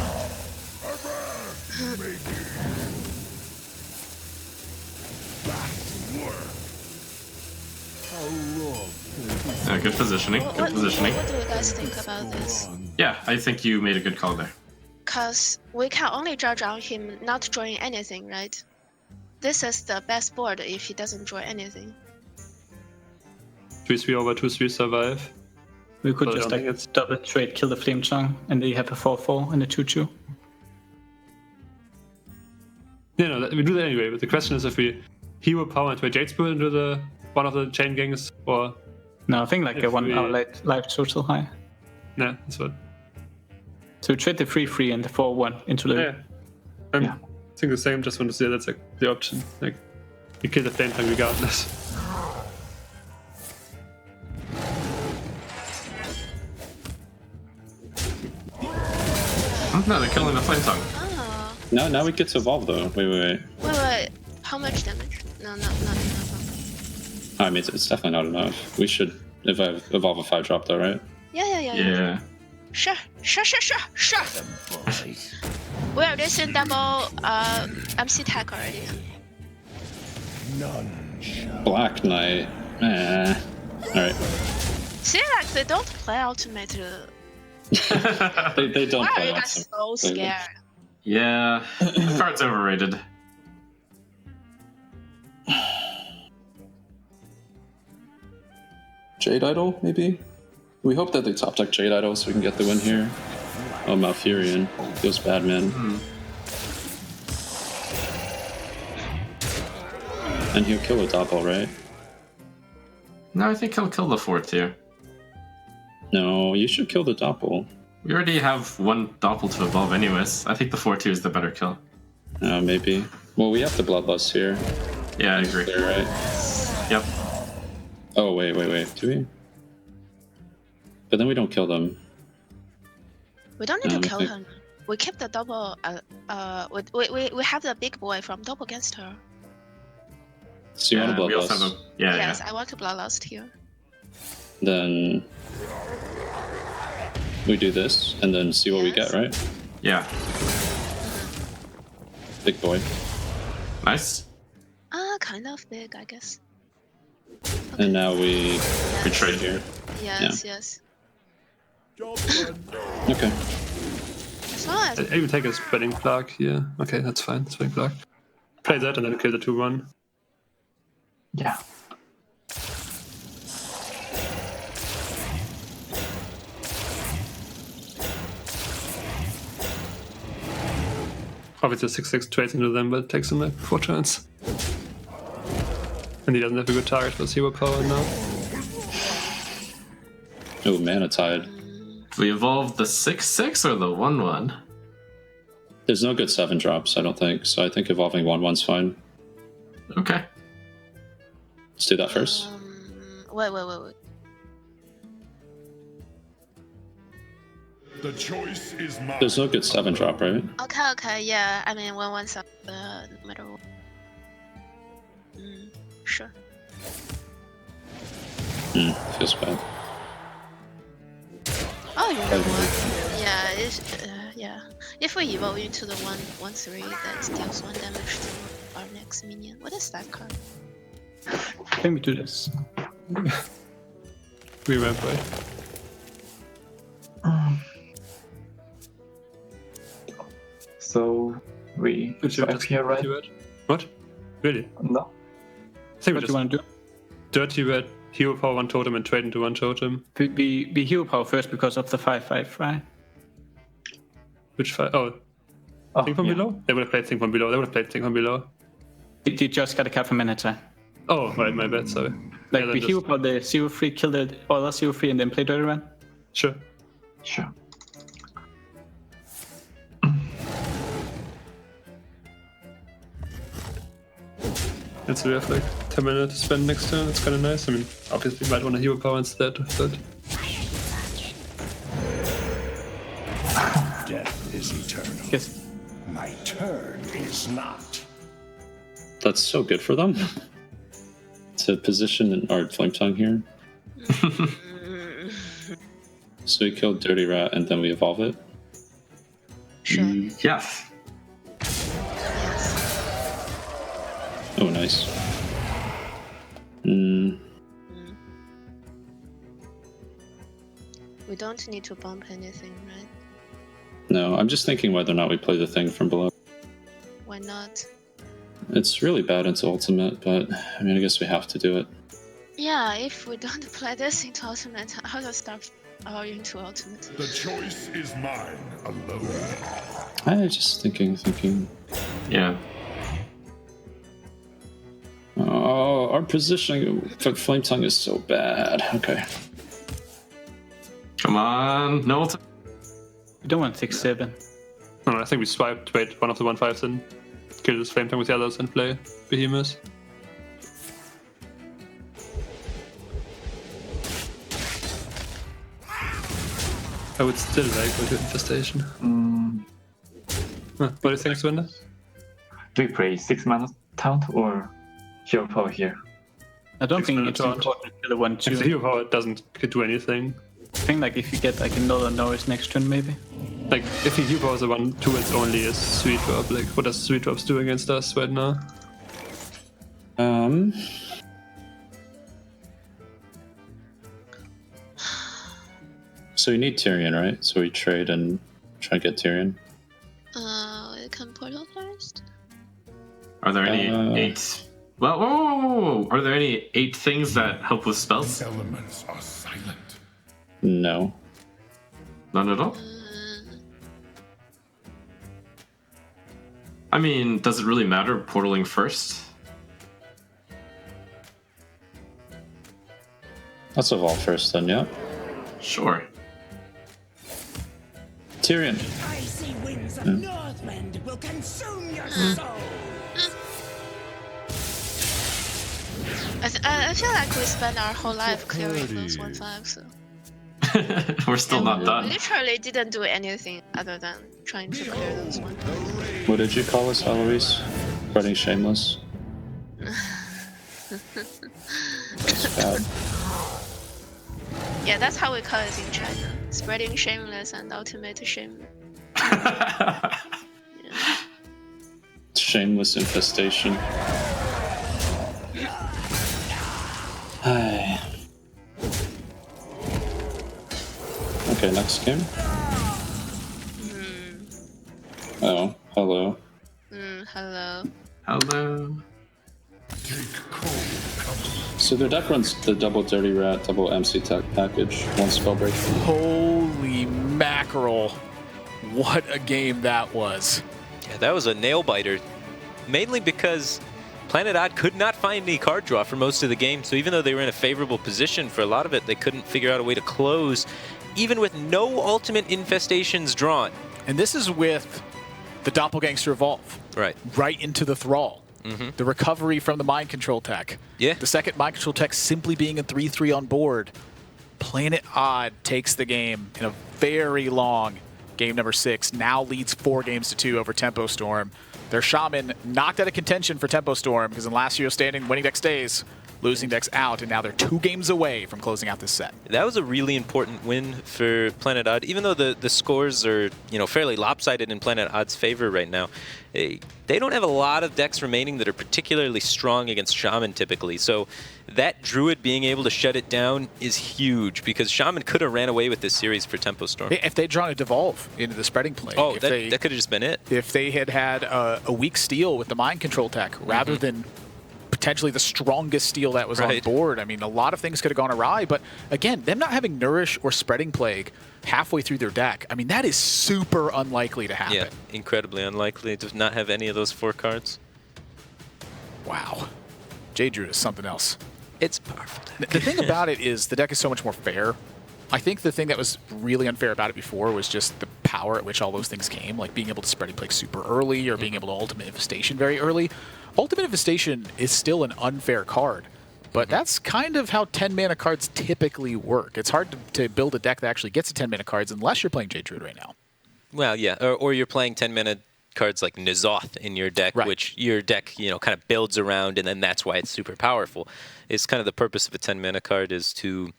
Good positioning. Good positioning. What do you guys think about this? Yeah, I think you made a good call there. Because we can only judge on him not drawing anything, right? This is the best board if he doesn't draw anything. 3/3 over 2/3 survive. We could But I just don't like think double trade, kill the Flame Tongue, and then you have a 4/4 and a 2/2. Yeah, no, we do that anyway, but the question is if we hero power and trade Jade Spirit into one of the Chain Gangs, or... No, I think like a If 1 we- hour life total high. Nah, that's what... So we trade the 3/3 and the 4/1 into the. Yeah. I'm Yeah. think the same. Just want to say that's like the option. Like, you kill the flame tongue regardless. No, they're killing the flame tongue. Oh. Now we get to evolve though. Wait. Wait. How much damage? No, not enough. I mean, it's definitely not enough. We should evolve a 5-drop though, right? Yeah. Sure. We're using double MC tag already. Black Knight. Alright. See, like they don't play ultimate. They don't Why are play you guys so scared? Yeah, the card's overrated. Jade Idol, maybe? We hope that they top deck Jade Idol so we can get the win here. Oh, Malfurion. Feels bad, man. And he'll kill a Doppel, right? No, I think he'll kill the 4-2. No, you should kill the Doppel. We already have one Doppel to evolve anyways. I think the 4-2 is the better kill. Maybe. Well, we have the Bloodlust here. Yeah, I agree. There, right? Yep. Oh, wait. Do we? But then we don't kill them. We don't need to kill him. We keep the double. We have the big boy from double against her. So you want a Bloodlust? Yes, I want to Bloodlust here. Then we do this, and then see what we get, right? Yeah. Big boy. Nice. Kind of big, I guess. Okay. And now we trade here. Yes. Okay. I even take a Spreading Plague here. Okay, that's fine. Spreading Plague. Play that and then kill the 2-1. Yeah. Obviously 6/6 trades into them, but it takes him like 4 turns. And he doesn't have a good target for zero power now. Oh, Mana Tide. We evolved the 6/6 or the 1/1? There's no good 7-drops, I don't think, so I think evolving 1/1's fine. Okay. Let's do that first. Wait. The choice is mine. There's no good 7-drop, right? Okay, yeah. I mean, 1/1's up, no matter what. Sure. Feels bad. Oh, you know what? Yeah. If we evolve into the 1/3, that deals 1 damage to our next minion. What is that card? Let me do this. We ramp, right? So we swipe here, right? What? Really? No. I think what do you want to do? Dirty red, hero power 1 totem and trade into 1 totem. We hero power first because of the 5/5, right? Which 5? Oh, Thing from below? They would have played Thing from below. You just got a card from Manata. Oh, right, my bad, sorry. Like, we hero power the 0/3, kill the other 0/3, and then play Dirty Run? Sure. And so we have like 10 minutes to spend next turn. It's kind of nice. I mean, obviously, you might want a hero power instead of that. Death is eternal. Yes. My turn is not. That's so good for them. To position our Flame Tongue here. So we kill Dirty Rat and then we evolve it. Sure. Yes. Oh, nice. We don't need to bump anything, right? No, I'm just thinking whether or not we play the Thing from below. Why not? It's really bad into ultimate, but I mean, I guess we have to do it. Yeah, if we don't play this into ultimate, I'll just start into ultimate. The choice is mine alone. I was just thinking. Yeah. Oh, our positioning for Flame Tongue is so bad. Okay. Come on, no. We don't want 6/7. No, I think we swiped, wait, one of the 1/5s in. kill this Flame Tongue with the others and play Behemoth. I would still like with Infestation. What do you think, Swinda? Do we play 6 mana taunt or hero power here? I don't think it's taunt. important to kill the 1/2. If the hero power doesn't do anything. I think like if you get like another Norris next turn, maybe. Like if the hero power is a 1/2, it's only a sweet drop. Like what does sweet drops do against us right now? So you need Tyrion, right? So we trade and try to get Tyrion. We can portal first. Are there any 8? Well, whoa. Are there any 8 things that help with spells? The elements are silent. No. None at all? I mean, does it really matter portaling first? Let's evolve first then, yeah. Sure. Tyrion. Icy winds of Northwind will consume your soul. I feel like we spent our whole life clearing those 1/5, so. We're still not done. Literally didn't do anything other than trying to clear those 1/5. What did you call us, Eloise? Spreading shameless? That's bad. Yeah, that's how we call it in China. Spreading shameless and ultimate shame. Shameless infestation. Hi. Okay, next game. Oh, hello. Hello. Hello. So the deck runs the double Dirty Rat, double MC Tech package, 1 Spellbreak. Holy mackerel. What a game that was. Yeah, that was a nail biter. Mainly because Planet Odd could not find any card draw for most of the game, so even though they were in a favorable position for a lot of it, they couldn't figure out a way to close, even with no ultimate infestations drawn. And this is with the Doppelgangster Evolve. Right. Right into the Thrall. The recovery from the Mind Control tech. Yeah. The second Mind Control tech simply being a 3/3 on board. Planet Odd takes the game in a very long game number 6. Now leads 4-2 over Tempo Storm. Their Shaman knocked out of contention for Tempo Storm because in last year's standing, winning deck stays, losing decks out, and now they're 2 games away from closing out this set. That was a really important win for Planet Odd, even though the scores are fairly lopsided in Planet Odd's favor right now. They don't have a lot of decks remaining that are particularly strong against Shaman typically, so that Druid being able to shut it down is huge because Shaman could have ran away with this series for Tempo Storm. If they'd drawn a Devolve into the spreading play. Oh, that could have just been it. If they had had a weak steal with the Mind Control tech rather than potentially the strongest steal that was on board. I mean, a lot of things could have gone awry, but again, them not having Nourish or Spreading Plague halfway through their deck, I mean, that is super unlikely to happen. Yeah, incredibly unlikely to not have any of those 4 cards. Wow. Jade Druid is something else. It's powerful deck. The thing about it is the deck is so much more fair. I think the thing that was really unfair about it before was just the power at which all those things came, like being able to Spreading Plague super early or being able to Ultimate Infestation very early. Ultimate Infestation is still an unfair card, but that's kind of how 10-mana cards typically work. It's hard to build a deck that actually gets to 10-mana cards unless you're playing Jade Druid right now. Well, yeah, or you're playing 10-mana cards like N'Zoth in your deck, which your deck, kind of builds around, and then that's why it's super powerful. It's kind of the purpose of a 10-mana card is to,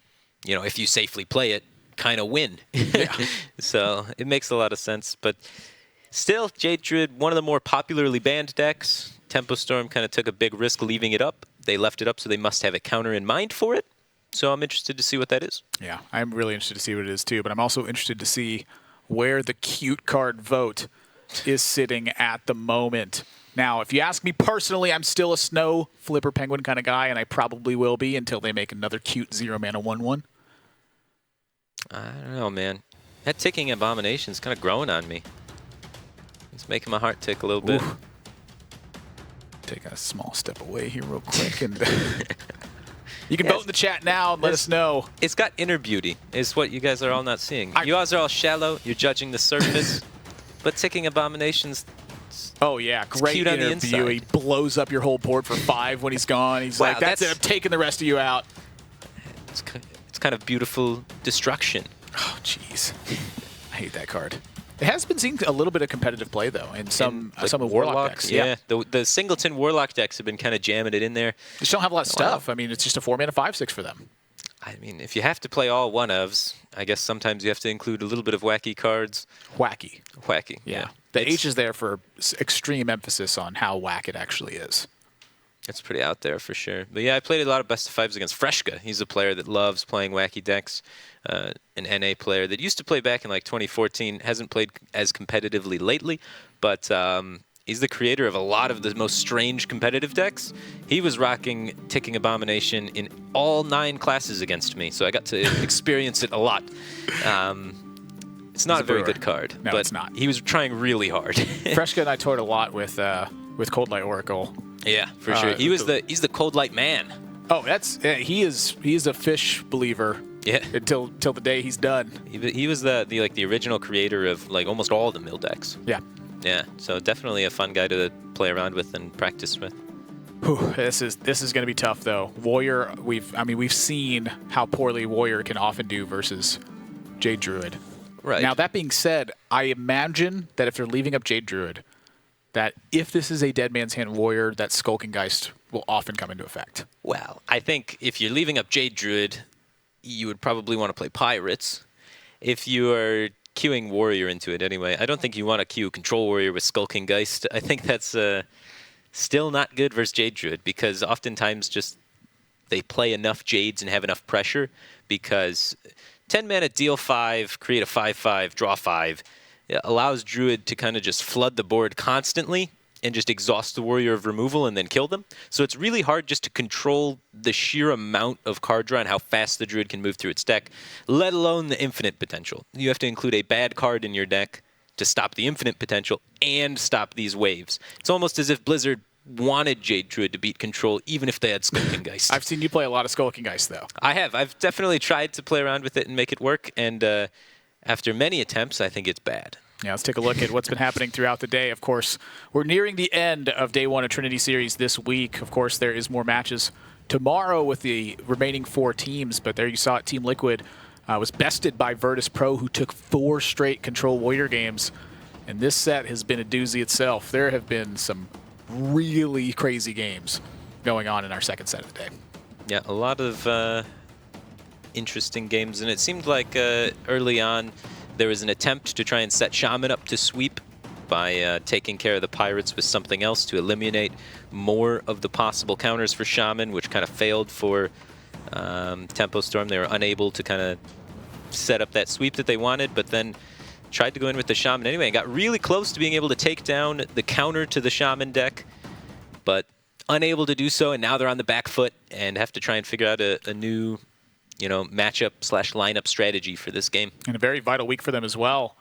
if you safely play it, kind of win. Yeah. So it makes a lot of sense, but still, Jade Druid, one of the more popularly banned decks. Tempo Storm kind of took a big risk leaving it up. They left it up, so they must have a counter in mind for it. So I'm interested to see what that is. Yeah, I'm really interested to see what it is too, but I'm also interested to see where the cute card vote is sitting at the moment. Now, if you ask me personally, I'm still a Snow Flipper Penguin kind of guy, and I probably will be until they make another cute 0-mana 1/1. I don't know, man. That ticking abomination is kind of growing on me. It's making my heart tick a little bit. Take a small step away here real quick, and you can vote in the chat now and let us know. It's got inner beauty, is what you guys are all not seeing. You guys are all shallow, you're judging the surface, but ticking abominations Oh, yeah. Great cute on the interview. He inside. blows up your whole board for 5 when he's gone. He's like, that's it. I'm taking the rest of you out. It's kind of beautiful destruction. Oh, jeez. I hate that card. It has been seen a little bit of competitive play, though, in some of Warlock decks. Yeah. The Singleton Warlock decks have been kind of jamming it in there. Just don't have a lot of stuff. I mean, it's just a 4-mana 5/6 for them. I mean, if you have to play all one-ofs, I guess sometimes you have to include a little bit of wacky cards. Wacky. Wacky, yeah. The H is there for extreme emphasis on how whack it actually is. It's pretty out there for sure. But yeah, I played a lot of best of 5s against Freshka. He's a player that loves playing wacky decks. An NA player that used to play back in like 2014, hasn't played as competitively lately, but he's the creator of a lot of the most strange competitive decks. He was rocking Ticking Abomination in all 9 classes against me, so I got to experience it a lot. It's not a very good card, no, but it's not. He was trying really hard. Freshka and I toyed a lot with Cold Light Oracle. Yeah, for sure. He's the Cold Light man. Oh, he is a fish believer. Yeah. Until the day he's done. He was the original creator of like almost all the mill decks. Yeah. Yeah. So definitely a fun guy to play around with and practice with. Whew, this is going to be tough though. Warrior, we've seen how poorly Warrior can often do versus Jade Druid. Right. Now that being said, I imagine that if they're leaving up Jade Druid, that if this is a Dead Man's Hand Warrior, that Skulking Geist will often come into effect. Well, I think if you're leaving up Jade Druid, you would probably want to play Pirates. If you are queuing Warrior into it anyway, I don't think you want to queue Control Warrior with Skulking Geist. I think that's still not good versus Jade Druid because oftentimes just they play enough Jades and have enough pressure because 10 mana, deal 5, create a 5/5, draw 5. It allows Druid to kind of just flood the board constantly and just exhaust the Warrior of removal and then kill them. So it's really hard just to control the sheer amount of card draw and how fast the Druid can move through its deck, let alone the infinite potential. You have to include a bad card in your deck to stop the infinite potential and stop these waves. It's almost as if Blizzard wanted Jade Druid to beat Control even if they had Skulking Geist. I've seen you play a lot of Skulking Geist, though. I have. I've definitely tried to play around with it and make it work, and after many attempts, I think it's bad. Yeah, let's take a look at what's been happening throughout the day. Of course, we're nearing the end of day 1 of Trinity Series this week. Of course, there is more matches tomorrow with the remaining 4 teams, but there you saw it. Team Liquid was bested by Virtus Pro, who took 4 straight Control Warrior games, and this set has been a doozy itself. There have been some really crazy games going on in our second set of the day. Yeah, a lot of interesting games, and it seemed like early on there was an attempt to try and set Shaman up to sweep by taking care of the Pirates with something else to eliminate more of the possible counters for Shaman, which kind of failed for Tempo Storm. They were unable to kind of set up that sweep that they wanted, but then tried to go in with the Shaman anyway and got really close to being able to take down the counter to the Shaman deck, but unable to do so, and now they're on the back foot and have to try and figure out a new matchup/lineup strategy for this game. And a very vital week for them as well,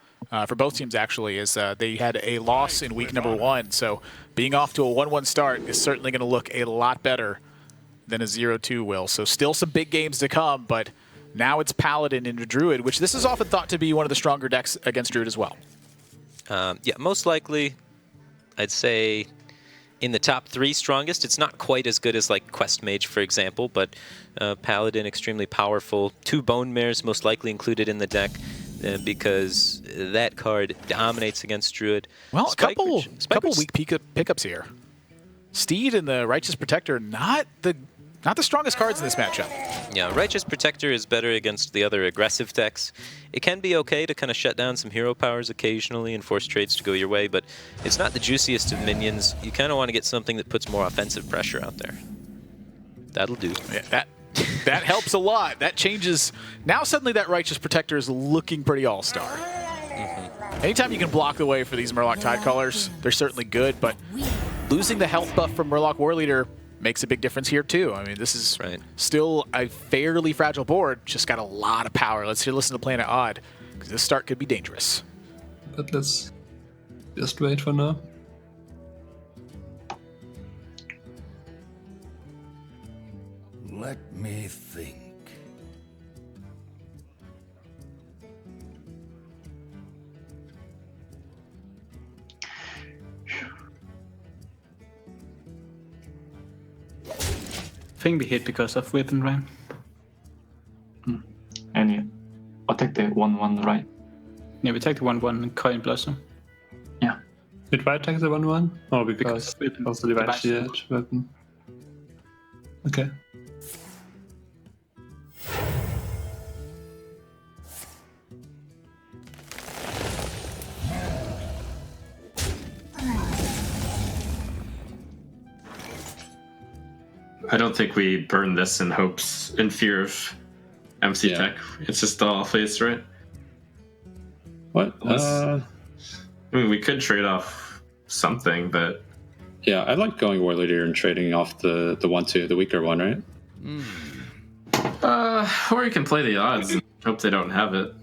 for both teams actually, is they had a loss in week number 1. So being off to a 1-1 start is certainly going to look a lot better than a 0-2 will. So still some big games to come, but now it's Paladin into Druid, which this is often thought to be one of the stronger decks against Druid as well. Yeah, most likely, I'd say in the top 3 strongest. It's not quite as good as like Quest Mage, for example, but Paladin extremely powerful. 2 Bone Mares most likely included in the deck because that card dominates against Druid. Well, a couple weak pickups here. Steed and the Righteous Protector, not the strongest cards in this matchup. Yeah, Righteous Protector is better against the other aggressive decks. It can be okay to kind of shut down some hero powers occasionally and force trades to go your way, but it's not the juiciest of minions. You kind of want to get something that puts more offensive pressure out there. That'll do. Yeah, that helps a lot. That changes. Now suddenly that Righteous Protector is looking pretty all-star. Anytime you can block the way for these Murloc Tidecallers, they're certainly good, but losing the health buff from Murloc Warleader makes a big difference here too. I mean, this is still a fairly fragile board, just got a lot of power. Let's listen to Planet Odd, because this start could be dangerous. But let's just wait for now. Let me think. think we hit because of weapon, right? And I'll take the 1/1, right? Yeah, we take the 1/1 and Coin Blossom. Yeah. Did White take the 1/1? Oh, because weapon. also the Divine Shield weapon. Okay. I don't think we burn this in fear of MC Tech. It's just all face, right? What? I mean, we could trade off something, but Yeah, I like going War Leader and trading off the 1/2, the weaker one, right? Or you can play the odds and hope they don't have it.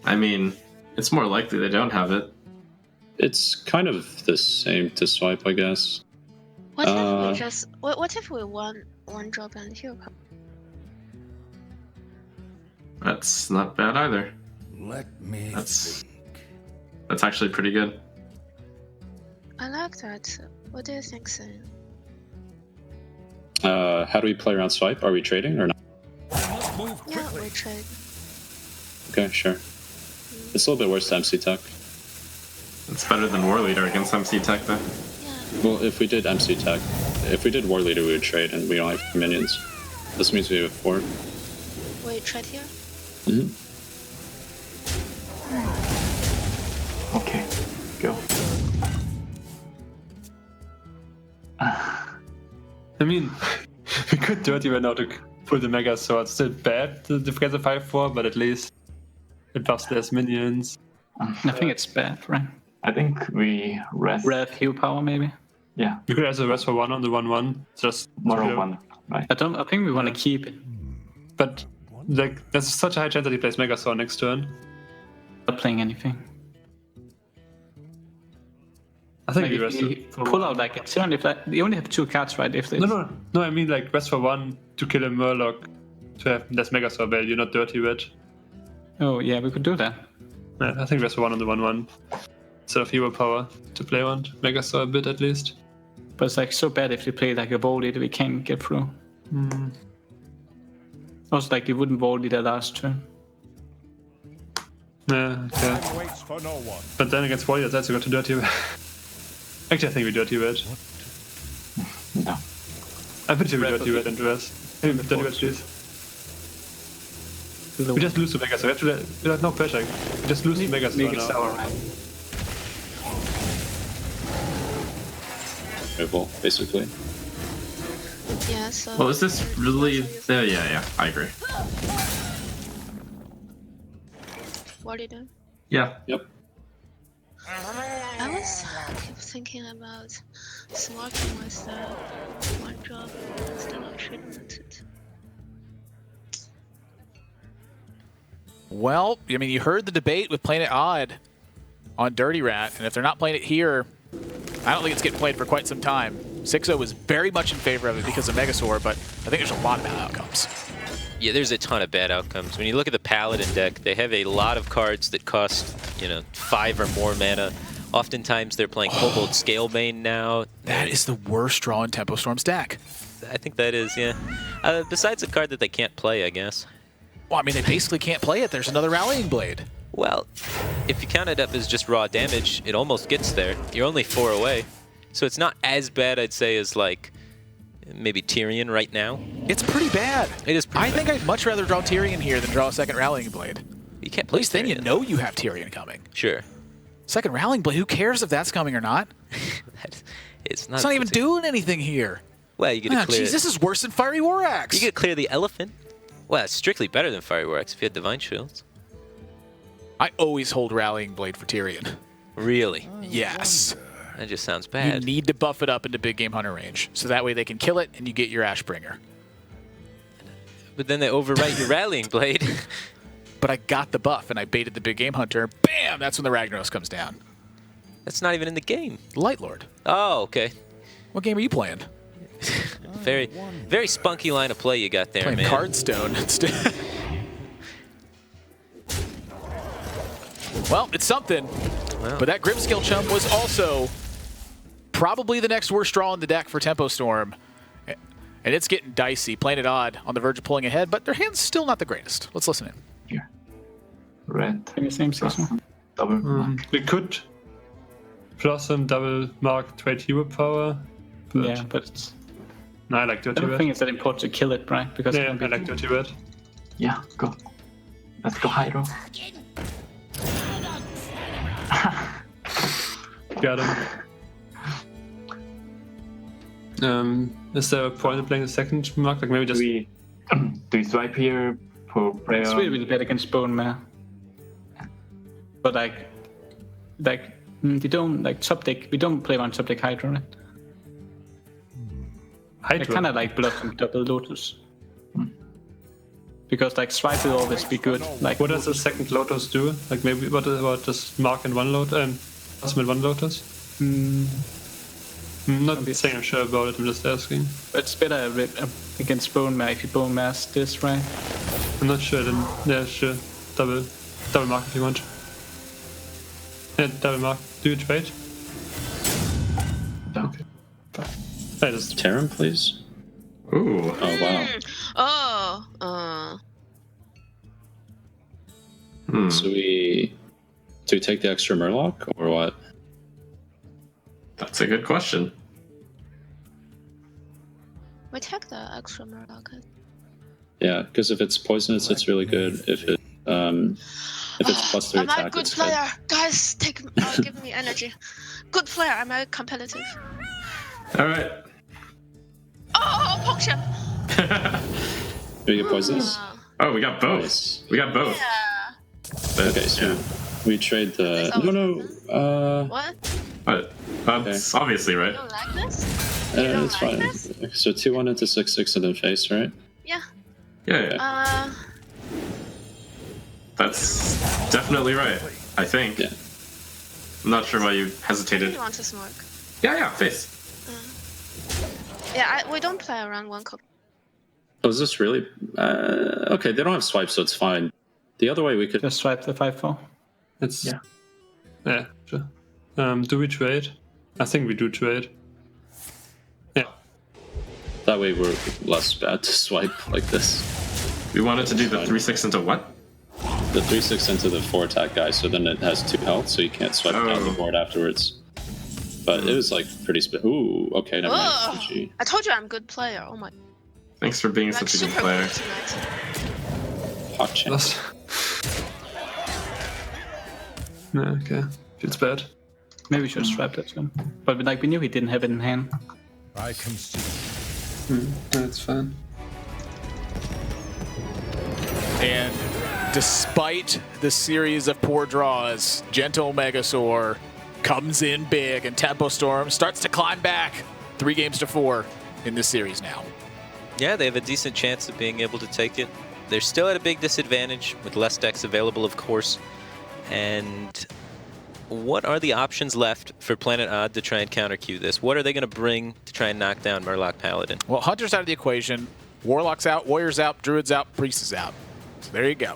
I mean, it's more likely they don't have it. It's kind of the same to swipe, I guess. What if we just? What if we one drop and hero power? That's not bad either. Let me That's actually pretty good. I like that. What do you think, Sin? How do we play around swipe? Are we trading or not? Yeah, we trade. Okay, sure. It's a little bit worse to MC Tech. It's better than War Leader against MC Tech, though. Well, if we did MC Tech, if we did War Leader, we would trade, and we don't have minions. This means we have 4. We trade here? Mm-hmm. Okay, go. I mean, we could dirty right now to pull the Mega Sword. Still bad, the defense of 5/4, but at least it buffs less minions. I think it's bad, right? I think we rest. Rev heal power, maybe. Yeah. You could also rest for 1 on the 1/1. Just More 1, right? I think we want to keep it. But like, there's such a high chance that he plays Mega Sword next turn. Not playing anything. I think Like we if rest we pull out like a turn, if we only have 2 cards, right? If no. I mean like rest for 1 to kill a Murloc to have less Mega Sword value, not Dirty Red. Oh yeah, we could do that. Yeah, I think rest for 1 on the 1/1 instead of hero power to play around Mega Sword a bit at least. But it's like so bad if we play like a Void Leader, we can't get through. Also, like they wouldn't Void Leader last turn. Yeah, okay. waits for no one. But then against Warriors, that's got to Dirty Red. Actually, I think we Dirty Red. No. I'm pretty sure we Dirty Red and rest. Hey, Dirty Red, please. We just lose to Mega Sword. We have no pressure. We just lose to Mega Sword now. Alright. Basically. Yeah, so... Well, is this really... Yeah, I agree. What do you do? Yeah. Yep. I was keep thinking about swapping with the 1 drop instead of treatment. Well, I mean, you heard the debate with playing it odd on Dirty Rat, and if they're not playing it here, I don't think it's getting played for quite some time. 6-0 was very much in favor of it because of Megasaur, but I think there's a lot of bad outcomes. Yeah, there's a ton of bad outcomes. When you look at the Paladin deck, they have a lot of cards that cost, 5 or more mana. Oftentimes they're playing Kobold Scalebane now. That is the worst draw in Tempo Storm's deck. I think that is, yeah. Besides a card that they can't play, I guess. Well, I mean, they basically can't play it. There's another Rallying Blade. Well, if you count it up as just raw damage, it almost gets there. You're only 4 away. So it's not as bad, I'd say, as like maybe Tyrion right now. It's pretty bad. It is pretty bad. I think I'd much rather draw Tyrion here than draw a second Rallying Blade. You can't At play least then you know you have Tyrion coming. Sure. Second Rallying Blade, who cares if that's coming or not? It's not even doing anything here. Well, you get to clear... Jeez, this is worse than Fiery War Axe. You get to clear the Elephant. Well, it's strictly better than Fiery War Axe if you had Divine Shields. I always hold Rallying Blade for Tyrion. Really? Yes. That just sounds bad. You need to buff it up into Big Game Hunter range, so that way they can kill it and you get your Ashbringer. But then they overwrite your Rallying Blade. But I got the buff and I baited the Big Game Hunter. Bam! That's when the Ragnaros comes down. That's not even in the game. Light Lord. Oh, okay. What game are you playing? Very spunky line of play you got there, playing man. Hearthstone instead. Well, it's something. Wow. But that Grimskill Chum was also probably the next worst draw in the deck for Tempo Storm. And it's getting dicey. Planet Odd on the verge of pulling ahead, but their hand's still not the greatest. Let's listen in. Here. Red. Same season. Double. We could Blossom, double mark, trade hero power. But Yeah, but it's, no, I like I Dirty don't Red. think it's that important to kill it, right? Because it Yeah, can be I like Dirty Red. Yeah, go. Let's go Hydro. Got him. Is there a point in playing the second mark? Like maybe just. Do we swipe here for prayer? It's really bad against Bone Mare. But we don't top deck. We don't play on top deck Hydro, right? I kind of like Blossom double Lotus. Because swipe will always be good. Like What does the second Lotus do? Like maybe what does mark in one Lotus? Blossom in one Lotus? I'm not saying I'm sure about it. I'm just asking. It's better against Bone Mare if you Bone Mare's this, right? I'm not sure. Then yeah, sure. Double mark if you want. Yeah, double mark. Do you trade? No. Okay. I just Terran, please. Ooh. Oh wow. So do we take the extra Murloc or what? That's a good question. We take the extra Murloc. Yeah, because if it's poisonous, it's really good. If it's plus 3 I'm a attack, good it's player. Guys, give me energy. Good player. I'm a competitive. All right. Oh, potion. Do we get poisonous? Oh, we got both. Nice. We got both. Yeah. Okay, so we trade the. What? But that's obviously right. You don't like this? You don't It's like fine. this? So 2-1 into 6/6 and then face, right? Yeah. Yeah. That's definitely right. I think. Yeah. I'm not sure why you You hesitated. want to smoke? Yeah, face. Yeah, we don't play around one copy. Oh, is this really? Okay, they don't have swipes, so it's fine. The other way we could just swipe the 5/4. It's yeah, sure. Do we trade? I think we do trade. Yeah. That way we're less bad to swipe like this. We wanted to do the 3/6 into what? The 3/6 into the 4 attack guy, so then it has 2 health, so you can't swipe down the board afterwards. But it was pretty ooh, okay, never mind. GG. I told you I'm a good player. Oh my. Thanks for being such a good player. Hot chance. No, okay. It's bad. Maybe we should swipe that one. But we knew he didn't have it in hand. I concede. That's fine. And despite the series of poor draws, Gentle Megasaur comes in big, and Tempo Storm starts to climb back 3 games to 4 in this series now. Yeah, they have a decent chance of being able to take it. They're still at a big disadvantage with less decks available, of course. And what are the options left for Planet Odd to try and counter-Q this? What are they going to bring to try and knock down Murloc Paladin? Well, Hunter's out of the equation. Warlock's out, Warrior's out, Druid's out, Priest is out. So there you go.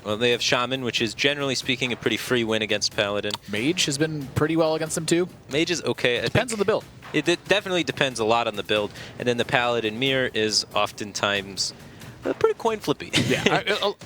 Well, they have Shaman, which is generally speaking a pretty free win against Paladin. Mage has been pretty well against them too. Mage is okay. Depends on the build. It definitely depends a lot on the build. And then the Paladin Mirror is oftentimes pretty coin flippy. Yeah,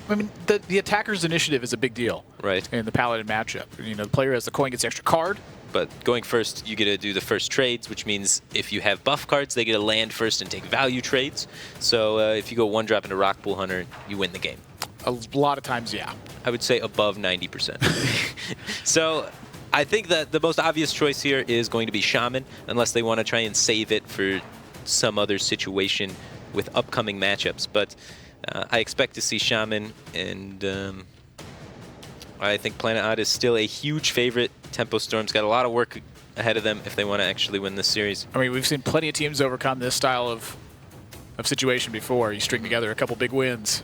I mean, the attacker's initiative is a big deal. Right. In the Paladin matchup. You know, the player has the coin, gets extra card. But going first, you get to do the first trades, which means if you have buff cards, they get to land first and take value trades. So if you go 1-drop into Rockpool Hunter, you win the game. A lot of times, yeah. I would say above 90%. So I think that the most obvious choice here is going to be Shaman, unless they want to try and save it for some other situation with upcoming matchups. But I expect to see Shaman, and I think Planet Odd is still a huge favorite. Tempo Storm's got a lot of work ahead of them if they want to actually win this series. I mean, we've seen plenty of teams overcome this style of situation before. You string together a couple big wins.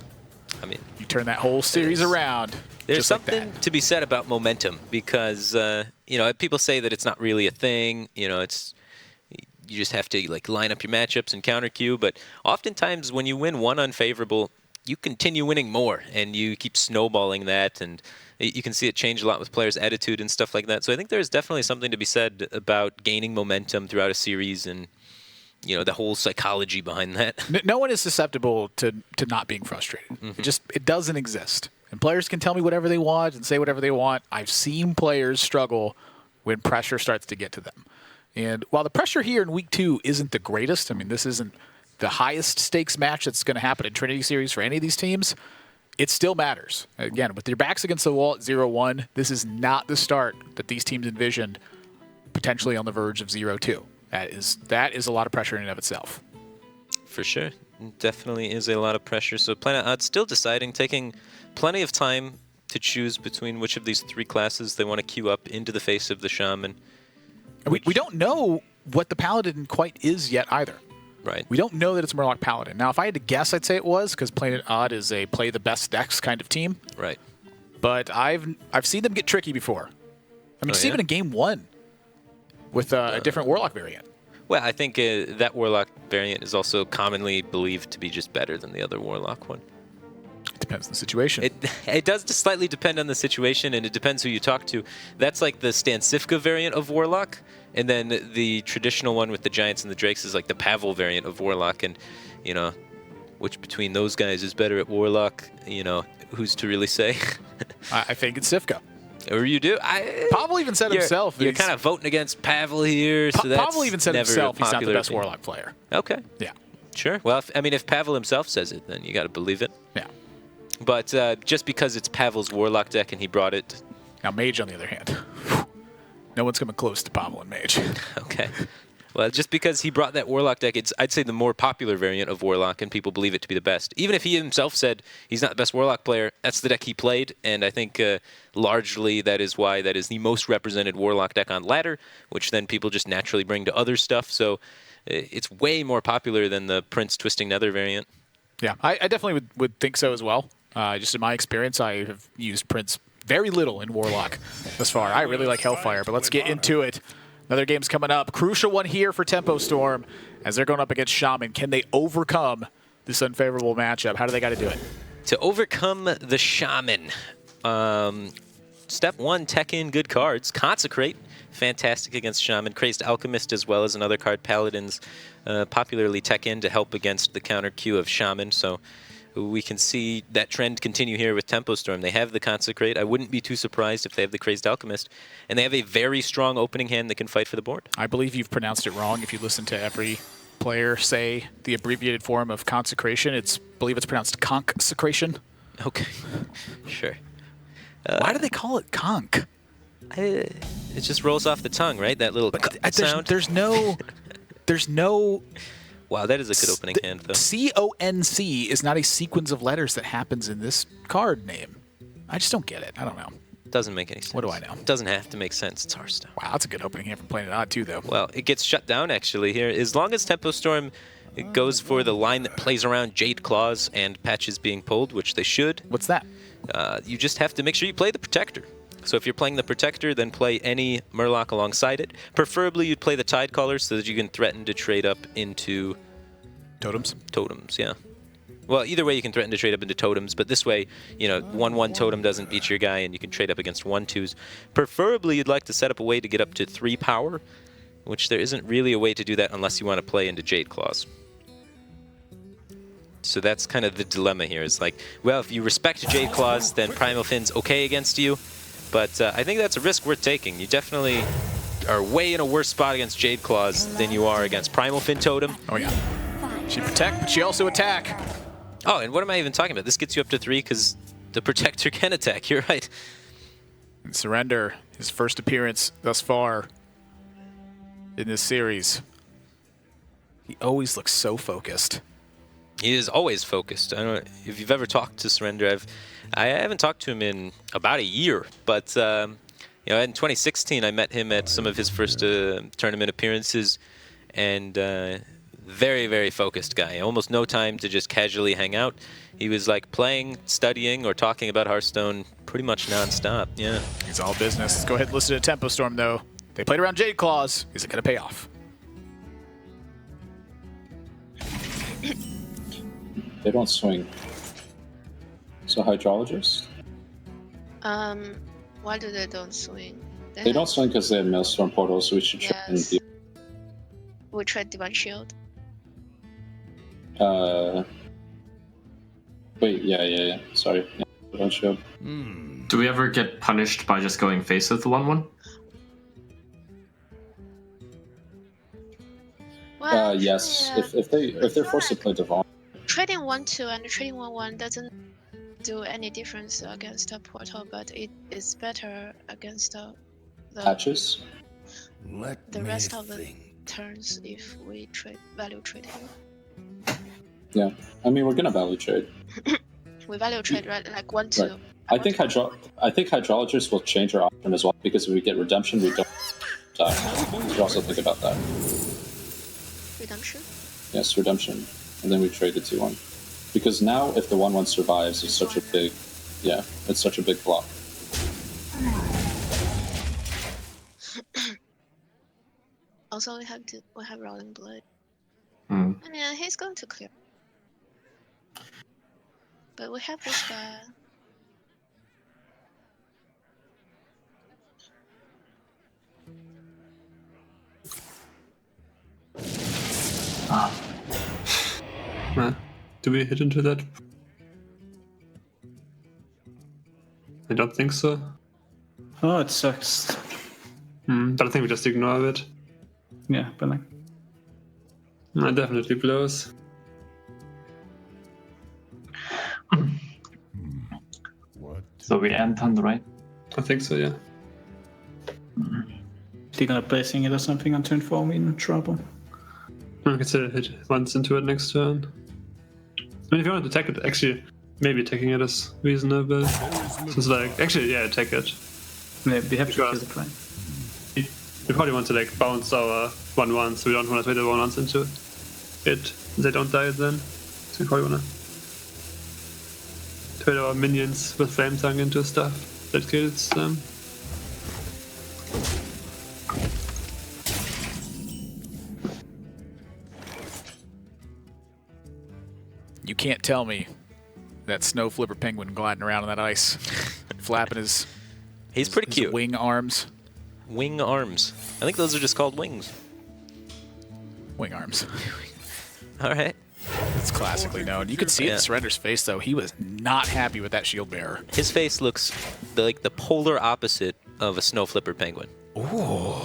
I mean, you turn that whole series around. There's something to be said about momentum because, you know, people say that it's not really a thing. You know, you just have to line up your matchups and counter queue. But oftentimes when you win one unfavorable, you continue winning more and you keep snowballing that. And you can see it change a lot with players' attitude and stuff like that. So I think there's definitely something to be said about gaining momentum throughout a series and the whole psychology behind that. No one is susceptible to not being frustrated. It doesn't exist. And players can tell me whatever they want and say whatever they want. I've seen players struggle when pressure starts to get to them. And while the pressure here in week 2 isn't the greatest, I mean, this isn't the highest stakes match that's going to happen in Trinity Series for any of these teams, it still matters. Again, with your backs against the wall at 0-1, this is not the start that these teams envisioned potentially on the verge of 0-2. That is a lot of pressure in and of itself. For sure. Definitely is a lot of pressure. So Planet Odd still deciding, taking plenty of time to choose between which of these 3 classes they want to queue up into the face of the Shaman. We don't know what the Paladin quite is yet either. Right. We don't know that it's Murloc Paladin. Now, if I had to guess, I'd say it was, because Planet Odd is a play the best decks kind of team. Right. But I've seen them get tricky before. I mean, even in game 1 with a different Warlock variant. Well, I think that Warlock variant is also commonly believed to be just better than the other Warlock one. It depends on the situation. It does slightly depend on the situation, and it depends who you talk to. That's like the Stansifka variant of Warlock, and then the traditional one with the Giants and the Drakes is like the Pavel variant of Warlock, and, which between those guys is better at Warlock, who's to really say? I think it's Sifka. Or you do? Pavel even said himself. You're kind of voting against Pavel here, so that's Pavel even said himself he's not the best opinion. Warlock player. Okay. Yeah. Sure. Well, if Pavel himself says it, then you got to believe it. Yeah. But just because it's Pavel's Warlock deck and he brought it... Now, Mage, on the other hand. No one's coming close to Pavel and Mage. Okay. Well, just because he brought that Warlock deck, it's, I'd say, the more popular variant of Warlock, and people believe it to be the best. Even if he himself said he's not the best Warlock player, that's the deck he played, and I think largely that is why that is the most represented Warlock deck on ladder, which then people just naturally bring to other stuff. So it's way more popular than the Prince Twisting Nether variant. Yeah, I definitely would think so as well. Just in my experience, I have used Prince very little in Warlock thus far. I really like Hellfire, but let's get into it. Another game's coming up. Crucial one here for Tempo Storm as they're going up against Shaman. Can they overcome this unfavorable matchup? How do they got to do it? To overcome the Shaman, step 1, tech in good cards. Consecrate, fantastic against Shaman. Crazed Alchemist as well as another card. Paladins popularly tech in to help against the counter queue of Shaman. So we can see that trend continue here with Tempo Storm. They have the Consecrate. I wouldn't be too surprised if they have the Crazed Alchemist. And they have a very strong opening hand that can fight for the board. I believe you've pronounced it wrong. If you listen to every player say the abbreviated form of consecration, I believe it's pronounced conch-secration. Okay, sure. Why do they call it conch? It just rolls off the tongue, right? That little sound. There's no... Wow, that is a good opening hand, though. C-O-N-C is not a sequence of letters that happens in this card name. I just don't get it. I don't know. Doesn't make any sense. What do I know? It doesn't have to make sense. It's Hearthstone. Wow, that's a good opening hand from Planet Odd, too, though. Well, it gets shut down, actually, here. As long as Tempo Storm goes for the line that plays around Jade Claws and patches being pulled, which they should. What's that? You just have to make sure you play the Protector. So if you're playing the Protector, then play any Murloc alongside it. Preferably, you'd play the Tidecaller so that you can threaten to trade up into... Totems? Totems, yeah. Well, either way, you can threaten to trade up into totems, but this way, 1/1 totem doesn't beat your guy, and you can trade up against 1/2s. Preferably, you'd like to set up a way to get up to 3 power, which there isn't really a way to do that unless you want to play into Jade Claws. So that's kind of the dilemma here. Is like, well, if you respect Jade Claws, then Primal Fin's okay against you, but I think that's a risk worth taking. You definitely are way in a worse spot against Jade Claws than you are against Primal Fin Totem. Oh, yeah. She protect, but she also attack. Oh, and what am I even talking about? This gets you up to 3 because the Protector can attack. You're right. And Surrender, his first appearance thus far in this series. He always looks so focused. He is always focused. I don't know if you've ever talked to Surrender. I haven't talked to him in about a year, but in 2016 I met him at some of his first tournament appearances, and very, very focused guy. Almost no time to just casually hang out. He was like playing, studying, or talking about Hearthstone pretty much nonstop. Yeah. He's all business. Let's go ahead and listen to Tempo Storm, though. They played around Jade Claws. Is it going to pay off? They don't swing. So Hydrologist? Why do they don't swing? They don't swing because they have Maelstrom Portal, so we should try and we tried Divine Shield. Wait, yeah. Sorry. Yeah, don't show. Do we ever get punished by just going face with the 1/1? Well, Yes. yeah. If they're forced to play Devon. Trading 1/2 and trading 1/1 doesn't do any difference against a portal, but it is better against the Patches. the rest of the turns if we value trade here. Yeah, I mean we're gonna value trade. We value trade, right? Like 1/2. Right. I think Hydrologist will change our option as well because if we get redemption, we don't die. You should also think about that. Redemption? Yes, redemption, and then we trade the 2/1. Because now, if the 1/1 survives, it's such a big, it's such a big block. Also, we have Rolling Blood. I mean, he's going to clear. But we have this guy. Do we hit into that? I don't think so. Oh, it sucks. But I think we just ignore it. Yeah, but like... It definitely blows. So we end on the right? I think so, yeah. If they're gonna Blessing it or something on turn 4, we're in trouble. I could say hit once into it next turn. I mean, if you want to attack it, actually, maybe attacking it is reasonable. So it's like, actually, yeah, attack it. Yeah, we have to kill the plane. We probably want to like bounce our 1/1, so we don't want to trade the 1/1s into it. They don't die then. So we probably want to trade our minions with Flame Tongue into stuff that kills them. You can't tell me that snow flipper penguin gliding around on that ice, flapping his. He's pretty cute. Wing arms. Wing arms. I think those are just called wings. Wing arms. All right. It's classically known. You could see it in Surrender's face, though. He was not happy with that shield bearer. His face looks like the polar opposite of a snow flipper penguin. Ooh.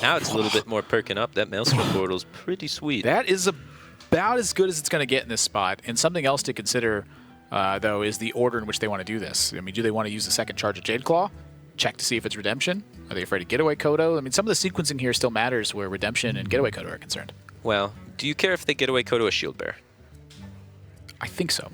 Now it's a little bit more perking up. That Maelstrom portal's pretty sweet. That is about as good as it's going to get in this spot. And something else to consider, though, is the order in which they want to do this. I mean, do they want to use the second charge of Jade Claw? Check to see if it's Redemption? Are they afraid of Getaway Kodo? I mean, some of the sequencing here still matters where Redemption and Getaway Kodo are concerned. Well, do you care if they Getaway Kodo a shield bearer? I think so.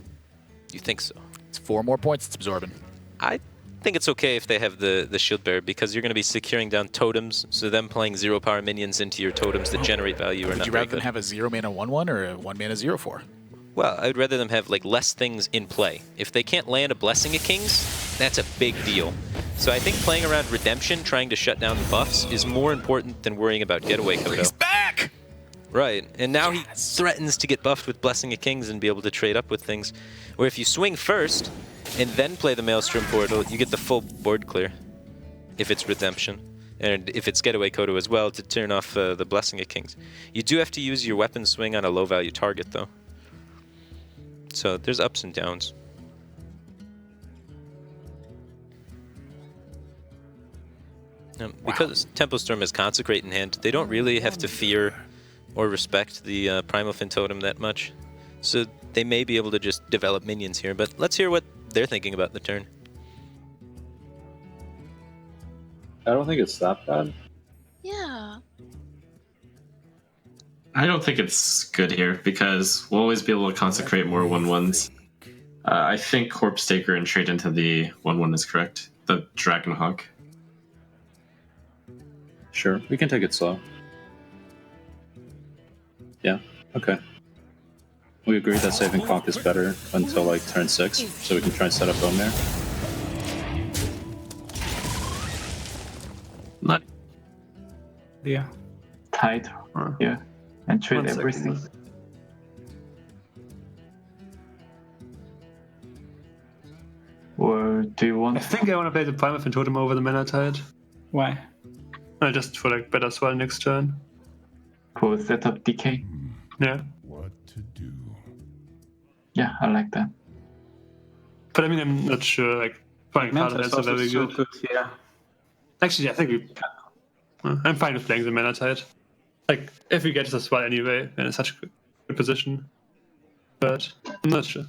You think so? It's 4 more points it's absorbing. I think it's okay if they have the shield bearer because you're going to be securing down totems, so them playing 0 power minions into your totems that generate value are not Would you rather them have a 0 mana 1/1 or a 1 mana 0/4? Well, I'd rather them have like less things in play. If they can't land a Blessing of Kings, that's a big deal. So I think playing around Redemption, trying to shut down the buffs, is more important than worrying about Getaway Kodo. He's back! Right, and now he threatens to get buffed with Blessing of Kings and be able to trade up with things. Where if you swing first, and then play the Maelstrom Portal, you get the full board clear, if it's Redemption. And if it's Getaway Kodo as well, to turn off the Blessing of Kings. You do have to use your weapon swing on a low-value target, though. So there's ups and downs. Because Tempo Storm has Consecrate in hand, they don't really have to fear or respect the Primal Fin Totem that much. So they may be able to just develop minions here, but let's hear what they're thinking about the turn. I don't think it's that bad. Yeah. I don't think it's good here because we'll always be able to consecrate more 1/1s. I think Corpse Taker and trade into the 1/1 is correct. The Dragon Hawk. Sure, we can take it slow. Yeah, okay. We agree that saving Conk is better until like turn 6, so we can try and set up Bone Mare. Not. Yeah. Tight. Yeah. And trade everything. Or do you want? I think I want to play the Primal Fin Totem over the Mana Tide. Why? Just for like better swell next turn. Cool setup DK. Yeah. What to do? Yeah, I like that. But I mean, I'm not sure. Like, flying Paladins are very so good. Yeah. Actually, I think I'm fine with playing the Mana Tide. Like, if we get this as well anyway, then it's such a good position. But I'm not sure.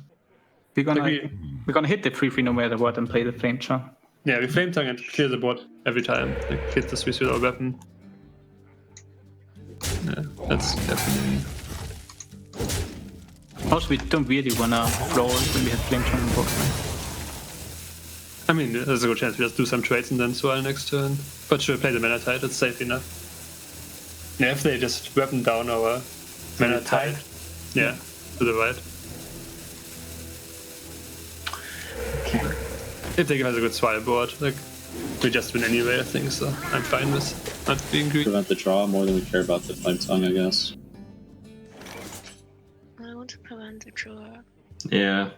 We're gonna hit the 3/3 no matter what and play the Flame Tongue. Yeah, we Flame Tongue and clear the board every time. Like, hit the Swiss with our weapon. Yeah, that's definitely. Also, we don't really wanna roll when we have Flame Tongue in board, right? I mean, there's a good chance we just do some trades and then swell next turn. But should we play the Mana Tide? That's safe enough. Yeah, if they just weapon down our Mana Tide. Yeah, to the right. Okay. If they give us a good swire board, like, we just win anyway, I think, so I'm fine with not being greedy. Prevent the draw more than we care about the Flame Tongue, I guess. I want to prevent the draw. Yeah.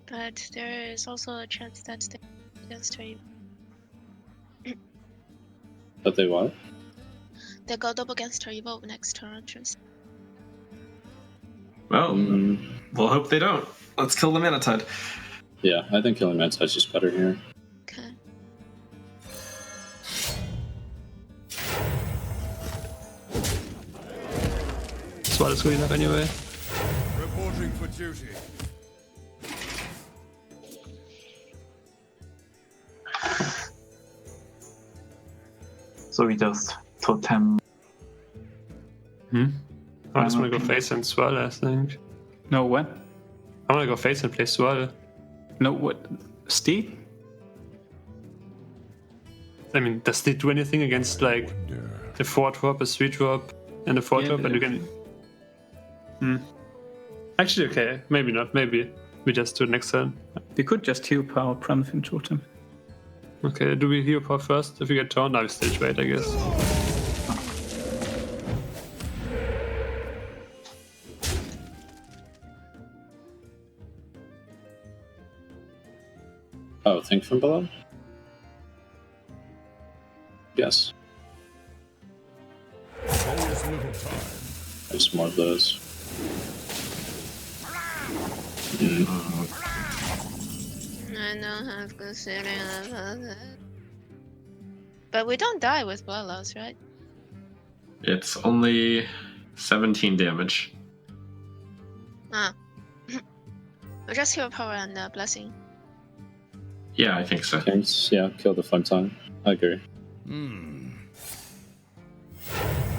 But there is also a chance that they against her. But they what? They go double against her evolve next turn. Just Well, we'll hope they don't. Let's kill the Mana Tide. Yeah, I think killing Mana Tide is just better here. okay. Swell is good enough anyway. Reporting for duty. So we just totem. I just want to go face and swell, I think. No, what? I want to go face and play swell. No, what? Steve? I mean, does it do anything against, like, the 4-drop, a 3-drop, and a 4-drop? And you can. Actually, okay. Maybe not. Maybe we just do it next turn. We could just heal power Promising Totem. Okay, do we heal power first? If we get torn, now we still trade, I guess. Oh, think from below? Yes. Always little time. There's more of those. I don't have good feeling about it. But we don't die with blood loss, right? It's only 17 damage. Ah. We just heal power and blessing. Yeah, I think so. Kings, yeah, kill the Flame Tongue. I agree.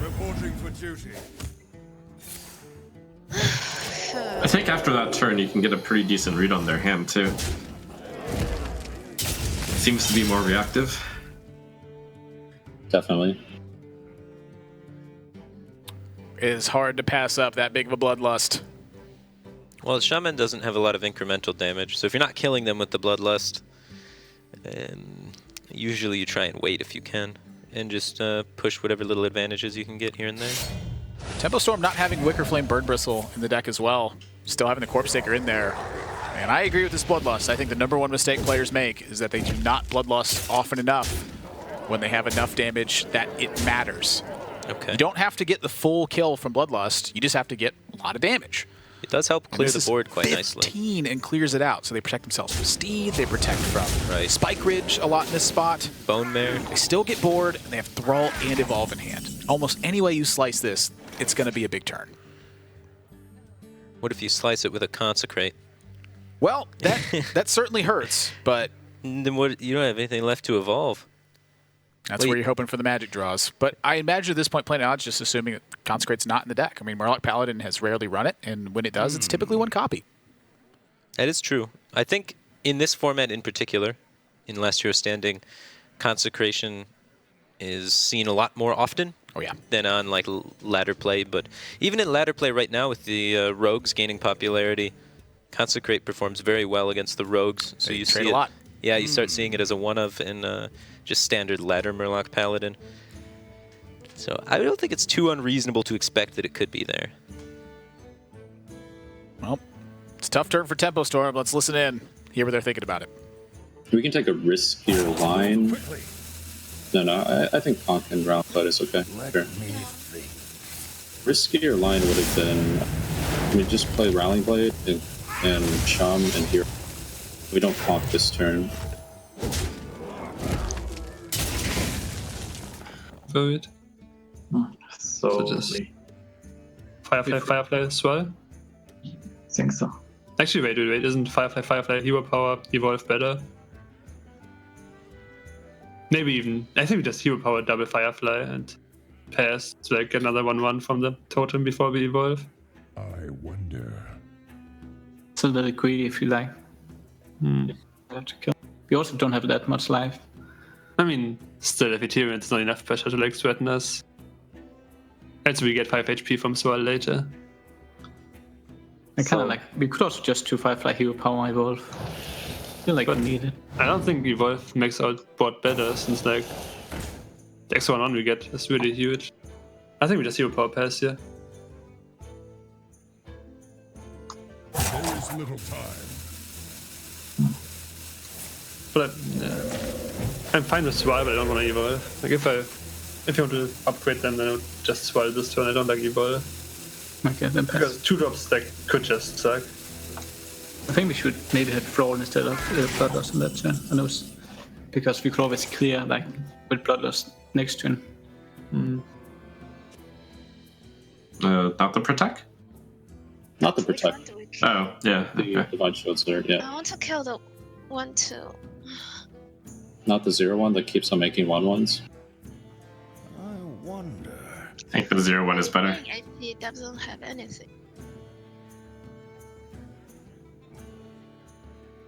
Reporting for duty. I think after that turn, you can get a pretty decent read on their hand, too. Seems to be more reactive. Definitely. It is hard to pass up that big of a bloodlust. Well, the Shaman doesn't have a lot of incremental damage, so if you're not killing them with the Bloodlust, usually you try and wait if you can, and just push whatever little advantages you can get here and there. Tempo Storm not having Wicker Flame Burn Bristle in the deck as well, still having the Corpse Taker in there. And I agree with this Bloodlust. I think the #1 mistake players make is that they do not Bloodlust often enough when they have enough damage that it matters. Okay. You don't have to get the full kill from Bloodlust, you just have to get a lot of damage. It does help clear And the this board is quite nicely. 15 and clears it out, so they protect themselves from Steed, they protect from Spike Ridge a lot in this spot. Bone Mare. They still get bored, and they have Thrall and Evolve in hand. Almost any way you slice this, it's going to be a big turn. What if you slice it with a Consecrate? Well, that certainly hurts, but then what? You don't have anything left to evolve. that's where you're hoping for the magic draws. But I imagine at this point, playing odds, just assuming that Consecrate's not in the deck. I mean, Murloc Paladin has rarely run it, and when it does, it's typically one copy. That is true. I think in this format in particular, in Last Hero Standing, Consecration is seen a lot more often. Oh yeah. Than on like ladder play, but even in ladder play right now with the rogues gaining popularity, Consecrate performs very well against the rogues. So you see a lot. Yeah, you start seeing it as a one-of in just standard ladder Murloc Paladin. So I don't think it's too unreasonable to expect that it could be there. Well, it's a tough turn for Tempo Storm. Let's listen in, hear what they're thinking about it. We can take a riskier line. No, I think Conk and Round Cloud is okay. Sure. Riskier line would have been I mean, just play Rallying Blade and Chum and here. We don't pop this turn. Void. So just Firefly as well? think so. Actually, wait. Isn't Firefly Hero Power Evolve better? Maybe even. I think we just Hero Power double Firefly and pass to like get another 1/1 from the totem before we evolve. I wonder. It's a little greedy if you like. Have to kill. We also don't have that much life. I mean, still, if Ethereum, it's not enough pressure to like threaten us. And so we get 5 HP from Swirl later. I kind of like. We could also just do Firefly Hero Power Evolve. I feel like we need it. I don't think Evolve makes our board better since like the extra 1/1 we get is really huge. I think we just Hero Power pass here. There is little time. But I'm fine with Swirl, but I don't want to Evolve. Like if you want to upgrade them, then I would just Swirl this turn. I don't like Evolve. Okay, then pass. Because 2 drops like could just suck. I think we should maybe have Brawl instead of Bloodlust in that turn. I know, because we could always clear like with Bloodlust next turn. Not the Protect? Not the Protect. Oh, yeah. The Divine Shields there, yeah. I want to kill the 1/2. Not the 0/1 that keeps on making 1/1s. I wonder. I think the 0/1 is better. He doesn't have anything.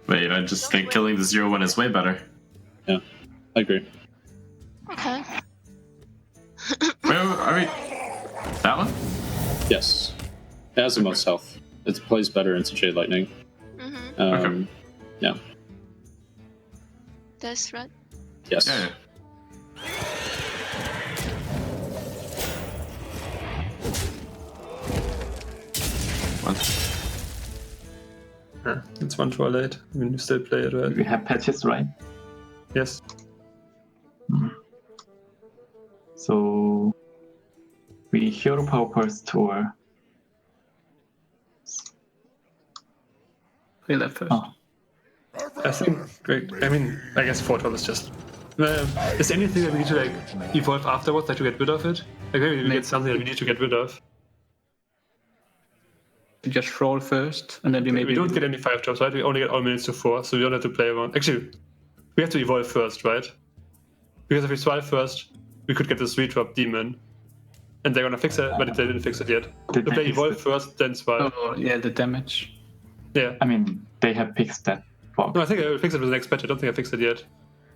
Wait, I just think killing the 0/1 is way better. Yeah, I agree. Okay. Wait, are we... That one? Yes. It has the most health. It plays better into Jade Lightning. Mm-hmm. Yeah. That's right. Yes. Yeah. Yeah, it's 1 too late. I mean, you still play it, right? We have patches, right? Yes. So we Hero Power first or Play that first. Oh. I think, I mean, I guess 4 drop is just. Is there anything that we need to like evolve afterwards, like to get rid of it? Like maybe we get something that we need to get rid of. We just roll first, and then we maybe. We don't get any 5 drops, right? We only get all minutes to 4, so we don't have to play around. Actually, we have to evolve first, right? Because if we swallow first, we could get the 3-drop demon. And they're gonna fix it, but they didn't fix it yet. If they evolve first, then swallow. Oh, yeah, the damage. Yeah. I mean, they have fixed that bug. No, I think I will fix it with the next patch. I don't think I fixed it yet.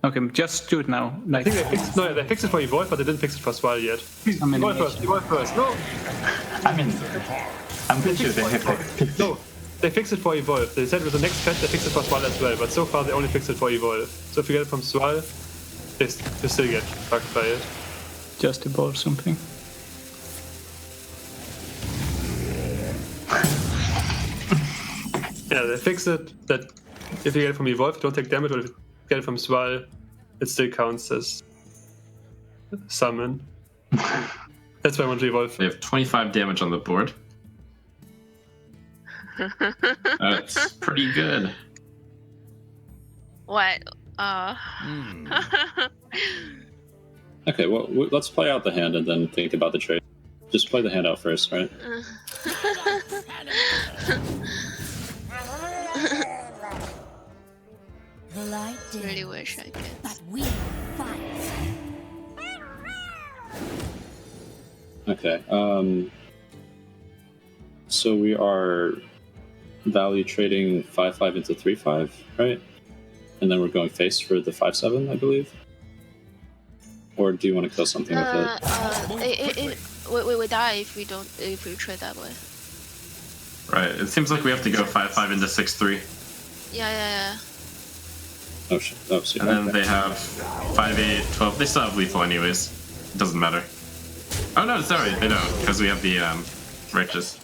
Okay, just do it now. Like, I think they fixed it for evolve, but they didn't fix it for swallow yet. Evolve first. No! I mean, I'm pretty sure they have fixed it. No, they fixed it for evolve. They said with the next patch they fixed it for swallow as well, but so far they only fixed it for evolve. So if you get it from swallow, they still get fucked by it. just evolve something. Yeah, they fixed it that if you get it from evolve, you don't take damage, or if you get it from swallow, it still counts as summon. That's why I want to evolve. They have 25 damage on the board. That's pretty good. What? Okay, well, let's play out the hand and then think about the trade. Just play the hand out first, right? The light Really wish I could. but we fight. Okay, so we are value trading 5/5 into 3/5, right? And then we're going face for the 5/7, I believe. Or do you want to kill something with it? We die if we trade that way. Right, it seems like we have to go 5/5 into 6/3. Yeah. Oh shit! Oh, see, And then they have 5/8, 12. They still have lethal anyways. It doesn't matter. Oh no, sorry, they don't, because we have the riches.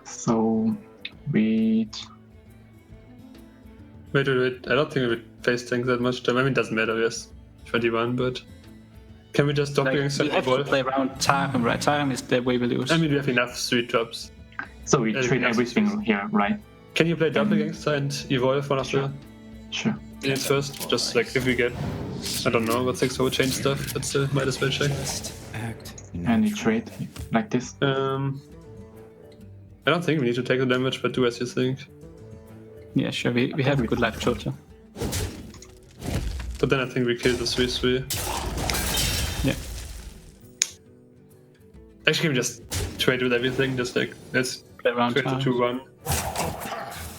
So we Wait. I don't think we would face tank that much time. I mean, it doesn't matter, yes. 21, but... Can we just doppelganger we have to play around Tarim, right? Tarim is the way we lose. I mean, we have enough 3 drops. So we trade everything here, right? Can you play doppelganger and evolve one of the units first? Just like if we get, I don't know, what 6 change stuff, but still might as well check. Any trade like this? I don't think we need to take the damage, but do as you think. Yeah, sure. We have a good life total. But then I think we kill the 3/3. Yeah. Actually, can we just trade with everything? Just like, let's play around trade the 2-1.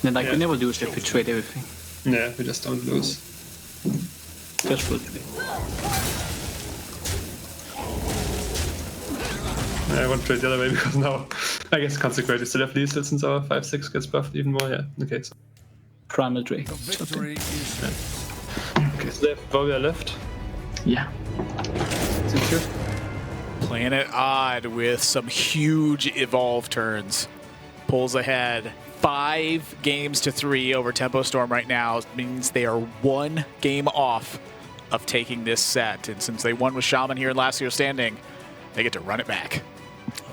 Then like we never lose if we trade everything. Yeah, we just don't lose. Just full play. Yeah, I want to trade the other way because now I guess Consecrate is still have lethal since our 5/6 gets buffed even more. Yeah, okay. So. Primal Drake. Okay, so they have Warrior left. Yeah. Thank you. Planet Odd with some huge evolve turns. Pulls ahead 5 games to 3 over Tempo Storm right now. It means they are 1 game off of taking this set. And since they won with Shaman here in last year's standing, they get to run it back.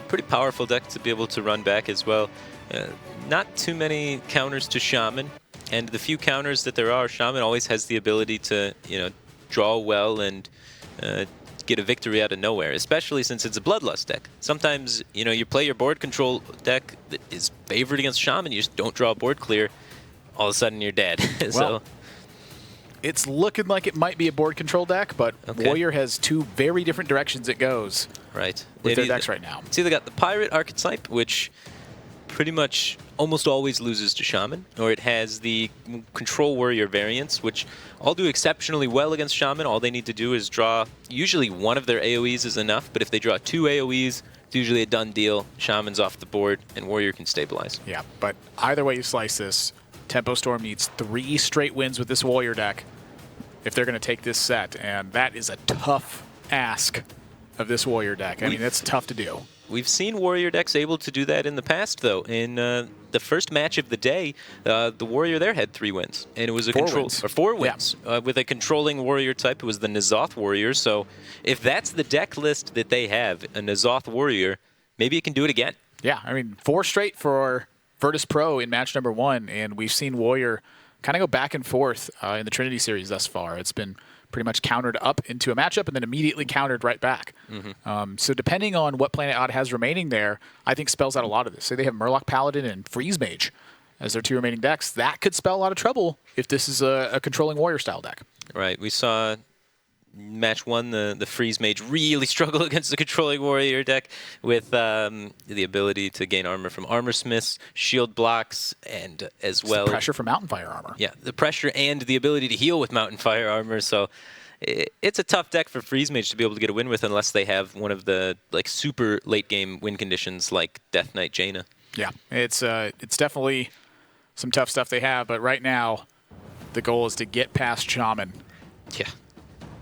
Pretty powerful deck to be able to run back as well. Not too many counters to Shaman. And the few counters that there are, Shaman always has the ability to, draw well and get a victory out of nowhere, especially since it's a Bloodlust deck. Sometimes, you play your board control deck that is favored against Shaman, you just don't draw a board clear, all of a sudden you're dead. Well, it's looking like it might be a board control deck, but Warrior has 2 very different directions it goes. Right. With their decks right now. It's either got the Pirate archetype, which pretty much almost always loses to Shaman, or it has the Control Warrior variants, which all do exceptionally well against Shaman. All they need to do is draw, usually one of their AoEs is enough, but if they draw 2 AoEs, it's usually a done deal. Shaman's off the board, and Warrior can stabilize. Yeah, but either way you slice this, Tempo Storm needs 3 straight wins with this Warrior deck if they're going to take this set, and that is a tough ask of this Warrior deck. I mean, that's tough to do. We've seen Warrior decks able to do that in the past, though. In the first match of the day, the Warrior there had 3 wins, and it was a 4 wins with a controlling Warrior type. It was the N'Zoth Warrior. So if that's the deck list that they have, a N'Zoth Warrior, maybe it can do it again. Yeah, I mean, 4 straight for Virtus Pro in match number 1, and we've seen Warrior kind of go back and forth in the Trinity Series thus far. It's been pretty much countered up into a matchup and then immediately countered right back. So depending on what Planet Odd has remaining there, I think spells out a lot of this. Say they have Murloc Paladin and Freeze Mage as their 2 remaining decks. That could spell a lot of trouble if this is a controlling Warrior style deck. Right. We saw match 1, the Freeze Mage really struggle against the controlling Warrior deck with the ability to gain armor from Armor Smiths, shield blocks, and as well... the pressure from Mountain Fire armor. Yeah, the pressure and the ability to heal with Mountain Fire armor. So it's a tough deck for Freeze Mage to be able to get a win with unless they have one of the super late game win conditions like Death Knight Jaina. Yeah, it's definitely some tough stuff they have, but right now the goal is to get past Shaman. Yeah.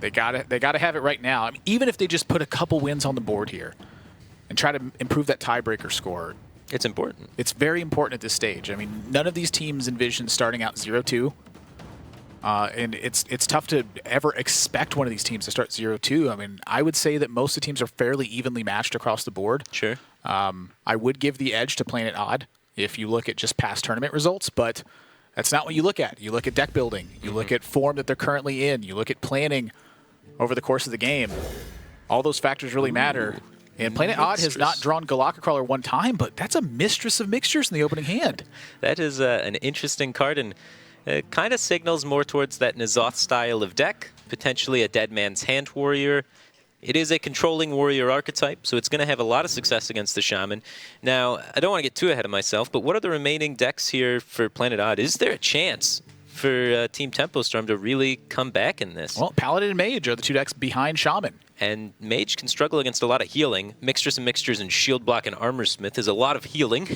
They gotta have it right now. I mean, even if they just put a couple wins on the board here and try to improve that tiebreaker score. It's important. It's very important at this stage. I mean, none of these teams envision starting out 0-2. And it's tough to ever expect one of these teams to start 0-2. I mean, I would say that most of the teams are fairly evenly matched across the board. Sure. I would give the edge to Planet Odd if you look at just past tournament results, but that's not what you look at. You look at deck building. You look at form that they're currently in. You look at planning over the course of the game. All those factors really matter. And Planet Odd has not drawn Galaka Crawler 1 time, but that's a Mistress of Mixtures in the opening hand. That is an interesting card, and it kind of signals more towards that N'Zoth style of deck, potentially a Dead Man's Hand Warrior. It is a controlling Warrior archetype, so it's going to have a lot of success against the Shaman. Now, I don't want to get too ahead of myself, but what are the remaining decks here for Planet Odd? Is there a chance for Team Tempo Storm to really come back in this? Well, Paladin and Mage are the 2 decks behind Shaman. And Mage can struggle against a lot of healing. Mixtures and Mixtures and Shield Block and Armor Smith is a lot of healing.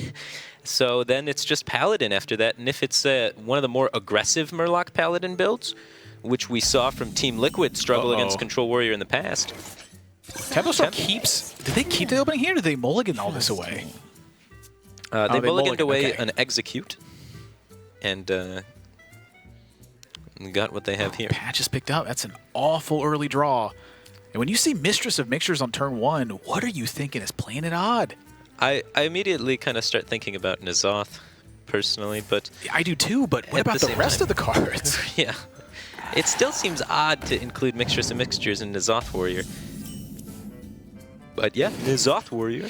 So then it's just Paladin after that. And if it's one of the more aggressive Murloc Paladin builds, which we saw from Team Liquid struggle against Control Warrior in the past. Tempo Storm keeps... Did they keep the opening hand, or did they mulligan all this away? They mulliganed away an Execute. And and got what they have here. Patch is picked up. That's an awful early draw. And when you see Mistress of Mixtures on turn 1, what are you thinking is playing it odd? I immediately kind of start thinking about N'Zoth, personally, but... I do too, but what about the rest of the cards? Yeah. It still seems odd to include Mistress of Mixtures in N'Zoth Warrior. But yeah, N'Zoth Warrior.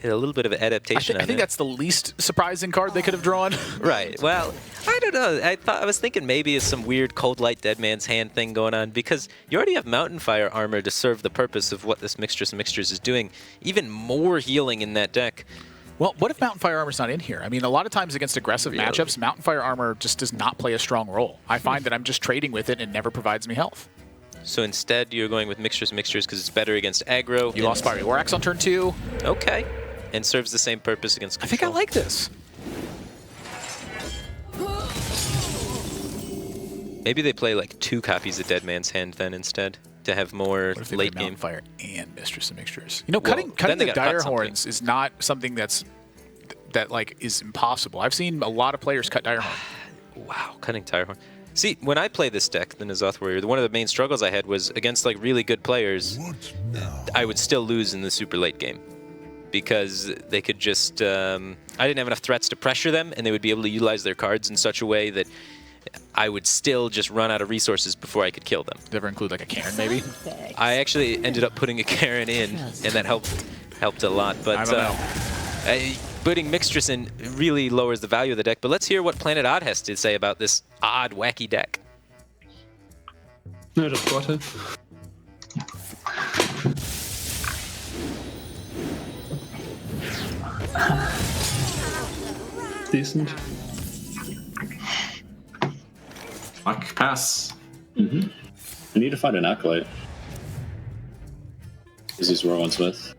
A little bit of adaptation I think that's the least surprising card they could have drawn. Right. Well, I don't know. I was thinking maybe it's some weird Cold Light Dead Man's Hand thing going on, because you already have Mountain Fire armor to serve the purpose of what this Mistress of Mixtures is doing. Even more healing in that deck. Well, what if Mountain Fire Armor's not in here? I mean, a lot of times against aggressive matchups, Mountain Fire Armor just does not play a strong role. I find that I'm just trading with it and it never provides me health. So instead, you're going with Mistress of Mixtures because it's better against aggro. You lost Fiery Orax on turn 2. Okay. And serves the same purpose against control. I think I like this. Maybe they play like 2 copies of Dead Man's Hand then instead to have more What if they late play game. Mountain Fire and Mistress of Mixtures? You know, cutting the Dire Horns is not something that is impossible. I've seen a lot of players cut Dire Horn. Wow, cutting Dire Horn. See, when I play this deck, the N'Zoth Warrior, one of the main struggles I had was against like really good players, I would still lose in the super late game. Because they could just... I didn't have enough threats to pressure them, and they would be able to utilize their cards in such a way that I would still just run out of resources before I could kill them. Did you ever include like a Karen, maybe? I actually ended up putting a Karen in, and that helped a lot. But I don't know. putting Mixtress in really lowers the value of the deck. But let's hear what Planet Odd has to say about this odd, wacky deck. No, just water. Decent. Luck pass. I need to find an Acolyte. This is Rowan Smith.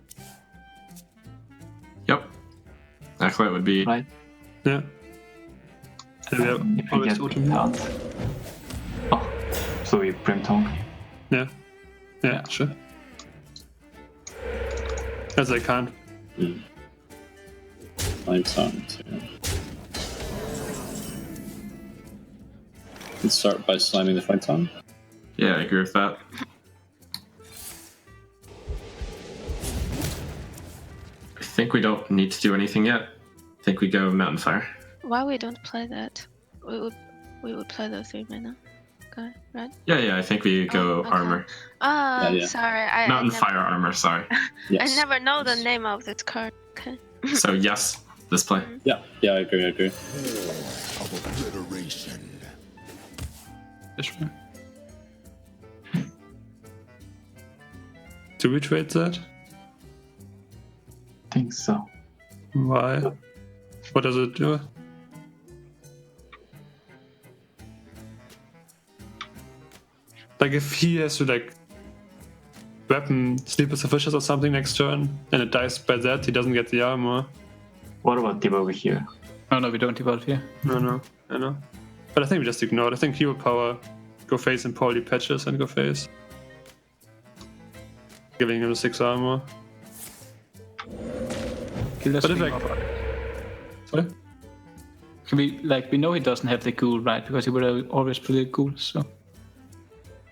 Yep. Acolyte would be... Right. Yeah. And we have always autumn. Oh, so we Brimstone. Yeah, sure. As I can't. Flame Tongue, too. Let's start by slamming the Flame Tongue. Yeah, I agree with that. I think we don't need to do anything yet. I think we go Mountain Fire. Why we don't play that? We would play the 3 mana guy, right? Yeah, I think we go okay. Armor. Oh, sorry. Mountain Fire Armor, sorry. I never know the name of that card. Okay. So yes, this play. Yeah, I agree. Obliteration. Sure. Do we trade that? Think so. Why? What does it do? Like if he has to like weapon Sleepless Fishes or something next turn and it dies by that, he doesn't get the armor. What about Devolve here? Oh no, we don't devolve here. No, I know. But I think we just ignore it. I think Hero Power, go face and Poly Patches and go face. Giving him 6 armor. Kill us But if Sorry? we know he doesn't have the ghoul, right? Because he would have always played the ghoul, so.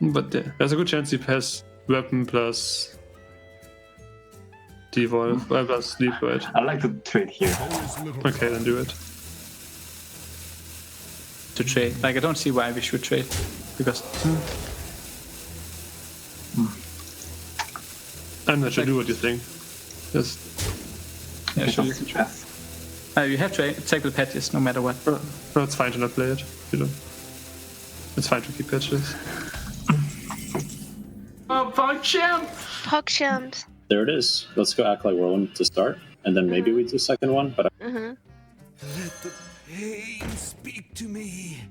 But there's a good chance he has weapon plus devolve plus sleep, right? I like to trade here. Okay, then do it. To trade. Like I don't see why we should trade. Because I'm not sure. Do what you think. Just yeah, so you can trade. You have to take the patches no matter what. no, it's fine to not play it. You know, it's fine to keep patches. Oh, PogChamp! PogChamp. There it is. Let's go act like Rowan to start, and then maybe we do second one. But Let the pain speak to me.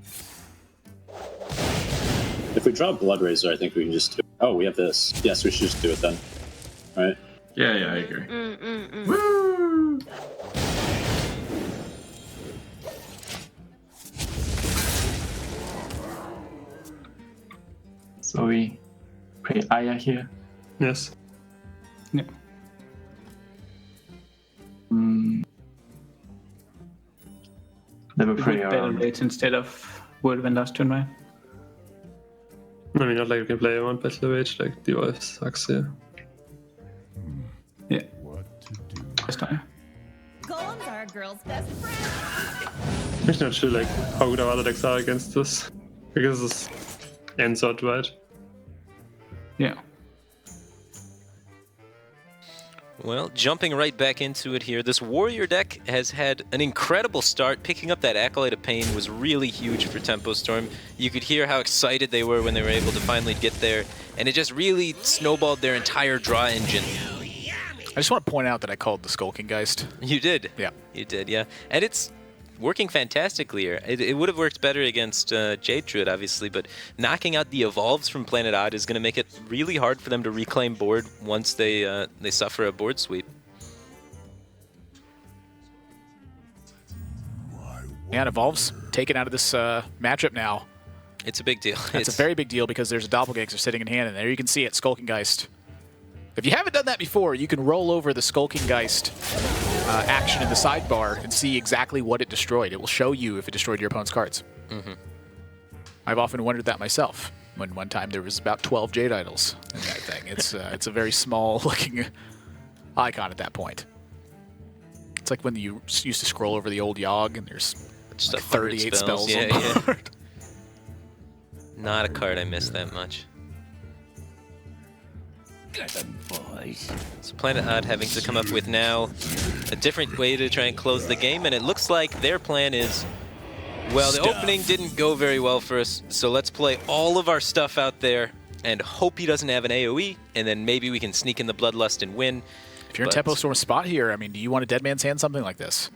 if we draw Blood Razor, I think we can just do it. Oh, we have this. Yes, we should just do it then. Right? Yeah, I agree. Woo! So we play Aya here. Yes. Yeah. Then we We play would battle rate instead of Whirlwind last turn, right? I mean, not like you can play one Battle Rage, like the OF sucks here. Yeah. First time. Golems are a girl's best friend. I'm not sure like how good our other decks are against this. Because this ends out, right? Yeah. Well, jumping right back into it here, this Warrior deck has had an incredible start. Picking up that Acolyte of Pain was really huge for Tempo Storm. You could hear how excited they were when they were able to finally get there, and it just really snowballed their entire draw engine. I just want to point out that I called the Skulking Geist. You did? Yeah. You did, yeah. And it's working fantastically here. It would have worked better against Jade Druid, obviously, but knocking out the Evolves from Planet Odd is going to make it really hard for them to reclaim board once they suffer a board sweep. And Evolves taken out of this matchup now. It's a big deal. It's a very big deal because there's a Doppelganger sitting in hand, and there you can see it, Skulking Geist. If you haven't done that before, you can roll over the Skulking Geist action in the sidebar and see exactly what it destroyed. It will show you if it destroyed your opponent's cards. I've often wondered that myself. When one time there was about 12 Jade Idols in that thing. It's a very small looking icon at that point. It's like when you used to scroll over the old Yogg and there's just like 38 spells yeah, on the board. Not a card I miss that much. So Planet Odd having to come up with now a different way to try and close the game, and it looks like their plan is, well, the opening didn't go very well for us, so let's play all of our stuff out there and hope he doesn't have an AoE, and then maybe we can sneak in the Bloodlust and win. If you're in Tempo Storm's spot here, I mean, do you want a Dead Man's Hand something like this?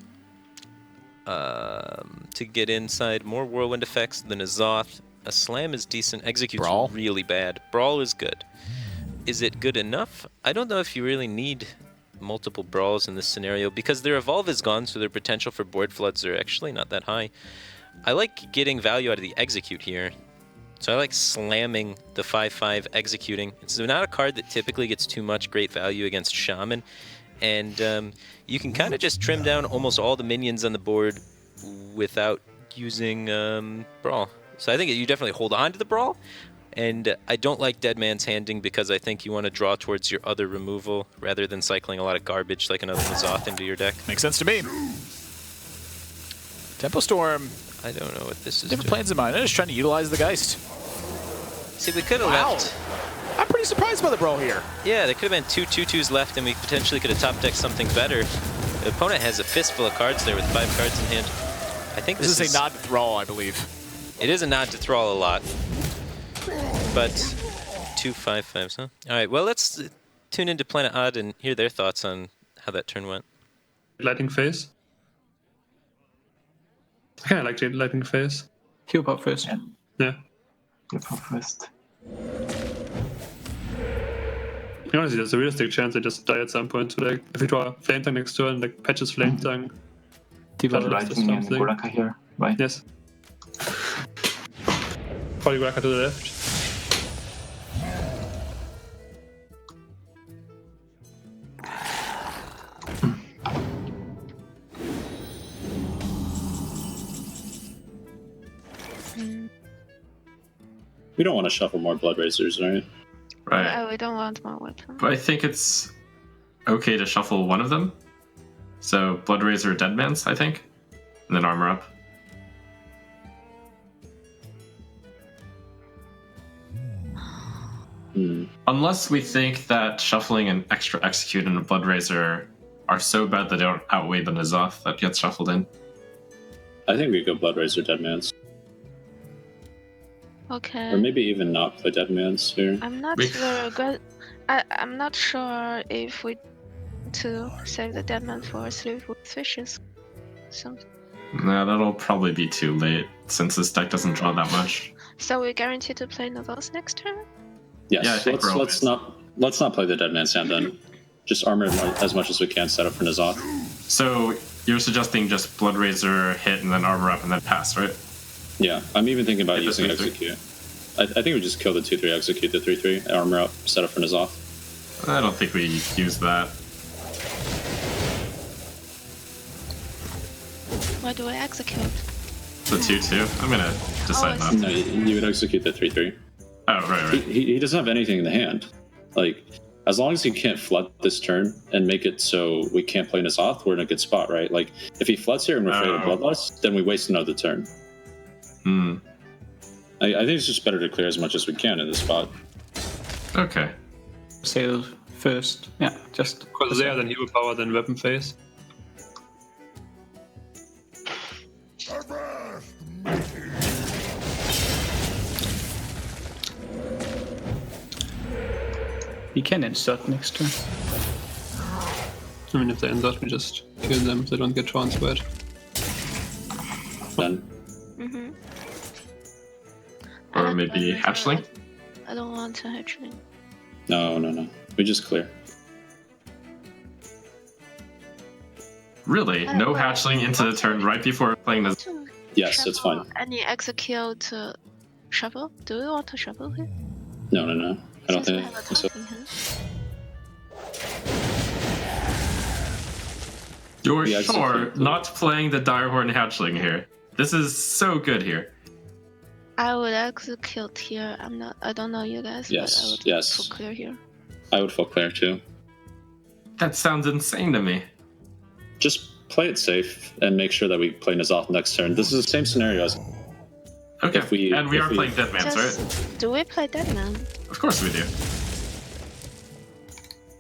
To get inside more Whirlwind effects than a Zoth. A Slam is decent. Execute's Brawl? really bad. Brawl is good. Is it good enough? I don't know if you really need multiple Brawls in this scenario because their Evolve is gone, so their potential for board floods are actually not that high. I like getting value out of the Execute here. So I like slamming the 5/5 Executing. It's not a card that typically gets too much great value against Shaman. And you can kind of just trim down almost all the minions on the board without using Brawl. So I think you definitely hold on to the Brawl. And I don't like Dead Man's Handing because I think you want to draw towards your other removal rather than cycling a lot of garbage like another Mazoth into your deck. Makes sense to me. Tempo Storm. I don't know what this is. Different plans in mind. I'm just trying to utilize the Geist. See, we could have left. I'm pretty surprised by the Brawl here. Yeah, there could have been 2 2/2s left, and we potentially could have top decked something better. The opponent has a fistful of cards there with 5 cards in hand. I think this is a nod to Thrall, I believe. It is a nod to Thrall a lot. But 2 5/5s, huh? All right, well, let's tune into Planet Odd and hear their thoughts on how that turn went. Lightning Phase. I kind of like Jade Lightning Phase. Heal pop first. Yeah. Heal pop first. Honestly, there's a realistic chance they just die at some point. So, like, if you draw Flame Tongue next turn, like, patches Flame Tongue. Lightning and Goraka here, right? Yes. Probably Goraka to the left. We don't want to shuffle more Blood Razors, right? Right. Oh, we don't want more weapons. But I think it's okay to shuffle one of them. So Blood Razor, Dead Man's, I think. And then Armor Up. Unless we think that shuffling an extra Execute and a Blood Razor are so bad that they don't outweigh the N'Zoth that gets shuffled in. I think we go Blood Razor, Dead Man's. Okay. Or maybe even not play Dead Man's here. I'm not sure. I'm not sure if we to save the Dead Man for Sleep with Fishes. Something. No, that'll probably be too late since this deck doesn't draw that much. So we're guaranteed to play N'Zoth next turn? Yes. Yeah, I think let's not play the Dead Man's Hand then. Just armor as much as we can, set up for N'Zoth. So you're suggesting just Blood Razor, hit, and then Armor Up, and then pass, right? Yeah, I'm even thinking about Hit the using 3/3. Execute. I think we just kill the 2/3, Execute the 3/3, armor up, set up for N'Zoth. I don't think we use that. Why do I execute? The 2/2. I'm gonna decide not to. No, you would execute the 3/3. Oh, right. He doesn't have anything in the hand. Like, as long as he can't flood this turn and make it so we can't play N'Zoth, we're in a good spot, right? Like, if he floods here and we're afraid of Bloodlust, then we waste another turn. I think it's just better to clear as much as we can in this spot. Okay. Sail first. Yeah, just... Because there, then hero power, then weapon phase. He can insert next turn. I mean, if they insert, we just kill them. They don't get transferred. Done. Or maybe hatchling? I don't want to hatchling. No. We just clear. Really? No hatchling into the turn right before playing this? Yes, that's fine. Any execute shuffle? Do you want to shuffle here? No. I don't think so. You're sure not playing the Direhorn hatchling here? This is so good here. I would execute here. I don't know you guys. Yes, but I would full clear here. I would full clear too. That sounds insane to me. Just play it safe and make sure that we play N'Zoth next turn. This is the same scenario as... Okay, and we are playing Deadmans, right? Do we play Deadman? Of course we do.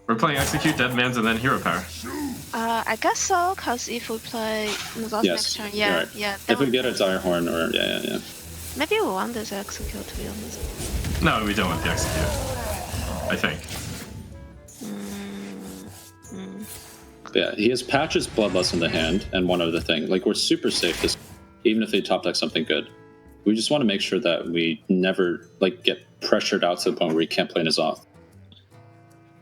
We're playing Execute Deadmans and then Hero Power. I guess so, because if we play N'Zoth next turn, right. If we get a Direhorn or... Yeah. Maybe we want this execute, to be honest. No, we don't want the Execute. I think. Yeah, he has Patch's Bloodlust in the hand, and one other thing. Like, we're super safe, even if they top deck something good. We just want to make sure that we never, get pressured out to the point where we can't play N'Zoth.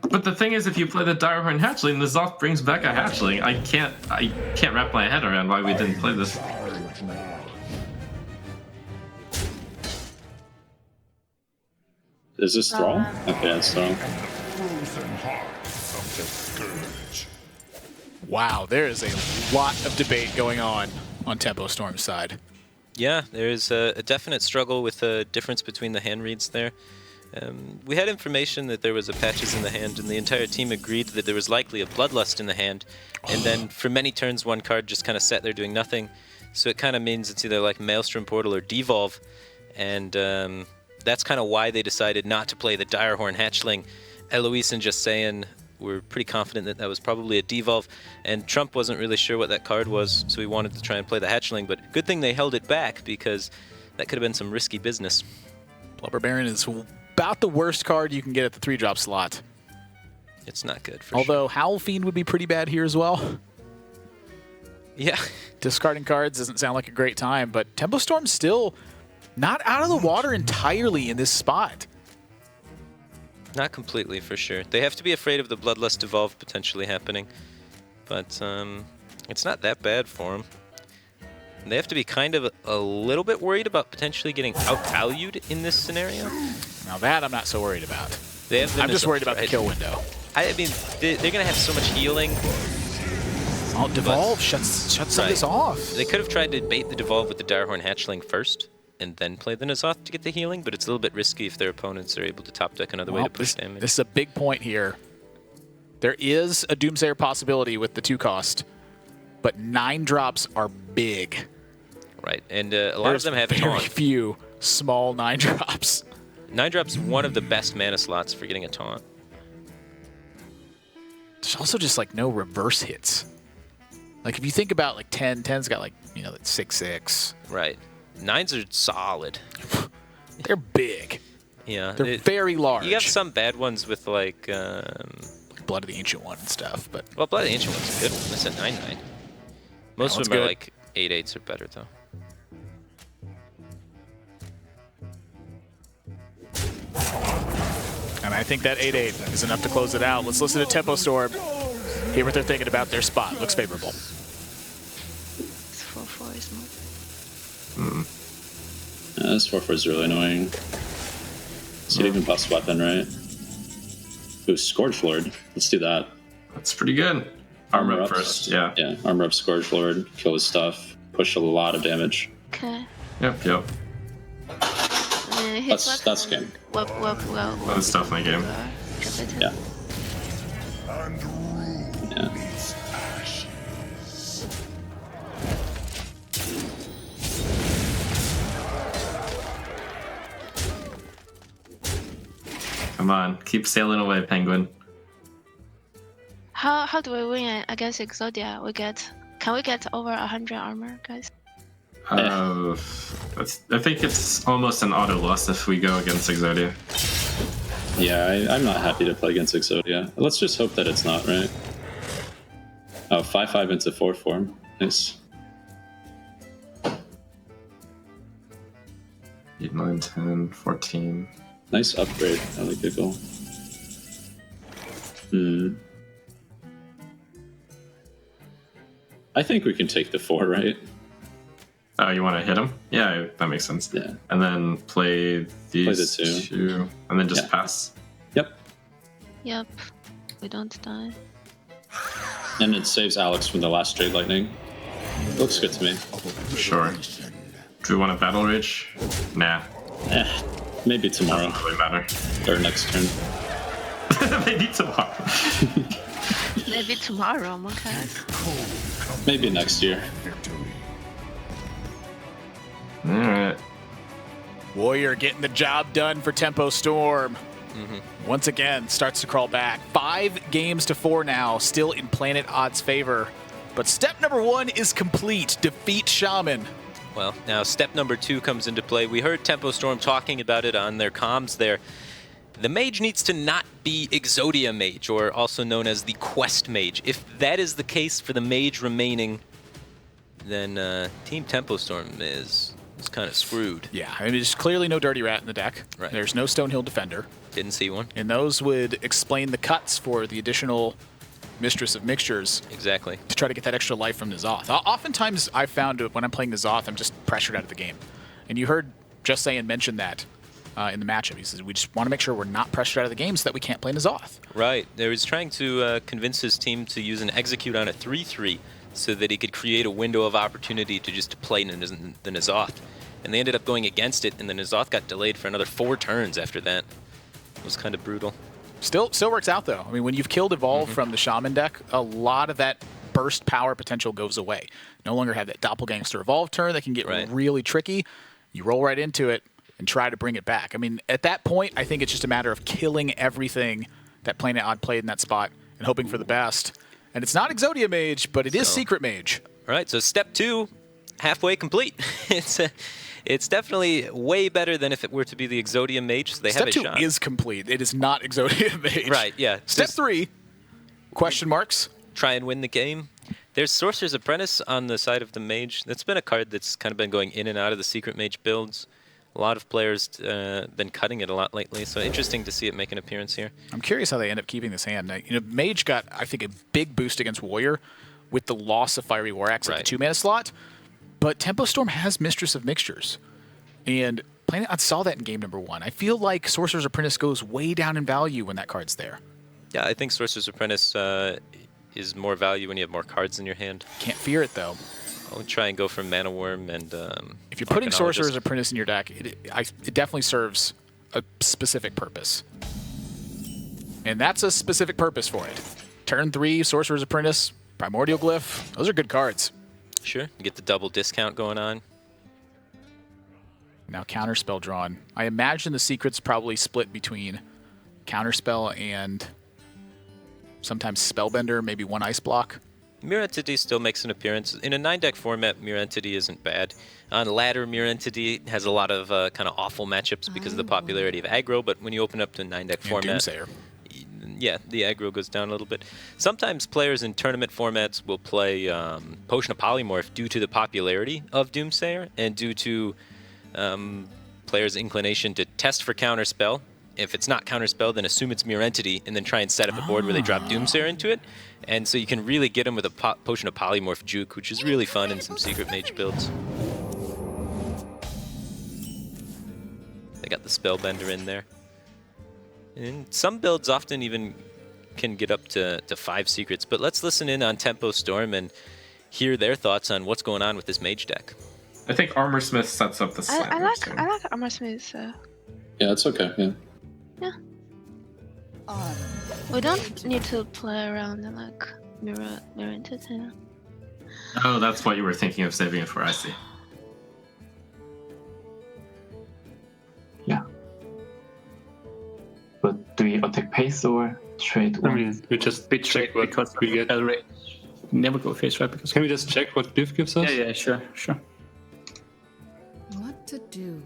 But the thing is, if you play the Direhorn hatchling, the N'Zoth brings back a hatchling. I can't wrap my head around why we didn't play this. Is this Thrall? Okay, it's Thrall. Wow, there is a lot of debate going on Tempo Storm's side. Yeah, there is a definite struggle with the difference between the hand reads there. We had information that there was a Patches in the hand, and the entire team agreed that there was likely a Bloodlust in the hand. And then for many turns, one card just kind of sat there doing nothing. So it kind of means it's either like Maelstrom Portal or Devolve. And that's kind of why they decided not to play the Direhorn Hatchling. Eloisen just saying we're pretty confident that that was probably a Devolve. And Trump wasn't really sure what that card was, so he wanted to try and play the Hatchling. But good thing they held it back, because that could have been some risky business. Blubber Baron is about the worst card you can get at the 3-drop slot. It's not good, for Although sure. Howl Fiend would be pretty bad here as well. Yeah. Discarding cards doesn't sound like a great time, but Tempo Storm's still not out of the water entirely in this spot. Not completely, for sure. They have to be afraid of the Bloodlust Evolve potentially happening. But it's not that bad for them. They have to be kind of a little bit worried about potentially getting outvalued in this scenario. Now that I'm not so worried about. They have I'm just worried about the kill window. I mean, they're going to have so much healing. Oh, Devolve shuts some of this off. They could have tried to bait the Devolve with the Direhorn Hatchling first, and then play the N'Zoth to get the healing, but it's a little bit risky if their opponents are able to top deck another way to push damage. This is a big point here. There is a Doomsayer possibility with the 2-cost, but 9 drops are big. Right, and a lot of them have very taunt. few small 9 drops. 9 drops one of the best mana slots for getting a taunt. There's also just like no reverse hits. Like if you think about like 10's got like, you know, 6/6. Right. 9s are solid. They're big. Yeah. They're very large. You have some bad ones with like Blood of the Ancient One and stuff, but well, Blood of the Ancient One's a good one. That's a 9/9. Most of them are like 8/8s or better though. And I think that 8/8 is enough to close it out. Let's listen to Tempo Storm. Hear what they're thinking about their spot. Looks favorable. This 4/4 is not. This 4/4 is really annoying. So even bust weapon, right? Ooh, Scourge Lord. Let's do that. That's pretty good. Armor up first, yeah. Yeah, armor up Scourge Lord, kill his stuff, push a lot of damage. Okay. Yep. That's game. Well, That's definitely game. Yeah. And rule Yeah. meets ashes. Come on, keep sailing away, Penguin. How do we win against Exodia? Can we get over 100 armor, guys? I think it's almost an auto loss if we go against Exodia. Yeah, I'm not happy to play against Exodia. Let's just hope that it's not, right? Oh, 5/5 into 4 form. Nice. 8, 9, 10, 14. Nice upgrade. I like the goal. I think we can take the 4, right? Oh, you want to hit him? Yeah, that makes sense. Yeah. And then play these the 2. two, and then just pass. Yep. We don't die. And it saves Alex from the last straight lightning. Looks good to me. Sure. Do we want to battle rage? Nah. Maybe tomorrow. Doesn't really matter. Or next turn. Maybe tomorrow. Maybe tomorrow, okay. Maybe next year. Alright. Warrior getting the job done for Tempo Storm. Once again, starts to crawl back. 5 games to 4 now, still in Planet Odd's favor. But step number 1 is complete. Defeat Shaman. Well, now step number 2 comes into play. We heard Tempo Storm talking about it on their comms there. The mage needs to not be Exodia Mage, or also known as the Quest Mage. If that is the case for the mage remaining, then Team Tempo Storm is kind of screwed. Yeah, I mean, there's clearly no Dirty Rat in the deck. Right. There's no Stonehill Defender. Didn't see one. And those would explain the cuts for the additional Mistress of Mixtures. Exactly. To try to get that extra life from N'Zoth. Oftentimes, I've found when I'm playing N'Zoth, I'm just pressured out of the game. And you heard Just Saying mention that in the matchup. He says, we just want to make sure we're not pressured out of the game so that we can't play N'Zoth. Right. He was trying to convince his team to use an execute on a 3/3 so that he could create a window of opportunity to just play the N'Zoth. And they ended up going against it, and the N'Zoth got delayed for another 4 turns after that. It was kind of brutal. Still works out, though. I mean, when you've killed Evolve from the Shaman deck, a lot of that burst power potential goes away. No longer have that Doppelgangster Evolve turn that can get really tricky. You roll right into it and try to bring it back. I mean, at that point, I think it's just a matter of killing everything that Planet Odd played in that spot and hoping for the best. And it's not Exodia Mage, but it is Secret Mage. All right, so step 2, halfway complete. It's definitely way better than if it were to be the Exodia Mage. So they have a shot. Step 2 is complete. It is not Exodia Mage. Right, yeah. Step 3, question marks. Try and win the game. There's Sorcerer's Apprentice on the side of the Mage. That's been a card that's kind of been going in and out of the Secret Mage builds. A lot of players been cutting it a lot lately, so interesting to see it make an appearance here. I'm curious how they end up keeping this hand. Mage got, I think, a big boost against Warrior with the loss of Fiery War Axe at the 2-mana slot. But Tempo Storm has Mistress of Mixtures. And Planet Odd saw that in game number 1. I feel like Sorcerer's Apprentice goes way down in value when that card's there. Yeah, I think Sorcerer's Apprentice is more value when you have more cards in your hand. Can't fear it, though. I'll try and go for Mana Worm and if you're putting Sorcerer's Apprentice in your deck, it definitely serves a specific purpose. And that's a specific purpose for it. Turn 3, Sorcerer's Apprentice, Primordial Glyph. Those are good cards. Sure. You get the double discount going on. Now Counterspell drawn. I imagine the secret's probably split between Counterspell and sometimes Spellbender, maybe 1 Ice Block. Mirror Entity still makes an appearance. In a 9-deck format, Mirror Entity isn't bad. On ladder, Mirror Entity has a lot of kind of awful matchups because of the popularity of aggro, but when you open up to a 9-deck format, Doomsayer. Yeah, the aggro goes down a little bit. Sometimes players in tournament formats will play Potion of Polymorph due to the popularity of Doomsayer and due to players' inclination to test for Counterspell. If it's not Counterspell, then assume it's Mirror Entity and then try and set up a board where they drop Doomsayer into it. And so you can really get them with a Potion of Polymorph juke, which is really fun in some Secret Mage builds. They got the Spellbender in there. And some builds often even can get up to 5 secrets. But let's listen in on Tempo Storm and hear their thoughts on what's going on with this Mage deck. I think Armorsmith sets up the I like Armorsmith. Yeah, it's okay. Yeah. Yeah. We don't need to play around and like mirror entity. Oh, that's what you were thinking of saving it for. I see. Yeah. But do we attack pace or trade? I mean, we just check what because we get. Never go face, right? Because Can we just check what Glyph gives us? yeah, sure. What to do?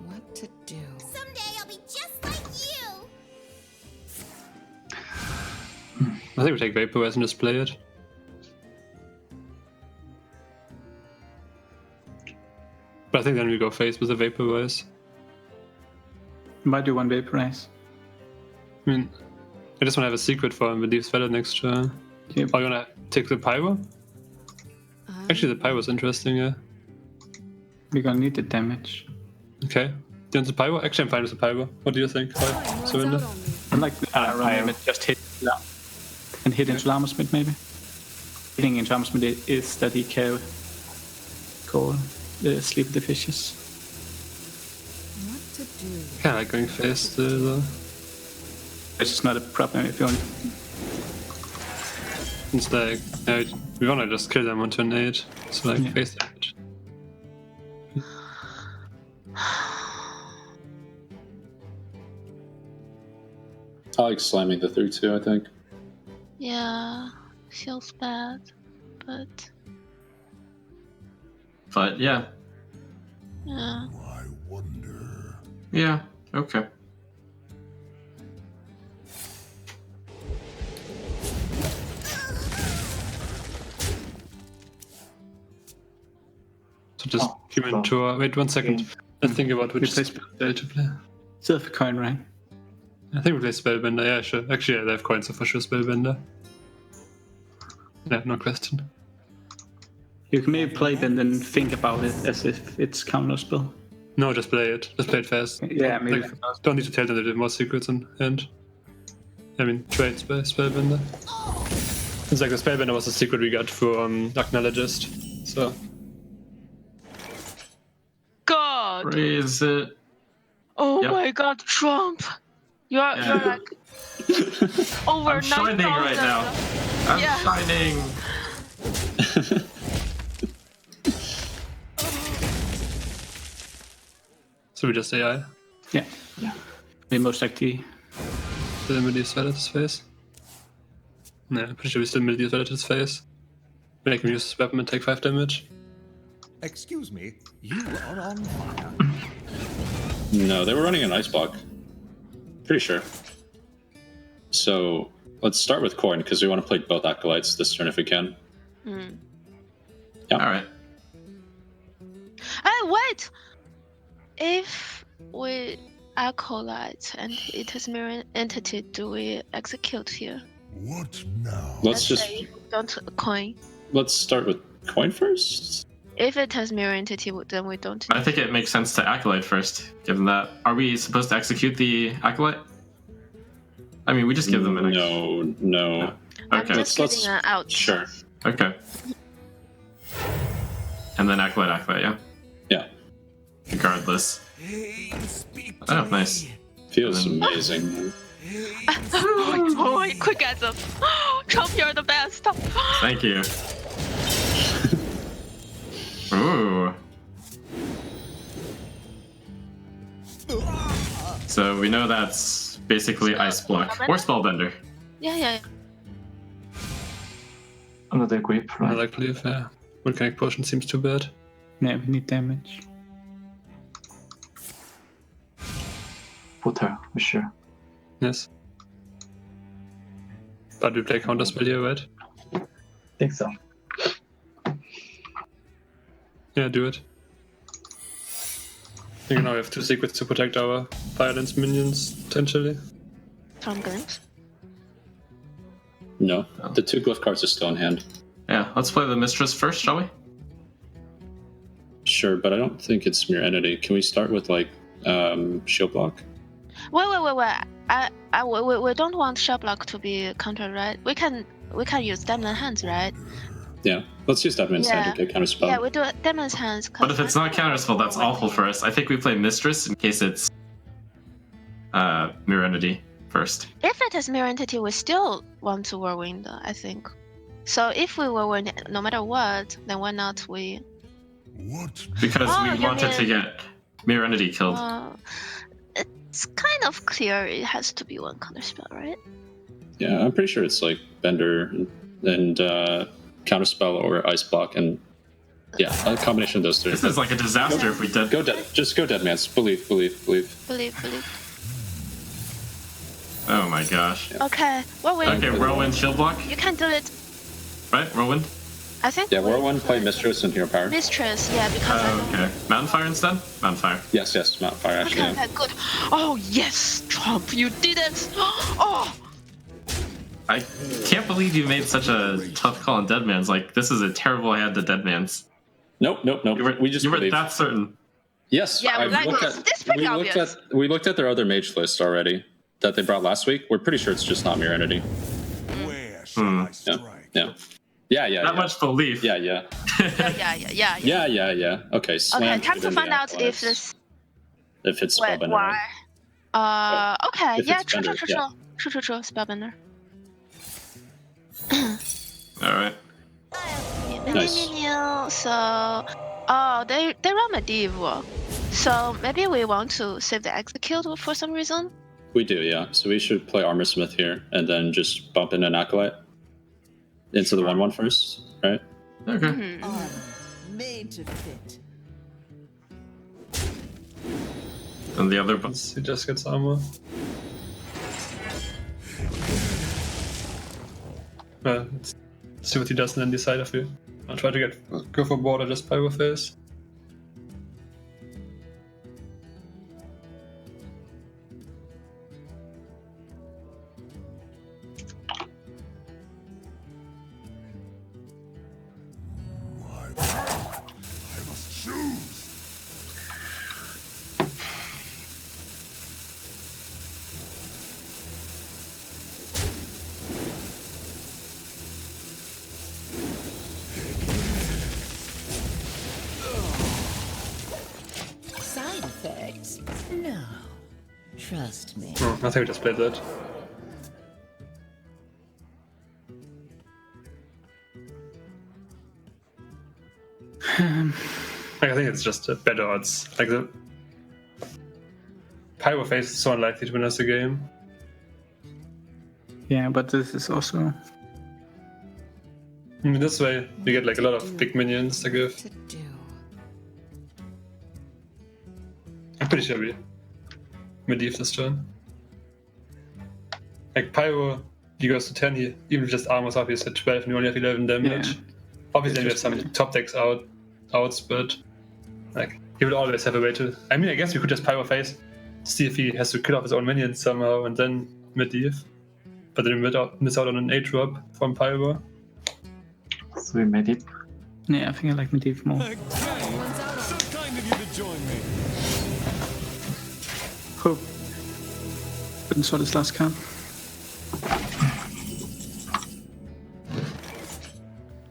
What to do? Someday I'll be just like you. I think we take Vaporize and just play it. But I think then we go face with the Vaporize. Why do you want Vaporize? I mean, I just want to have a secret for him with Leaves Valid next turn. Yep. Or you want to take the Pyro? Actually, the Pyro's interesting, yeah. We're gonna need the damage. Okay. Do you want the Pyro? Actually, I'm fine with the Pyro. What do you think? Surrender? I like the Pyro. Just hit and hit into Llamasmith maybe. Hitting into Llamasmith is that he can call Sleep the Fishes. What to do? Kind of like going face though. It's just not a problem if you want. It's like, we want to just kill them on turn 8. So like face damage. I like slamming the 3-2, I think. Yeah, feels bad, but yeah. yeah. I wonder. Yeah. Okay. So just give it to wait 1 second. Let's think about which spell to play. Still have a coin, right? I think we play Spellbender, yeah, sure. Actually, yeah, they have coins, so for sure Spellbender. Yeah, no question. You can maybe play it and then think about it as if it's counterspell. No, just play it. Just play it fast. Yeah, maybe. Like, don't need to tell them that there's more secrets in hand. I mean, trade Spellbender. It's like the Spellbender was a secret we got from Acknowledgist, so. God! Raise it. Oh my God, Trump! You're like over I'm shining 9,000. right now. I'm shining. So we just AI? Yeah. We most likely. Still Medea's Valid his face? No, I'm pretty sure we still Medea's Valid his face. Then I can use this weapon and take 5 damage. Excuse me, you are on fire. No, they were running an ice block. Pretty sure. So let's start with coin because we want to play both acolytes this turn if we can. Yeah. All right. Hey, wait! If we acolyte and it is mirror entity, do we execute here? What now? Let's just say don't coin. let's start with coin first. If it has mirror entity, then we don't. I think it makes sense to Acolyte first, given that. Are we supposed to execute the Acolyte? I mean, we just give them an No. I'm Okay. just getting out. Sure. Okay. And then Acolyte, yeah? Yeah. Regardless. Oh, nice. Feels amazing. Oh, my quick answer. Trump, you're the best. Thank you. Ooh. So we know that's basically Ice Block or Spellbender. Yeah. Another grip, right? Likely if Volcanic Potion seems too bad. Yeah, we need damage. Put her, for sure. Yes. But we play counterspell here, right? Think so. Yeah, do it. I think now we have 2 secrets to protect our violence minions, potentially. Tom Guns. No, the 2 glyph cards are still in hand. Yeah, let's play the Mistress first, shall we? Sure, but I don't think it's Mirror Entity. Can we start with like shield block? Wait. We don't want shell block to be countered, right? We can use Demon's Hands, right? Yeah, let's use that instead to get counterspell. Yeah, we do Demon's Hands. But if it's not counterspell, that's awful for us. I think we play Mistress in case it's Mirror Entity first. If it is Mirror Entity, we still want to Whirlwind, I think. So if we Whirlwind no matter what, then why not we... Because we wanted to get Mirror Entity killed. It's kind of clear it has to be one counterspell, right? Yeah, I'm pretty sure it's like Bender and Counterspell or Ice Block, and yeah, a combination of those three. This is like a disaster if we did. Just go Deadman's. Believe. Believe. Oh my gosh. Okay, Whirlwind. Okay, Whirlwind shield block. You can do it. Right, Whirlwind? I think. Yeah, Whirlwind, play Mistress and Hero Power. Mistress, yeah, because okay. Mountain Fire instead? Mountain Fire. Yes, Mountain Fire, actually. Okay, good. Oh, yes, Trump, you did it! Oh! I can't believe you made such a tough call on Deadman's. Like, this is a terrible hand to Deadman's. Nope. You were that certain. Yes, yeah, we looked at their other mage list already that they brought last week. We're pretty sure it's just not Mirror Entity. Yeah. Not much belief. Yeah. Yeah. Okay, okay, time to find out if this... If it's Spellbender. Why? Okay, If yeah, it's Bender, true, Spellbender. Alright. Nice. So... Oh, they run Medieval. So maybe we want to save the Execute for some reason? We do, yeah. So we should play Armor Smith here, and then just bump in an Acolyte into the 1/1 first, right? Okay. Made to fit. And the other He just gets armor. Let's see what he does and then decide if we... I'll try to go for board or just Pyro Face. Side effects? No. Trust me. I think we just played that. I think it's just better odds. Like the Pyro Face is so unlikely to win us the game. Yeah, but this is also... I mean, this way we get like a lot of big minions to give. I'm pretty sure we Medivh this turn. Like Pyro, he goes to 10, he even just armors up, he's at 12 and you only have 11 damage. Yeah. Obviously we have some top decks outs, but like he will always have a way to... I mean, I guess we could just Pyro Face, see if he has to kill off his own minions somehow and then Medivh. But then we miss out on an 8-drop from Pyro. So we made it. Yeah, I think I like Medivh more. So kind of you to join me. Hope. Couldn't saw this last card.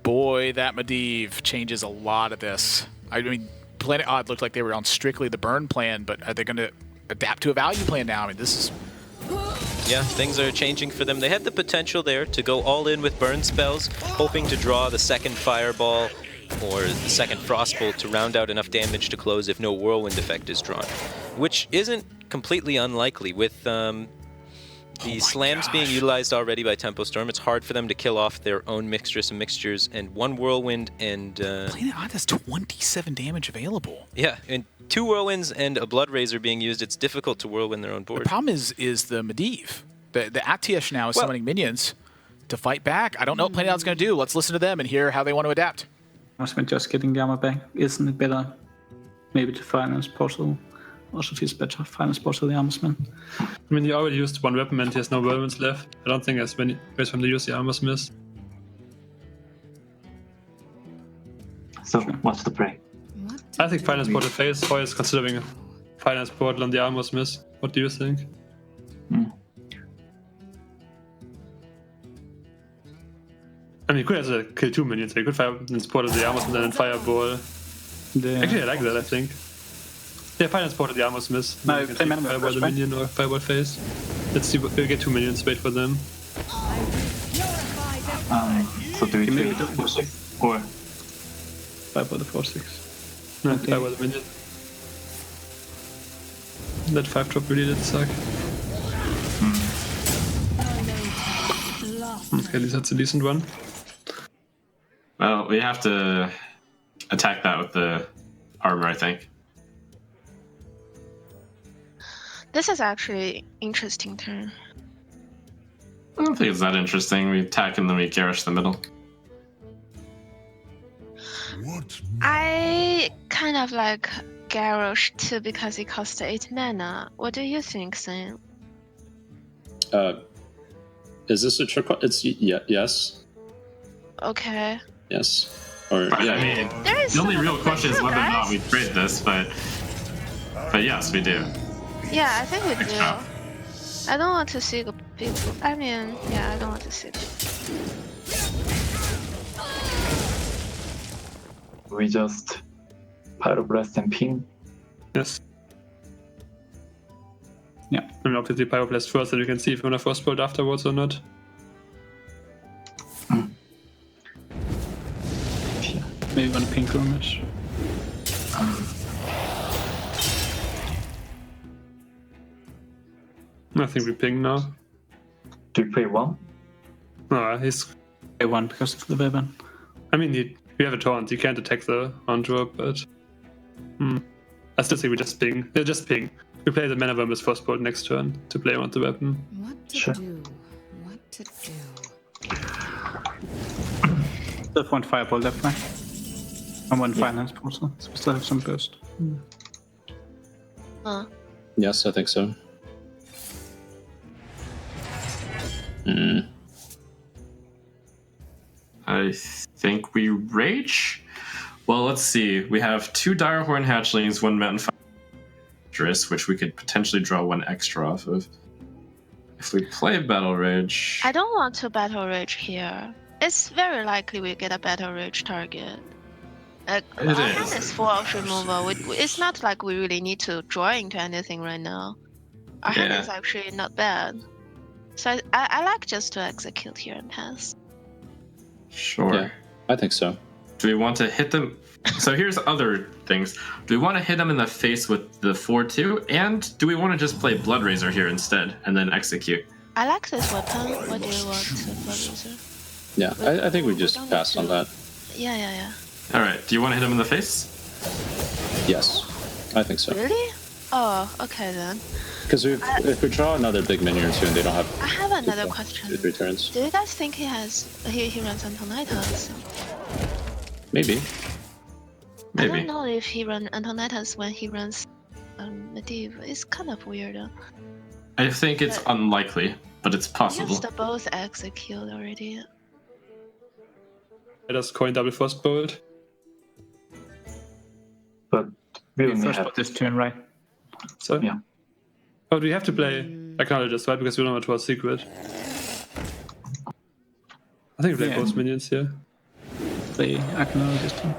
Boy, that Medivh changes a lot of this. I mean, Planet Odd looked like they were on strictly the burn plan, but are they going to adapt to a value plan now? I mean, this is... Yeah, things are changing for them. They had the potential there to go all in with burn spells, hoping to draw the second Fireball or the second Frostbolt to round out enough damage to close if no Whirlwind effect is drawn, which isn't completely unlikely. With the slams being utilized already by Tempo Storm, it's hard for them to kill off their own Mixtress and Mixtures, and one Whirlwind and... Planet Odd has 27 damage available. Yeah, and 2 Whirlwinds and a Blood Razor being used, it's difficult to Whirlwind their own board. The problem is the Medivh. The Actiesh now is summoning minions to fight back. I don't know what Planet Odd's going to do. Let's listen to them and hear how they want to adapt. Armorsmith just getting the armor back. Isn't it better maybe to finance Portal? Also feels better finance Portal the Armorsmith. I mean, he already used one weapon and he has no weapons left. I don't think there's many ways for him to use the Armorsmith. So, what's the play? I think Finance Portal Face, or is considering a Finance Portal on the Armorsmith. What do you think? I mean, you could also kill 2 minions. You could Finance Portal the Armorsmith and then Fireball. Actually, I like that, I think. Yeah, finance portal, the almost miss. No, You can play take mana Fireball first, the right? minion or Fireball face. Let's see, we'll get 2 minions, wait for them. So do we Maybe play do- 4/6 or 5 or the 4/6. No, Okay. Fireball the minion. That 5-drop really did suck. Okay, at least that's a decent one. Well, we have to attack that with the armor, I think. This is actually interesting turn. I don't think it's that interesting. We attack and then we garish the middle. I kind of like Garrosh too because it costs 8 mana. What do you think, Sam? Is this a trick? It's yes. Okay. Yes. Or Right, yeah. I mean, There is the only some real question is whether or not guys. we trade this, but yes, we do. Yeah, I think we do. job. I don't want to see the people. I mean, yeah, I don't want to see people. we just Pyroblast and ping? Yes. Yeah. And obviously Pyroblast first, and you can see if you want to Frostbolt afterwards or not. Maybe one pink damage. I think we ping now. Do we play 1? No, he's. I won because of the weapon. I mean, we have a taunt. You can't attack the on drop, but. I still think we just ping. Yeah, just ping. We play the Mana Worm with Frostbolt next turn to play around the weapon. What to Sure. do? What to do? Still have one fireball left, right? And one finance portal, so we still have some burst. Yes, I think so. I think we rage. Well, let's see. We have 2 Direhorn hatchlings, 1 Mountain Fire, which we could potentially draw 1 extra off of. If we play Battle Rage, I don't want to battle rage here. It's very likely we get a battle rage target. Our hand is. is full of removal. It's not like we really need to draw into anything right now. Our hand Yeah. is actually not bad. So I like just to execute here and pass. sure. Yeah, I think so. Do we want to hit them? So here's other things. Do we want to hit them in the face with the 4/2? And do we want to just play Blood Razor here instead and then execute? I like this weapon. What do you want to produce? Yeah, I think we just don't pass need on to- that. Yeah. All right. Do you want to hit them in the face? Yes, I think so. Really? Oh, okay then. Because if we draw another big minion or two and they don't have I have another question. 2-3 turns, Do you guys think he runs Antonitas? maybe. I Maybe. don't know if he runs Antonitas when he runs Medivh. It's kind of weird. I think it's unlikely, but it's He possible. used both execute already. Let us coin double Frostbolt. But we We only first have put this turn, right? So Yeah. Oh, do we have to play Acknowledges, right? Because we don't have to secret. I think we play Yeah. both minions here. Play acknowledge this turn.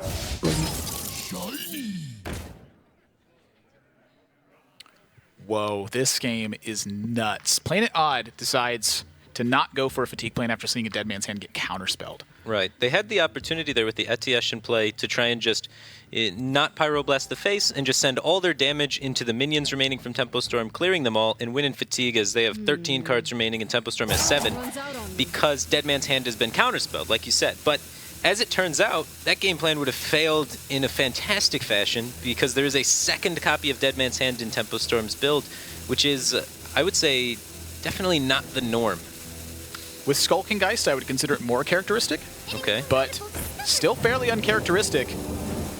Whoa, this game is nuts. Planet Odd decides to not go for a fatigue plan after seeing a dead man's hand get counterspelled. Right. They had the opportunity there with the Etiesh in play to try and just not Pyroblast the face and just send all their damage into the minions remaining from Tempo Storm, clearing them all, and win in Fatigue as they have 13 cards remaining and Tempo Storm has 7 because Dead Man's Hand has been counterspelled, like you said. But as it turns out, that game plan would have failed in a fantastic fashion because there is a second copy of Dead Man's Hand in Tempo Storm's build, which is, I would say, definitely not the norm. With Skulking Geist, I would consider it more characteristic, Okay. but still fairly uncharacteristic.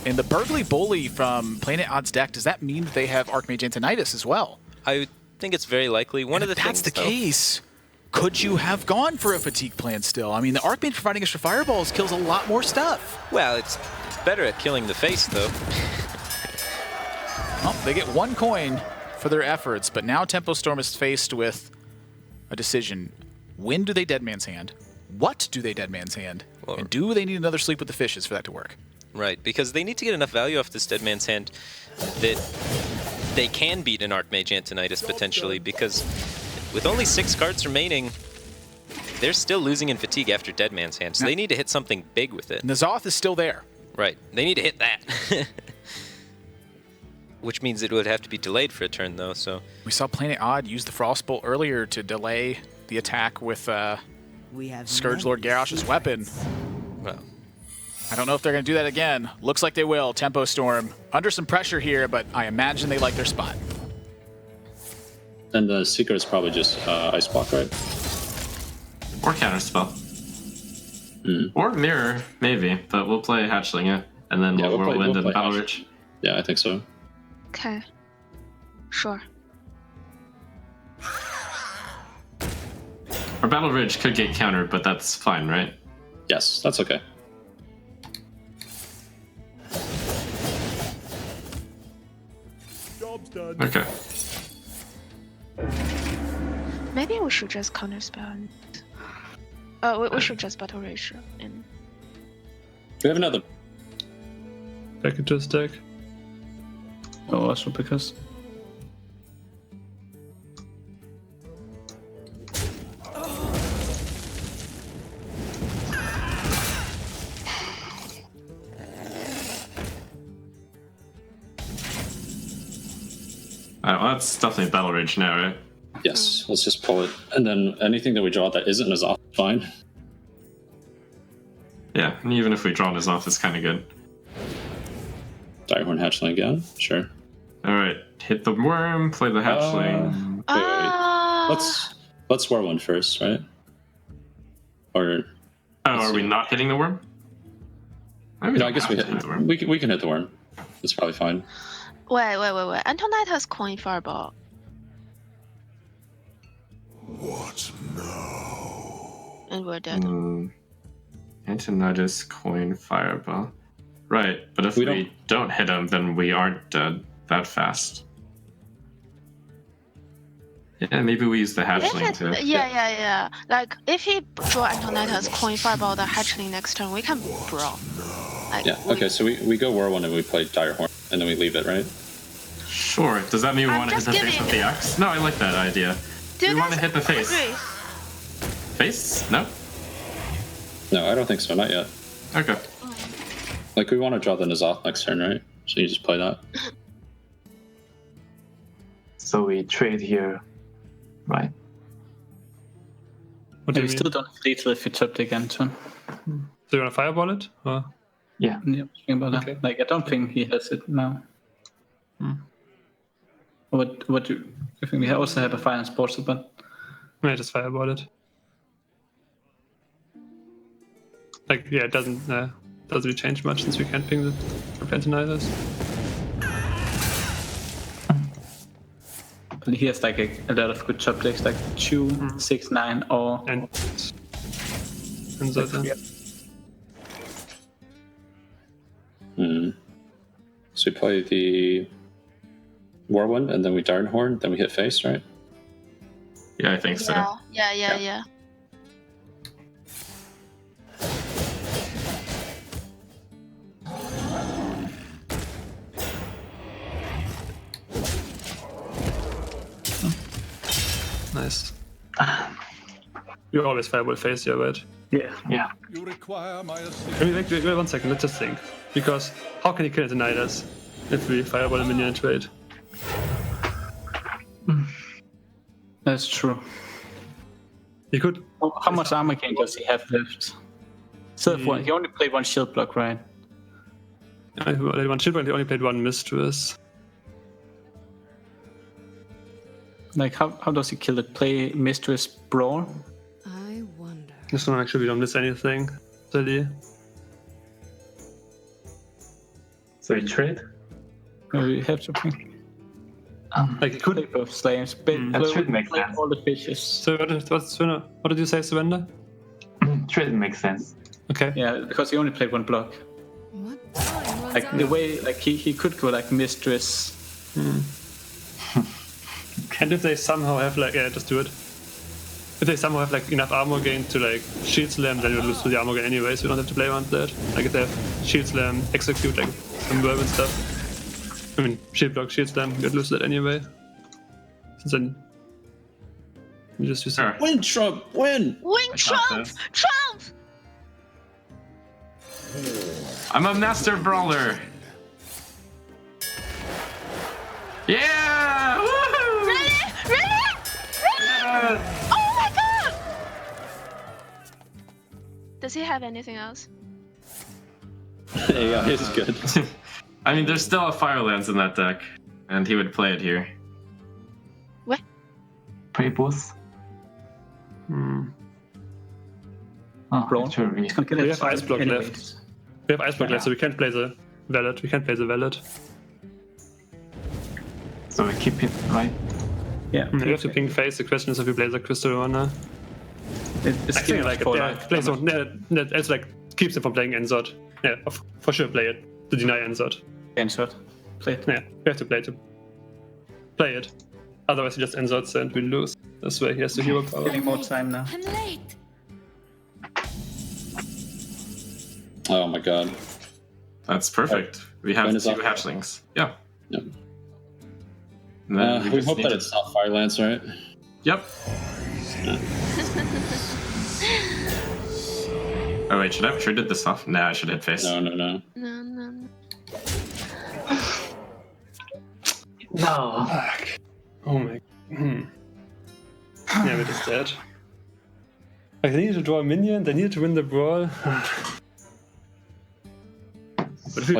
And the Burgly Bully from Planet Odd's deck, does that mean that they have Archmage Antonidas as well? I think it's very likely. One of the If that's things, the though- case, could you have gone for a fatigue plan still? I mean, the Archmage providing extra fireballs kills a lot more stuff. Well, it's better at killing the face, though. Well, they get 1 coin for their efforts, but now Tempo Storm is faced with a decision. When do they Dead Man's Hand? What do they Dead Man's Hand? Well, and do they need another Sleep with the Fishes for that to work? Right, because they need to get enough value off this Dead Man's Hand that they can beat an Archmage Antonidas potentially, because with only 6 cards remaining, they're still losing in fatigue after Dead Man's Hand, so they need to hit something big with it. N'Zoth is still there. Right. They need to hit that. Which means it would have to be delayed for a turn, though, so... We saw Planet Odd use the Frostbolt earlier to delay the attack with Scourge Lord Garrosh's weapon. Well, I don't know if they're going to do that again. Looks like they will. Tempo Storm under some pressure here, but I imagine they like their spot. And the Seeker is probably just Ice Block, right? Or Counterspell. Or Mirror, maybe, but we'll play Hatchling, yeah. And then Yeah, we'll Whirlwind play and Battle Hatchling. Ridge. Yeah, I think so. Okay. Sure. Or Battle Ridge could get countered, but that's fine, right? Yes, that's okay. Job's done. Okay. Maybe we should just counterspell. We should just battle ratio. And We have another. Back into his deck. Oh, also because Alright, well, that's definitely Battle Ridge now, right? Yes, let's just pull it. And then anything that we draw that isn't is off, fine. Yeah, and even if we draw this off, it's kind of good. Direhorn Hatchling again, sure. Alright, hit the worm, play the Hatchling. Let's War one first, right? Or are we not hitting the worm? Maybe no, I guess we can hit the worm. It's probably fine. wait. Antonidas coin fireball. What now? And we're dead. Antonidas coin fireball. Right, but if we don't hit him, then we aren't dead that fast. Yeah, maybe we use the hatchling too. Yeah. Like, if he draw Antonidas coin fireball the hatchling next turn, we can brawl. Like, Yeah, okay, so we go War one and we play Direhorn, and then we leave it, right? Sure. Does that mean we I'm want to hit just the face with the giving- axe? No, I like that idea. Do we you want to guys hit the face. agree? Face? No? No, I don't think so, not yet. Okay. Like, we want to draw the N'Zoth next turn, right? So you just play that. So we trade here, right? What do we you mean? still don't have lethal if you top deck Anton. So you want to fireball it? Or? Yeah, think about that. Okay. Like, I don't think he has it now. What do you think? We also have a finance portal, but Yeah, just fireball it. Like, yeah, it doesn't really change much since we can't ping the Antonidas. but he has like a lot of good top decks, like 2, 6, 9, or And so then. So we play the War one, and then we Direhorn, then we hit face, right? Yeah, I think so. Yeah. Nice. You always fireball face, yeah, right? yeah. You require my assistance. I mean, wait 1 second, let's just think. Because how can he kill Antonidas if we fireball a minion and trade? That's true. He could. How much armor gain does he have left? So he only played one shield block, right? He played one shield, but he only played one mistress. Like, how does he kill it? Play Mistress Brawl? I wonder. This one actually we don't miss anything, really. So we trade? We have to play. Like he could. Play both slaves. That should make play sense. all the fishes. So what did you say, Surrender? Trade makes sense. Okay. Yeah, because he only played one block. What time was Like, the way, like, he could go, like, Mistress. And if they somehow have like, yeah, just do it. If they somehow have like enough armor gain to like shield slam, then you lose to the armor gain anyway, so you don't have to play around that. Like if they have shield slam, execute like some verb and stuff. I mean, shield block, shield slam, you lose that anyway. Since then, you just use it. Win, Trump! Win! Win, Trump! Trump! I'm a master brawler. Yeah! Woohoo! Really? Yeah. Oh my god! Does he have anything else? Yeah, he's good. I mean, there's still a Firelance in that deck, and he would play it here. What? Play both. Oh, Brawl. actually, It's gonna kill We it have Ice Block anyways. left. We have Ice Block left, so we can't play the Valid. We can't play the Valid. so we keep it, right? Yeah. You have to ping face. The question is if we play the Crystal Runner. It's I think like for yeah, play so it's like keeps them from playing Enzot. Yeah, for sure play it to deny Enzot. Insert. Play it. Yeah, we have to play it. Otherwise, he just Enzots and we lose. This way, he has the hero power. Getting more time now. I'm late. Oh my god. That's perfect. We have When 2 is that? hatchlings. Yeah. Yep. And then We just hope need that to- it's not Firelance, right? Yep. Oh wait, should I have traded this off? Nah, I should hit face. No. No, no, no. No. Fuck. Oh my. Yeah, we're just dead. Like, they needed to draw a minion, they needed to win the brawl. But if we,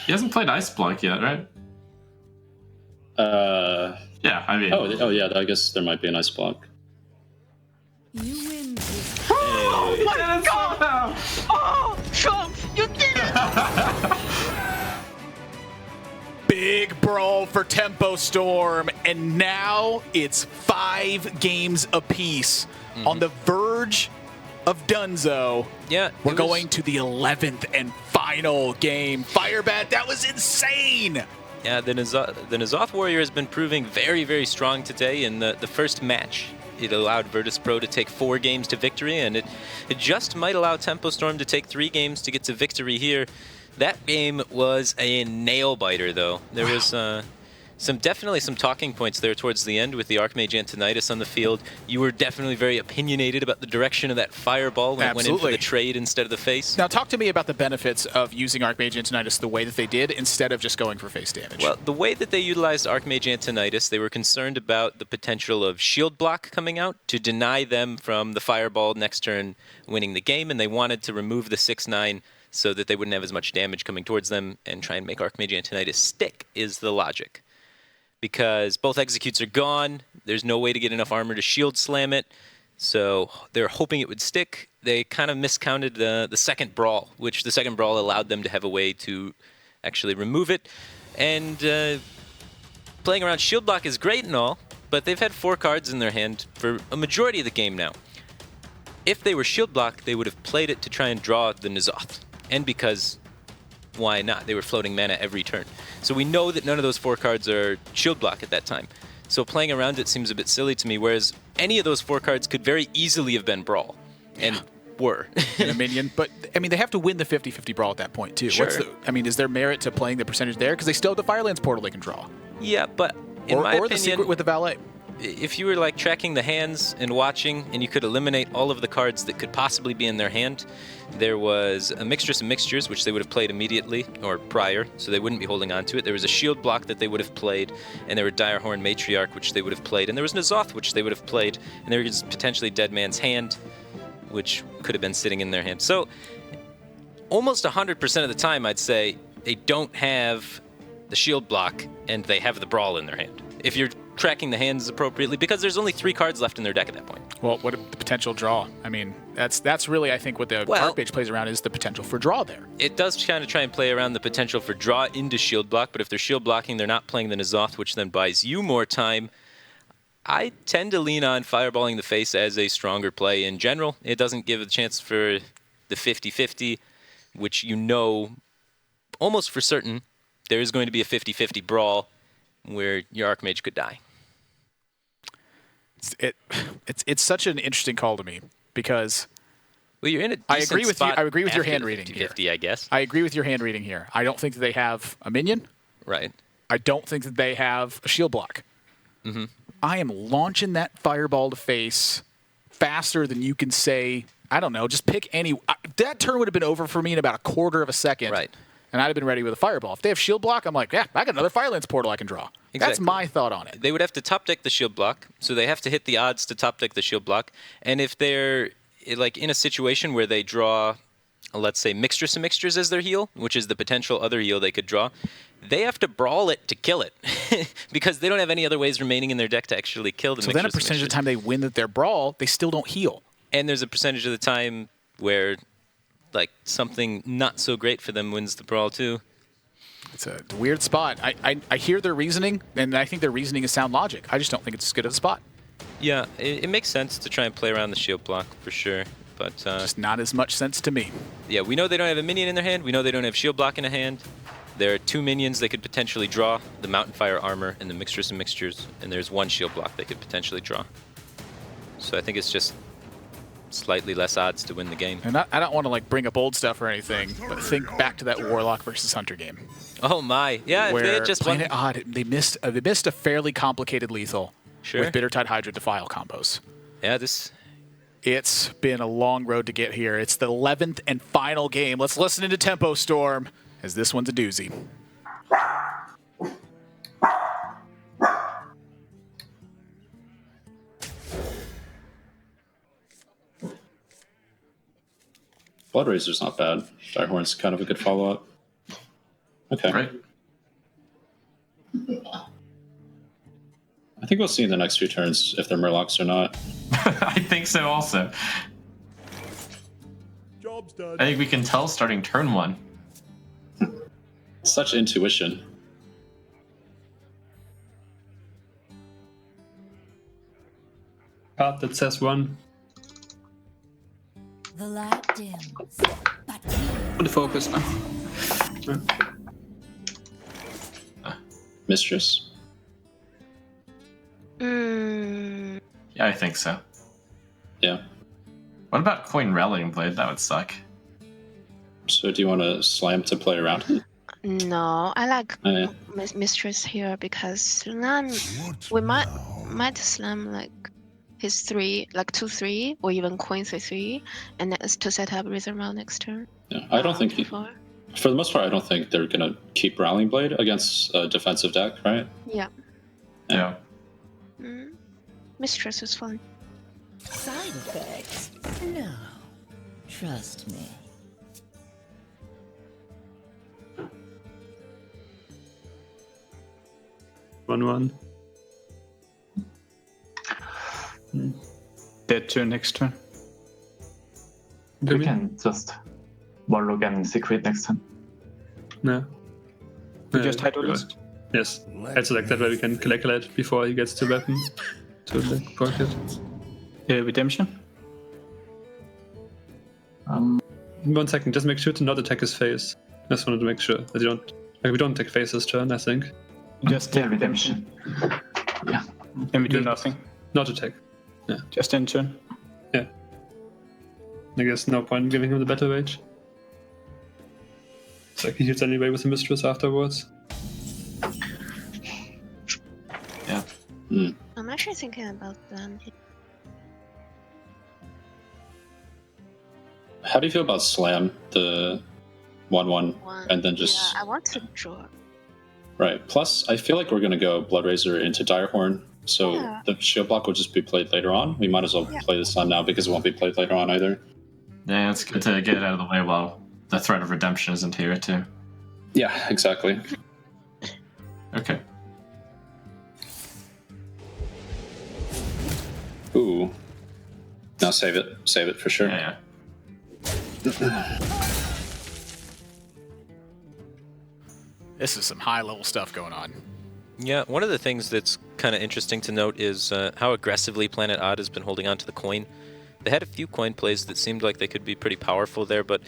He hasn't played Ice Block yet, right? Yeah, I mean. Oh yeah, I guess there might be an Ice Block. You win this. Oh my god! Oh, Trump, you did it! Big brawl for Tempo Storm, and now it's 5 games apiece. On the verge of Dunzo. Yeah, We're going to the 11th and final game. Firebat, that was insane! Yeah, the N'Zoth Warrior has been proving very, very strong today. In the first match, it allowed Virtus Pro to take 4 games to victory, and it just might allow Tempo Storm to take 3 games to get to victory here. That game was a nail-biter, though. There was definitely some talking points there towards the end with the Archmage Antonidas on the field. You were definitely very opinionated about the direction of that fireball when it went in for the trade instead of the face. Now, talk to me about the benefits of using Archmage Antonidas the way that they did instead of just going for face damage. Well, the way that they utilized Archmage Antonidas, they were concerned about the potential of shield block coming out to deny them from the fireball next turn winning the game, and they wanted to remove the 6/9 so that they wouldn't have as much damage coming towards them and try and make Archmage Antonidas stick, is the logic. Because both executes are gone, there's no way to get enough armor to shield slam it, so they're hoping it would stick. They kind of miscounted the second brawl, which the second brawl allowed them to have a way to actually remove it. And playing around shield block is great and all, but they've had 4 cards in their hand for a majority of the game now. If they were shield block, they would have played it to try and draw the N'Zoth. And because, why not? They were floating mana every turn. So we know that none of those 4 cards are shield block at that time. So playing around it seems a bit silly to me, whereas any of those 4 cards could very easily have been Brawl. And were. And a minion. But, I mean, they have to win the 50-50 Brawl at that point, too. Sure. Is there merit to playing the percentage there? Because they still have the Firelands portal they can draw. Yeah, but in my opinion, the secret with the valet. If you were like tracking the hands and watching, and you could eliminate all of the cards that could possibly be in their hand, there was a Mixtress of Mixtures, which they would have played immediately or prior, so they wouldn't be holding on to it. There was a Shield Block that they would have played, and there were Direhorn Matriarch, which they would have played, and there was N'Zoth, which they would have played, and there was potentially Dead Man's Hand, which could have been sitting in their hand. So almost 100% of the time, I'd say they don't have the Shield Block, and they have the Brawl in their hand. If you're tracking the hands appropriately, because there's only 3 cards left in their deck at that point. Well, what a potential draw. I mean, that's really, I think, what the card page plays around is the potential for draw there. It does kind of try and play around the potential for draw into shield block, but if they're shield blocking, they're not playing the N'Zoth, which then buys you more time. I tend to lean on fireballing the face as a stronger play in general. It doesn't give a chance for the 50-50, which you know almost for certain there is going to be a 50-50 brawl where your Archmage could die. It's such an interesting call to me because Well, you're in a decent I agree with you. spot I agree with your after hand the reading here. 50-50, I guess. I agree with your hand reading here. I don't think that they have a minion. Right. I don't think that they have a shield block. Mm-hmm. I am launching that fireball to face faster than you can say, I don't know, just pick any. That turn would have been over for me in about a quarter of a second. Right. And I'd have been ready with a fireball. If they have shield block, I'm like, yeah, I got another Firelance portal I can draw. Exactly. That's my thought on it. They would have to top deck the shield block, so they have to hit the odds to top deck the shield block. And if they're like in a situation where they draw, let's say, Mixtress of Mixtures as their heal, which is the potential other heal they could draw, they have to brawl it to kill it because they don't have any other ways remaining in their deck to actually kill the Mixtress. So then a percentage of the time they win that their brawl, they still don't heal. And there's a percentage of the time where like something not so great for them wins the brawl too. It's a weird spot. I hear their reasoning, and I think their reasoning is sound logic. I just don't think it's as good of a spot. Yeah, it makes sense to try and play around the shield block for sure, but just not as much sense to me. Yeah, we know they don't have a minion in their hand. We know they don't have shield block in a hand. There are 2 minions they could potentially draw, the Mountain Fire Armor and the Mixtress of Mixtures, and there's 1 shield block they could potentially draw. So I think it's just slightly less odds to win the game. And I don't want to like bring up old stuff or anything, but think back to that Warlock versus Hunter game. Oh my, yeah! If they had just Planet Odd, they missed a fairly complicated lethal with Bittertide Hydra Defile combos. Yeah, it's been a long road to get here. It's the 11th and final game. Let's listen into Tempo Storm, as this one's a doozy. Bloodrazor's not bad. Direhorn's kind of a good follow-up. Okay. Right. I think we'll see in the next few turns if they're Murlocs or not. I think so also. Job's done. I think we can tell starting turn 1. Such intuition. Card that says 1. The light dims, but Put the focus now. Mistress. Yeah, I think so. Yeah. What about Coin Rallying Blade? That would suck. So do you want to slam to play around it? No, I like Mistress here because slam. We might slam like his 3, like 2/3, or even Coin 3/3, and that's to set up Rhythm Round next turn. Yeah, I don't think. For the most part, I don't think they're gonna keep Rallying Blade against a defensive deck, right? Yeah. Yeah. Mistress is fun. side effects? No. Trust me. One. Dead turn next turn. We can just Warlock and Secret next turn. No. You just hide list? Yes. I select that way we can calculate before he gets to weapon to the pocket. Redemption? 1 second, just make sure to not attack his face. Just wanted to make sure that you don't. Like, we don't take face this turn, I think. Just redemption. Yeah. And we do nothing. Not attack. Yeah. Just end turn. Yeah. I guess no point in giving him the battle rage. It's like he hits anyway with the mistress afterwards. Yeah. I'm actually thinking about them. How do you feel about slam, the 1/1, and then just... Yeah, I want to draw. Right. Plus, I feel like we're going to go Bloodrazor into Direhorn, so the shield block will just be played later on. We might as well play the slam now because it won't be played later on either. Yeah, it's good to get it out of the way while the threat of redemption isn't here too. Yeah, exactly. Okay. Ooh. Now save it. Save it for sure. Yeah. This is some high-level stuff going on. Yeah, one of the things that's kind of interesting to note is how aggressively Planet Odd has been holding on to the coin. They had a few coin plays that seemed like they could be pretty powerful there, but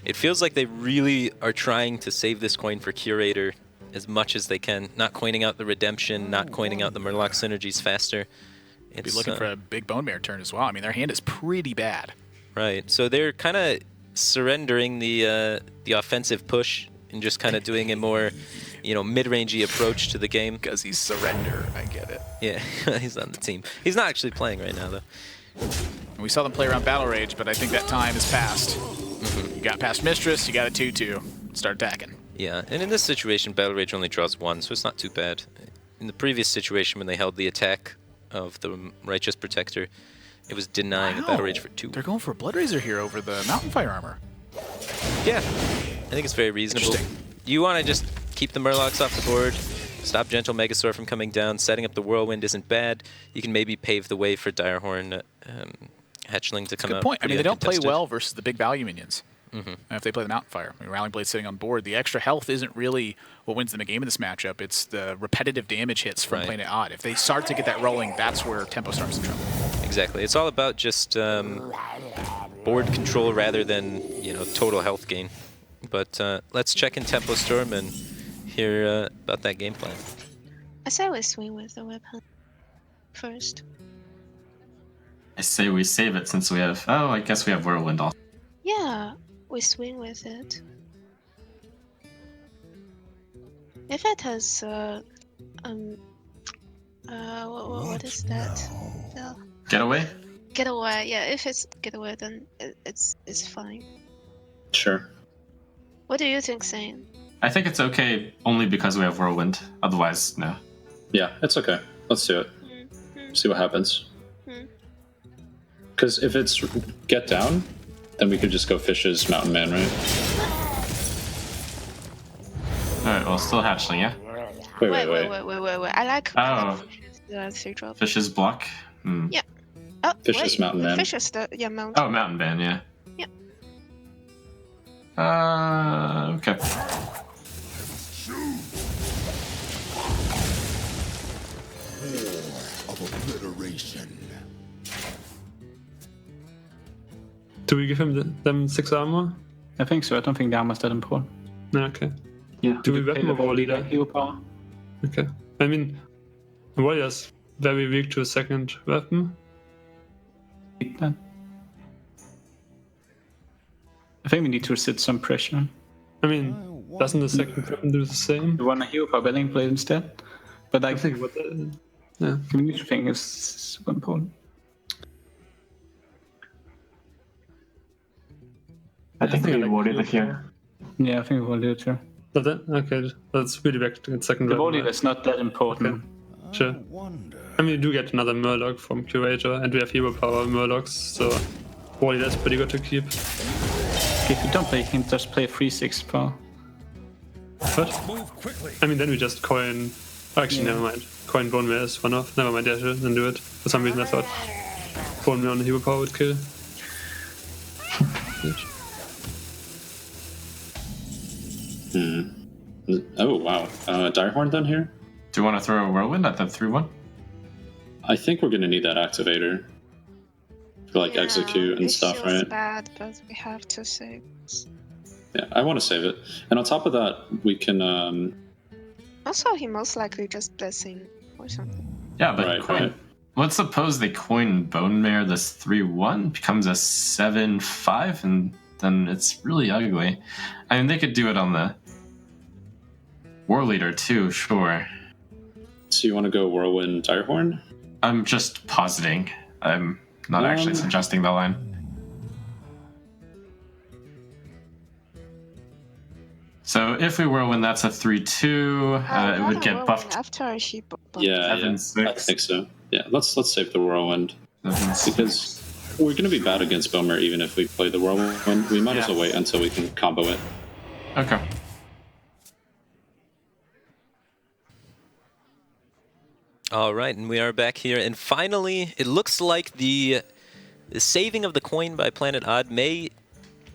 it feels like they really are trying to save this coin for Curator as much as they can, not coining out the Redemption, not coining out the Murloc synergies faster. Be looking for a big Bone Mare turn as well. I mean, their hand is pretty bad. Right. So they're kind of surrendering the offensive push and just kind of doing a more, mid-rangey approach to the game. Because he's surrender. I get it. Yeah, he's on the team. He's not actually playing right now, though. And we saw them play around Battle Rage, but I think that time is past. You got past Mistress, you got a 2-2. Start attacking. Yeah, and in this situation, Battle Rage only draws 1, so it's not too bad. In the previous situation, when they held the attack of the Righteous Protector, it was denying a Battle Rage for 2. They're going for a Blood Razor here over the Mountain Fire Armor. Yeah, I think it's very reasonable. You want to just keep the Murlocs off the board, stop Gentle Megasaur from coming down. Setting up the Whirlwind isn't bad. You can maybe pave the way for Direhorn Hatchling to come out. Good point. I mean, they don't play uncontested. well versus the big value minions. And if they play the Mountain Fire, Rallying Blade sitting on board, the extra health isn't really what wins them a game in this matchup. It's the repetitive damage hits from playing it odd. If they start to get that rolling, that's where Tempo Storm's in trouble. Exactly. It's all about just board control rather than total health gain. But let's check in Tempo Storm and hear about that game plan. I say we swing with the weapon first. I say we save it since we have... Oh, I guess we have Whirlwind also. Yeah, we swing with it. If it has what is that? Getaway? Getaway. Yeah, if it's getaway, then it's fine. Sure. What do you think, Zane? I think it's okay only because we have Whirlwind. Otherwise, no. Yeah, it's okay. Let's do it. See what happens. Because if it's get down, then we could just go Fish's Mountain Man, right? Alright, well, still Hatchling, yeah? Wait. I like Oh. Fish's 3-drop. Fish's block? Yeah. Oh, Fish's Mountain Man. Fish's Mountain. Oh, Mountain Man, yeah. Yeah. Okay. Of obliteration. Do we give him them 6 armor? I think so. I don't think the armor's that important. No, okay. Yeah. Do we weapon over leader? Hero power. Okay. I mean, Warrior's very weak to a second weapon. I think we need to sit some pressure. I mean, doesn't the second weapon do the same? You want a hero power Belling Blade instead? But I think what yeah. Community thing is super important. I think we avoided it here. Yeah, I think we will do it too. But then, okay, that's really back to the second The weapon. volley is not that important. Okay. Sure. I mean, you do get another Murloc from Curator, and we have hero power Murlocs, so volley that's pretty good to keep. If you don't play him, just play 3-6 power. What? I mean, then we just coin... Actually, never mind. Coin Bone Mare is one off. Never mind, yeah, sure, then do it. For some reason I thought Bone Mare on the hero power would kill. Oh, wow. Direhorn then here? Do you want to throw a Whirlwind at the 3-1? I think we're going to need that activator. For execute and stuff, right? It's bad, but we have to save. Yeah, I want to save it. And on top of that, we can... Also, he most likely just blessing or something. Yeah, but Right, coin. right. Let's suppose they coin Bone Mare this 3-1, becomes a 7-5, and then it's really ugly. I mean, they could do it on the War Leader too, sure. So you want to go Whirlwind Direhorn? I'm just positing. I'm not actually suggesting the line. So if we Whirlwind, that's a 3-2. It would get buffed. After she Yeah, I think so. Yeah, let's save the Whirlwind. Because we're going to be bad against Bomer even if we play the Whirlwind. We might as well wait until we can combo it. Okay. All right, and we are back here. And finally, it looks like the saving of the coin by Planet Odd may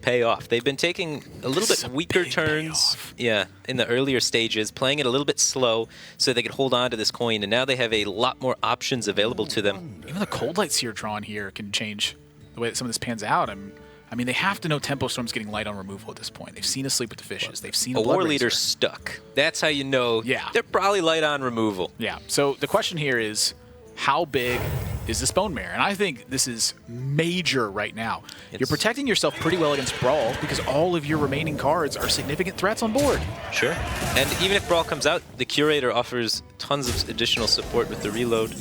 pay off. They've been taking a little bit weaker turns, in the earlier stages, playing it a little bit slow so they could hold on to this coin, and now they have a lot more options available to them. Even the Cold Light Seer drawn here can change the way that some of this pans out. I mean, they have to know Tempo Storm's getting light on removal at this point. They've seen us sleep with the fishes. They've seen a Blood War Razor. Leader stuck. That's how you know they're probably light on removal. Yeah, so the question here is, how big is this Bone Mare. And I think this is major right now. You're protecting yourself pretty well against Brawl because all of your remaining cards are significant threats on board. Sure. And even if Brawl comes out, the Curator offers tons of additional support with the reload.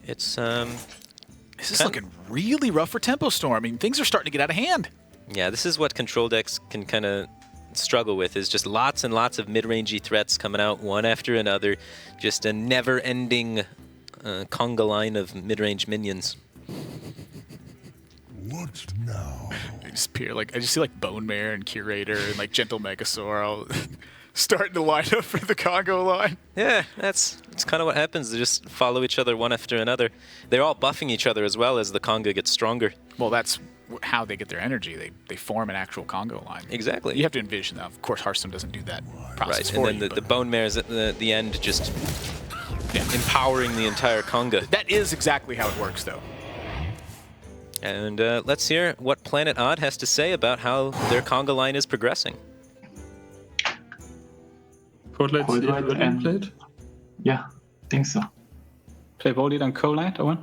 It's This is looking really rough for Tempo Storm. I mean, things are starting to get out of hand. Yeah, this is what control decks can kind of struggle with, is just lots and lots of mid-rangey threats coming out one after another. Just a never-ending conga line of mid-range minions. What now? I just see like Bone Mare and Curator and like Gentle Megasaur all starting to line up for the Congo line. Yeah, that's kind of what happens. They just follow each other one after another. They're all buffing each other as well as the Conga gets stronger. Well, that's how they get their energy. They form an actual Congo line. Exactly. You have to envision that. Of course, Hearthstone doesn't do that process for and then you, the Bone Mares at the end just empowering the entire Conga. That is exactly how it works, though. And let's hear what Planet Odd has to say about how their Conga line is progressing. Cold and played? Yeah, I think so. Play Volite and Colite or what?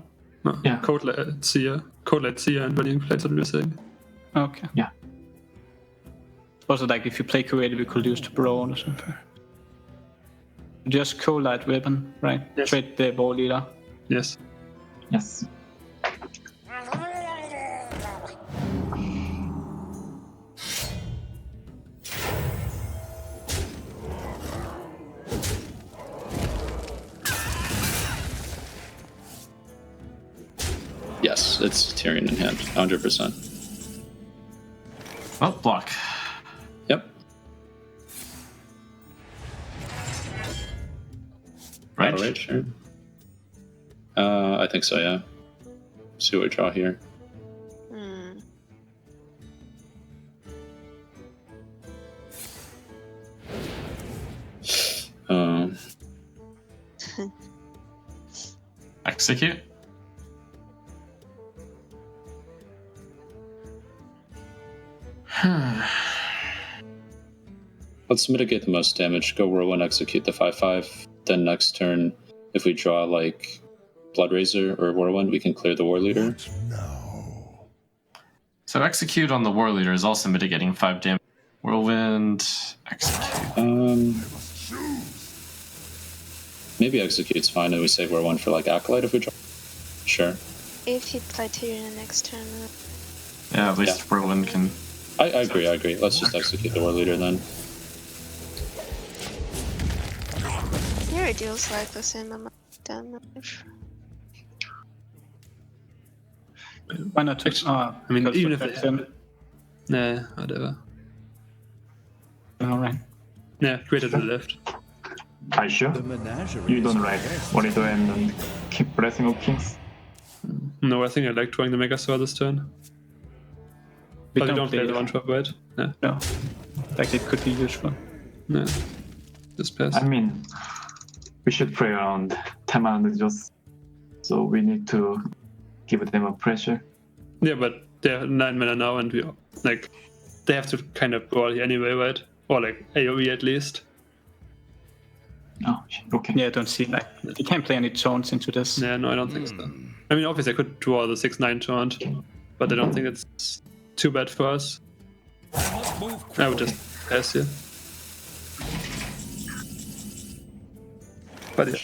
No, yeah. Cold Seer and Burning Plates, what you're saying. Okay. Yeah. Also, like if you play Curator, we could use to Brawl or something. Just Colite weapon, right? Yes. Trade the Ball Leader. Yes. Yes. Yes, it's Tyrion in hand, 100%. Oh, block. Yep. Right? Right, sure. I think so, yeah. See what we draw here. Execute? Let's mitigate the most damage. Go Whirlwind, execute the 5/5. Then next turn, if we draw like Blood Razor or Whirlwind, we can clear the War Leader. So execute on the War Leader is also mitigating 5 damage. Whirlwind, execute. Maybe execute's fine, and we save Whirlwind for like Acolyte if we draw. Sure. If he play Tyrion next turn. Yeah, at least Whirlwind can. I agree. Let's just execute the War Leader then. Here it deals like the same amount of damage. Why not take? I mean, even if they nah, whatever. Alright. Yeah, greater to the left. Are you sure? You don't write Monitor and keep pressing of kings? No, I think I like drawing the Megasaur this turn. But we don't play the one drop, right? Yeah. No. Like it could be useful. No. Just pass. I mean, we should play around 10 mana just so we need to give them a pressure. Yeah, but they're 9 mana now, and we like they have to kind of brawl here anyway, right? Or like AoE at least. Oh, okay. Yeah, I don't see like you can't play any taunts into this. Yeah, no, I don't think so. I mean, obviously I could draw the 6/9 taunt, but I don't think it's too bad for us. I would just pass here. But yeah.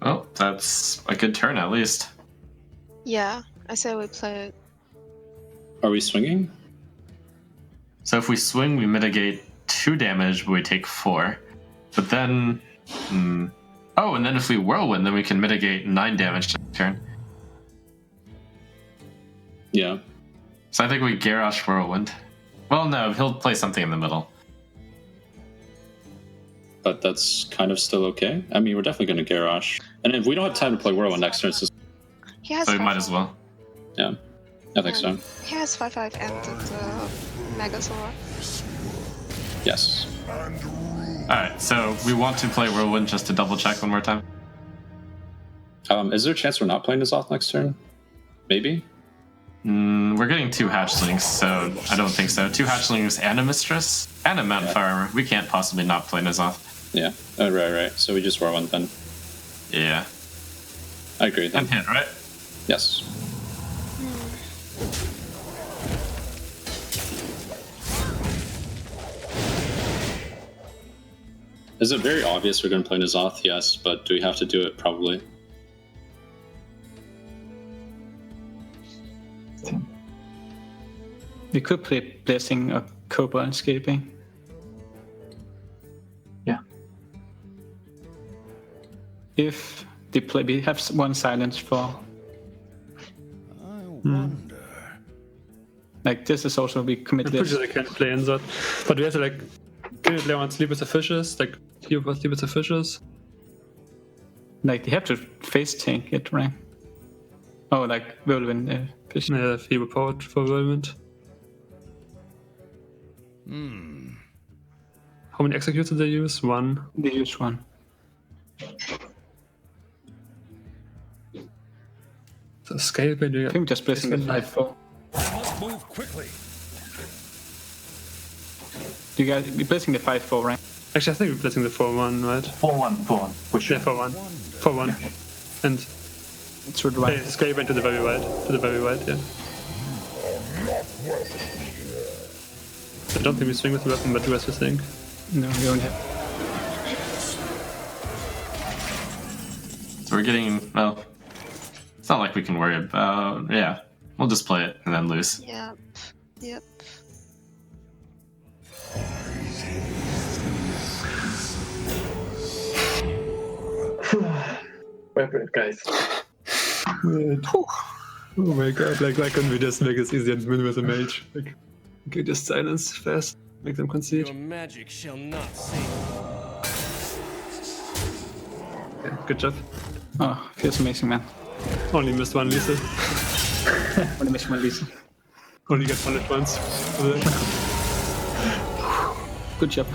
Oh, that's a good turn at least. Yeah, I say we play it. Are we swinging? So if we swing, we mitigate 2 damage, but we take 4. But then... Oh, and then if we Whirlwind, then we can mitigate 9 damage to the turn. Yeah. So I think we Garrosh Whirlwind. Well, no, he'll play something in the middle. But that's kind of still okay. I mean, we're definitely going to Garrosh. And if we don't have time to play Whirlwind next turn, so He has we might as well. Yeah, I think so. He has 5/5 and the Megasaur. Yes. Alright, so we want to play Whirlwind just to double check one more time. Is there a chance we're not playing N'Zoth next turn? Maybe? We're getting 2 hatchlings, so I don't think so. 2 hatchlings and a mistress and a mountain fire armor. We can't possibly not play N'Zoth. Yeah. Oh, right. So we just Whirlwind then. Yeah. I agree with that. And hit, right? Yes. Is it very obvious we're going to play N'Zoth? Yes, but do we have to do it? Probably. We could play Blessing or Cobra Escaping. Yeah. If they play, we have one silence for. I wonder. Like this is also we commit I'm this. pretty sure they can't play in that. But we have to like, can we play on Sleep with the Fishes? Like, Sleep with the Fishes? Like they have to face tank it, right? Oh, like Whirlwind fish. Yeah, Feeble Power for Whirlwind. How many executes did they use? One. They use one. So scale by I think just Blessing the 5-4. Must move quickly. You guys be Blessing the 5-4, right? Actually, I think we're blessing the 4-1, right? 4-1. Push. Yeah, 4-1. 4-1. And through the right. Scale went to the very right. Yeah. I don't think we swing with the weapon, but do as you think. No, we don't have. So we're getting, well, it's not like we can worry about, yeah. We'll just play it and then lose. Yep. Yep. Well, guys. Oh my god, like why couldn't we just make it easy and win with a mage? Like, okay, just silence fast, make them concede. Your magic shall not save. Okay, good job. Oh, feels amazing, man. Only missed one Lisa. Only missed one Lisa. Only got punished once. Good job.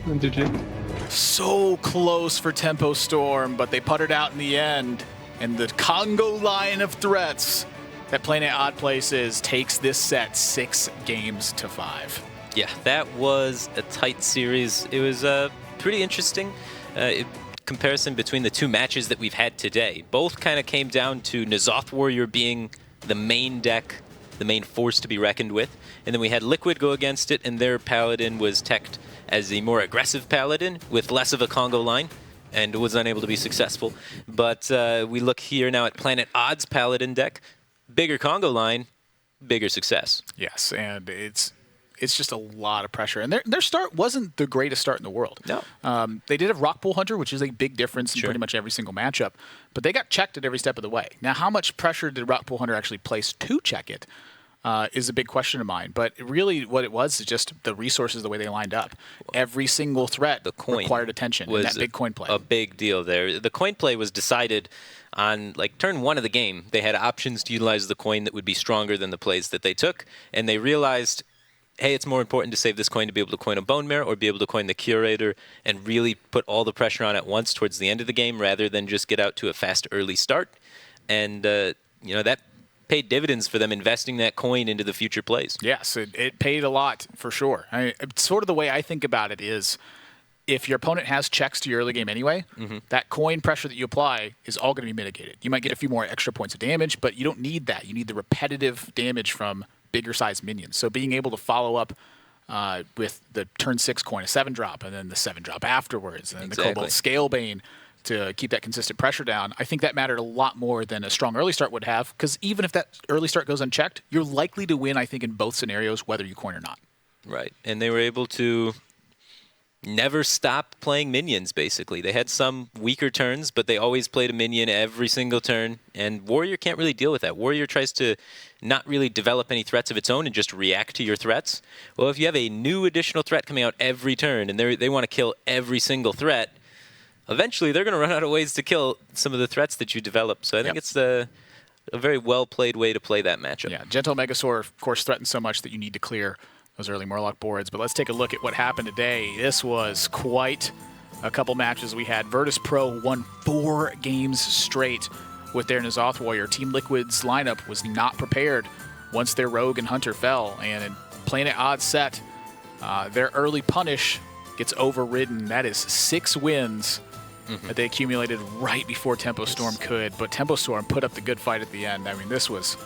And GG. So close for Tempo Storm, but they puttered out in the end. And the Congo line of threats that Planet Odd Places takes this set 6-5. Yeah, that was a tight series. It was pretty interesting comparison between the two matches that we've had today. Both kind of came down to N'Zoth Warrior being the main deck, the main force to be reckoned with. And then we had Liquid go against it, and their Paladin was teched as a more aggressive Paladin with less of a Congo line, and was unable to be successful. But we look here now at Planet Odd's Paladin deck. Bigger Congo line, bigger success. Yes, and it's just a lot of pressure. And their start wasn't the greatest start in the world. No. They did have Rockpool Hunter, which is a big difference in pretty much every single matchup. But they got checked at every step of the way. Now, how much pressure did Rockpool Hunter actually place to check it is a big question of mine. But really what it was is just the resources, the way they lined up. Every single threat required attention in that big coin play. A big deal there. The coin play was decided on like turn 1 of the game. They had options to utilize the coin that would be stronger than the plays that they took. And they realized, hey, it's more important to save this coin to be able to coin a Bone Mare or be able to coin the Curator and really put all the pressure on at once towards the end of the game rather than just get out to a fast early start. And, that paid dividends for them investing that coin into the future plays. Yes, it paid a lot for sure. It's sort of the way I think about it is if your opponent has checks to your early game anyway, that coin pressure that you apply is all going to be mitigated. You might get a few more extra points of damage, but you don't need that. You need the repetitive damage from bigger sized minions. So being able to follow up with the turn 6 coin, a 7-drop, and then the 7-drop afterwards, and then the Cobalt Scalebane to keep that consistent pressure down, I think that mattered a lot more than a strong early start would have, because even if that early start goes unchecked, you're likely to win, I think, in both scenarios, whether you coin or not. Right, and they were able to never stop playing minions, basically. They had some weaker turns, but they always played a minion every single turn, and Warrior can't really deal with that. Warrior tries to not really develop any threats of its own and just react to your threats. Well, if you have a new additional threat coming out every turn, and they want to kill every single threat, eventually they're going to run out of ways to kill some of the threats that you develop. So I think it's a very well-played way to play that matchup. Yeah, Gentle Megasaur, of course, threatens so much that you need to clear those early Murloc boards. But let's take a look at what happened today. This was quite a couple matches we had. Virtus Pro won 4 games straight with their N'Zoth Warrior. Team Liquid's lineup was not prepared once their Rogue and Hunter fell. And in Planet Odd set, their early punish gets overridden. That is 6 wins that they accumulated right before Tempo Storm could. But Tempo Storm put up the good fight at the end. I mean, this was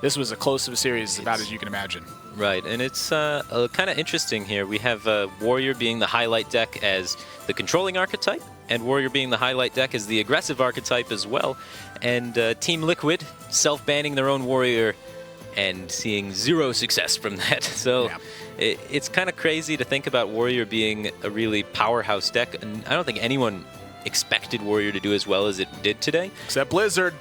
as close of a series about as you can imagine. Right, and it's kind of interesting here. We have Warrior being the highlight deck as the controlling archetype, and Warrior being the highlight deck as the aggressive archetype as well. And Team Liquid self-banning their own Warrior and seeing zero success from that. So it's kind of crazy to think about Warrior being a really powerhouse deck. And I don't think anyone expected Warrior to do as well as it did today. Except Blizzard.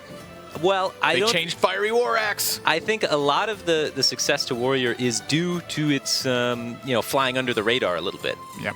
Well, they changed Fiery War Axe. I think a lot of the success to Warrior is due to its flying under the radar a little bit. Yeah,